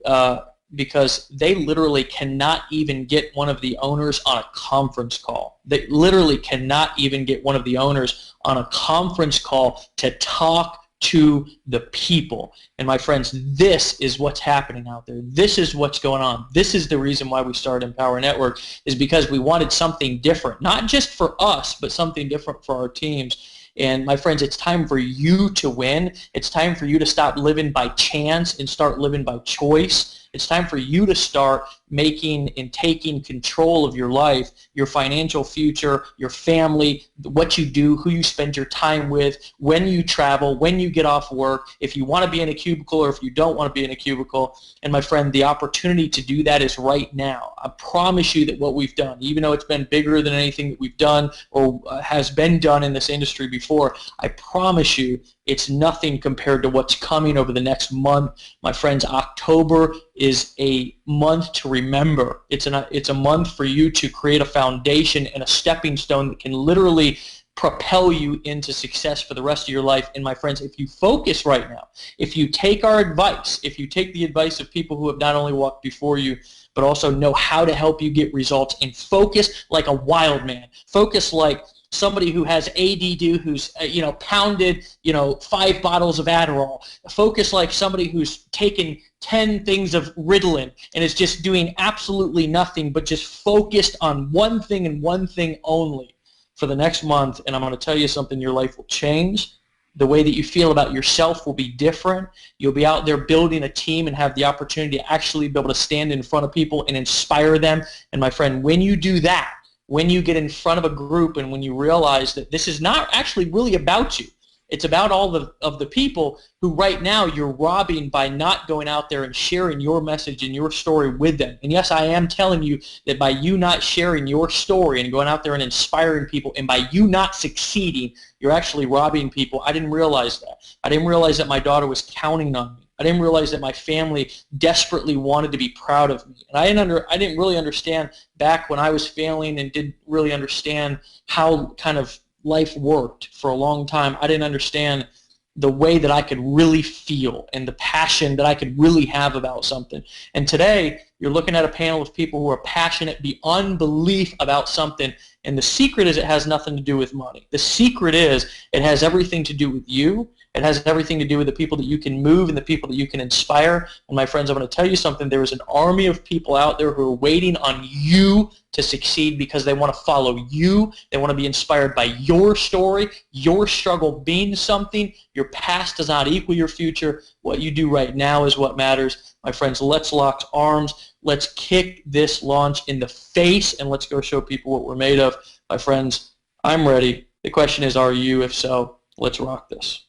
S1: because they literally cannot even get one of the owners on a conference call. They literally cannot even get one of the owners on a conference call to talk to the people. And my friends, this is what's happening out there. This is what's going on. This is the reason why we started Empower Network, is because we wanted something different, not just for us, but something different for our teams. And my friends, it's time for you to win. It's time for you to stop living by chance and start living by choice. It's time for you to start making and taking control of your life, your financial future, your family, what you do, who you spend your time with, when you travel, when you get off work, if you want to be in a cubicle or if you don't want to be in a cubicle. And my friend, the opportunity to do that is right now. I promise you that what we've done, even though it's been bigger than anything that we've done or has been done in this industry before, I promise you it's nothing compared to what's coming over the next month. My friends, October is a month to remember. It's a month for you to create a foundation and a stepping stone that can literally propel you into success for the rest of your life. And my friends, if you focus right now, if you take our advice, if you take the advice of people who have not only walked before you, but also know how to help you get results, and focus like a wild man, focus like somebody who has ADD, who's pounded 5 bottles of Adderall. Focus like somebody who's taken 10 things of Ritalin and is just doing absolutely nothing, but just focused on one thing and one thing only for the next month. And I'm going to tell you something: your life will change. The way that you feel about yourself will be different. You'll be out there building a team and have the opportunity to actually be able to stand in front of people and inspire them. And my friend, when you do that, when you get in front of a group and when you realize that this is not actually really about you, it's about all of the people who right now you're robbing by not going out there and sharing your message and your story with them. And yes, I am telling you that by you not sharing your story and going out there and inspiring people, and by you not succeeding, you're actually robbing people. I didn't realize that. I didn't realize that my daughter was counting on me. I didn't realize that my family desperately wanted to be proud of me. And I didn't really understand back when I was failing and didn't really understand how kind of life worked for a long time. I didn't understand the way that I could really feel and the passion that I could really have about something. And today, you're looking at a panel of people who are passionate beyond belief about something. And the secret is it has nothing to do with money. The secret is it has everything to do with you. It has everything to do with the people that you can move and the people that you can inspire. And my friends, I'm going to tell you something. There is an army of people out there who are waiting on you to succeed because they want to follow you. They want to be inspired by your story. Your struggle means something. Your past does not equal your future. What you do right now is what matters. My friends, let's lock arms. Let's kick this launch in the face, and let's go show people what we're made of. My friends, I'm ready. The question is, are you? If so, let's rock this.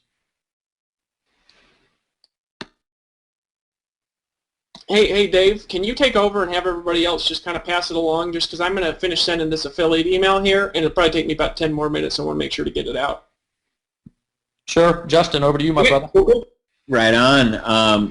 S6: Hey, Dave, can you take over and have everybody else just kind of pass it along, just because I'm going to finish sending this affiliate email here, and it'll probably take me about 10 more minutes. I want to make sure to get it out.
S1: Sure. Justin, over to you, my brother.
S6: Cool.
S5: Right on.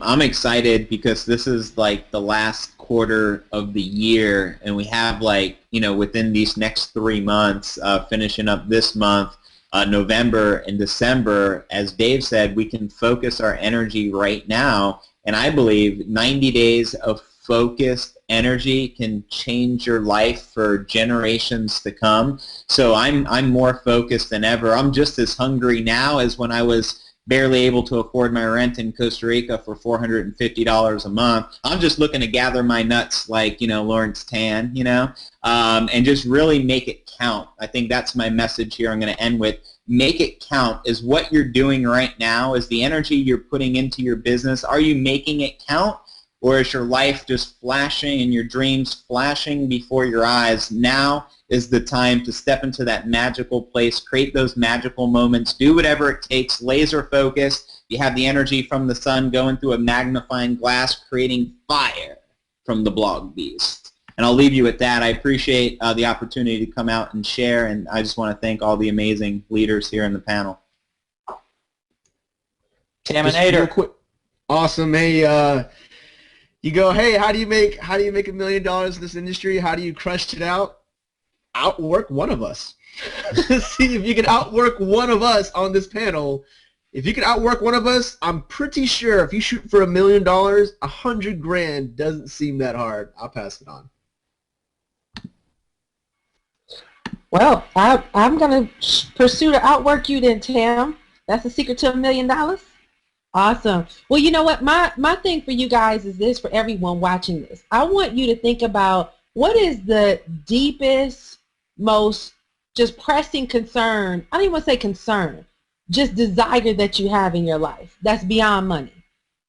S5: I'm excited because this is like the last quarter of the year, and we have within these next 3 months, finishing up this month, November and December, as Dave said, we can focus our energy right now. And I believe 90 days of focused energy can change your life for generations to come. So I'm more focused than ever. I'm just as hungry now as when I was barely able to afford my rent in Costa Rica for $450 a month. I'm just looking to gather my nuts like, Lawrence Tan, and just really make it count. I think that's my message here I'm going to end with. Make it count. Is what you're doing right now, is the energy you're putting into your business, are you making it count? Or is your life just flashing and your dreams flashing before your eyes? Now is the time to step into that magical place, create those magical moments, do whatever it takes, laser focus. You have the energy from the sun going through a magnifying glass, creating fire from the blog beast. And I'll leave you with that. I appreciate the opportunity to come out and share, and I just want to thank all the amazing leaders here in the panel.
S1: Taminator.
S2: Awesome. Hey, you go, hey, how do you make $1 million in this industry? How do you crush it out? Outwork one of us. See if you can outwork one of us on this panel, If you can outwork one of us, I'm pretty sure if you shoot for $1 million, 100 grand doesn't seem that hard. I'll pass it on.
S9: Well, I'm going to pursue to outwork you then, Tim. That's the secret to $1 million? Awesome. Well, you know what? My thing for you guys is this, for everyone watching this. I want you to think about what is the deepest, most just pressing concern. I don't even want to say concern. Just desire that you have in your life that's beyond money.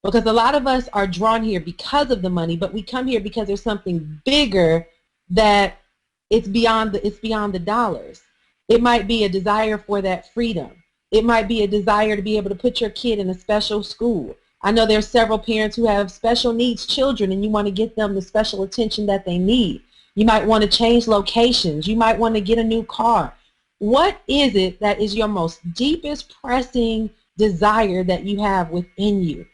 S9: Because a lot of us are drawn here because of the money, but we come here because there's something bigger that it's beyond the dollars. It might be a desire for that freedom. It might be a desire to be able to put your kid in a special school. I know there's several parents who have special needs children and you want to get them the special attention that they need. You might want to change locations. You might want to get a new car. What is it that is your most deepest pressing desire that you have within you?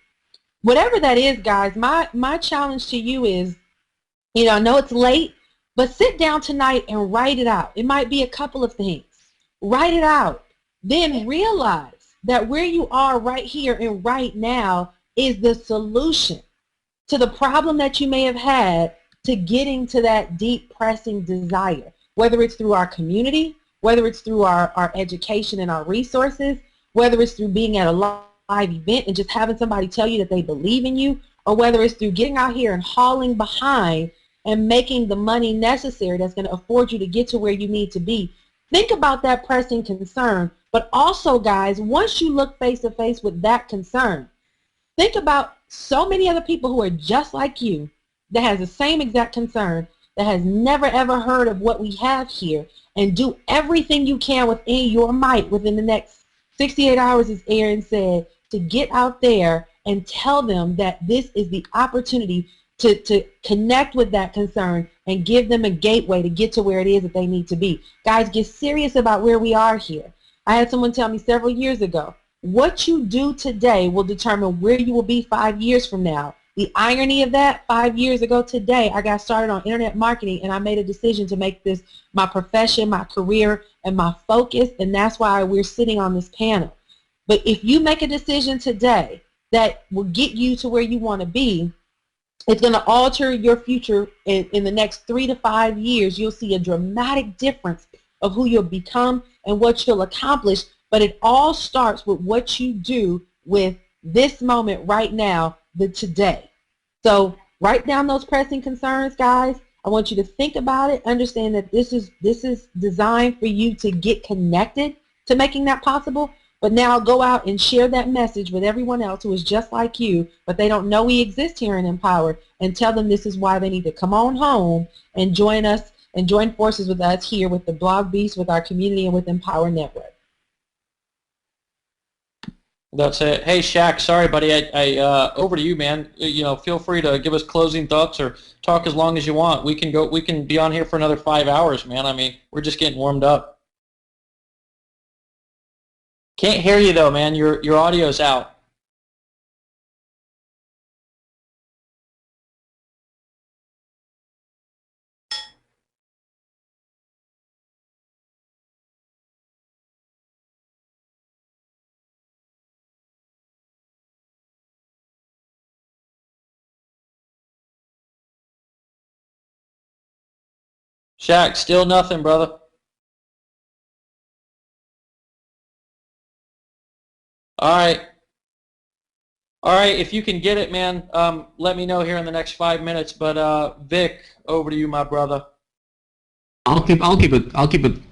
S9: Whatever that is, guys, my challenge to you is, I know it's late, but sit down tonight and write it out. It might be a couple of things. Write it out. Then realize that where you are right here and right now is the solution to the problem that you may have had to getting to that deep pressing desire, whether it's through our community, whether it's through our education and our resources, whether it's through being at a live event and just having somebody tell you that they believe in you, or whether it's through getting out here and hauling behind and making the money necessary that's going to afford you to get to where you need to be. Think about that pressing concern, but also, guys, once you look face to face with that concern, think about so many other people who are just like you that has the same exact concern, that has never ever heard of what we have here, and do everything you can within your might within the next 68 hours, as Aaron said, to get out there and tell them that this is the opportunity to connect with that concern and give them a gateway to get to where it is that they need to be. Guys, get serious about where we are here. I had someone tell me several years ago, what you do today will determine where you will be 5 years from now. The irony of that, 5 years ago today, I got started on internet marketing and I made a decision to make this my profession, my career, and my focus, and that's why we're sitting on this panel. But if you make a decision today that will get you to where you want to be, it's going to alter your future in the next 3 to 5 years. You'll see a dramatic difference of who you'll become and what you'll accomplish, but it all starts with what you do with this moment right now, the today. So write down those pressing concerns, guys. I want you to think about it, understand that this is designed for you to get connected to making that possible. But now go out and share that message with everyone else who is just like you, but they don't know we exist here in Empower, and tell them this is why they need to come on home and join us and join forces with us here with the Blog Beast, with our community, and with Empower Network.
S1: That's it. Hey, Shaq, sorry, buddy. I over to you, man. Feel free to give us closing thoughts or talk as long as you want. We can be on here for another 5 hours, man. I mean, we're just getting warmed up. Can't hear you though, man. Your audio's out. Shaq, still nothing, brother. All right. All right, if you can get it, man, let me know here in the next 5 minutes. But Vic, over to you, my brother.
S3: I'll keep it,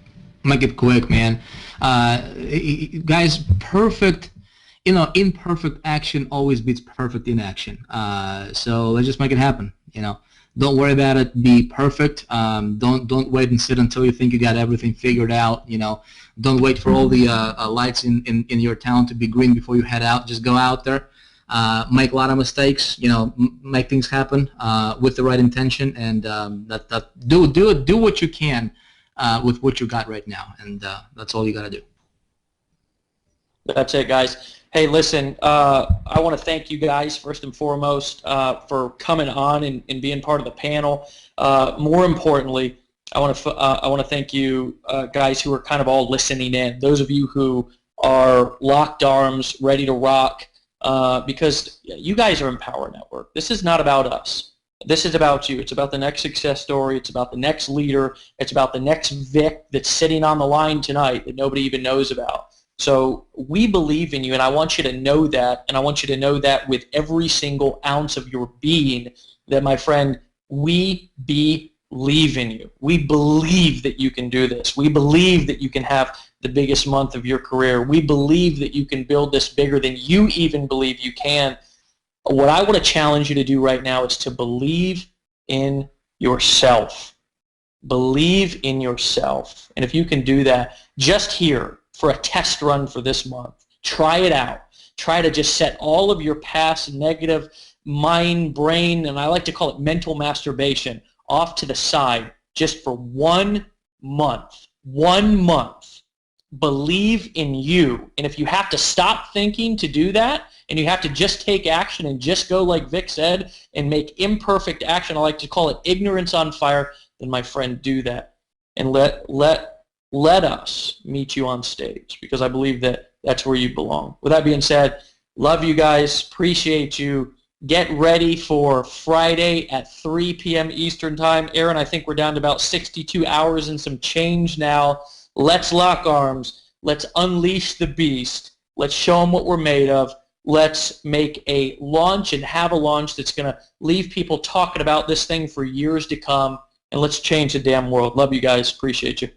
S3: make it quick, man. Guys, perfect, imperfect action always beats perfect inaction. So let's just make it happen. Don't worry about it. Be perfect. Don't wait and sit until you think you got everything figured out. Don't wait for all the lights in your town to be green before you head out. Just go out there, make a lot of mistakes. Make things happen with the right intention, and do what you can with what you got right now, and that's all you got to do.
S1: That's it, guys. Hey, listen, I want to thank you guys first and foremost for coming on and being part of the panel. More importantly, I want to thank you guys who are kind of all listening in. Those of you who are locked arms, ready to rock, because you guys are Empower Network. This is not about us. This is about you. It's about the next success story. It's about the next leader. It's about the next Vic that's sitting on the line tonight that nobody even knows about. So we believe in you, and I want you to know that, and I want you to know that with every single ounce of your being, that, my friend, we believe in you. We believe that you can do this. We believe that you can have the biggest month of your career. We believe that you can build this bigger than you even believe you can. What I want to challenge you to do right now is to believe in yourself. Believe in yourself. And if you can do that, just here for a test run for this month, try it out. Try to just set all of your past negative mind, brain, and I like to call it mental masturbation, off to the side just for 1 month. 1 month. Believe in you. And if you have to stop thinking to do that, and you have to just take action and just go like Vic said and make imperfect action, I like to call it ignorance on fire, then, my friend, do that. And let us meet you on stage, because I believe that that's where you belong. With that being said, love you guys. Appreciate you. Get ready for Friday at 3 p.m. Eastern Time. Aaron, I think we're down to about 62 hours and some change now. Let's lock arms. Let's unleash the beast. Let's show them what we're made of. Let's make a launch and have a launch that's going to leave people talking about this thing for years to come. And let's change the damn world. Love you guys. Appreciate you.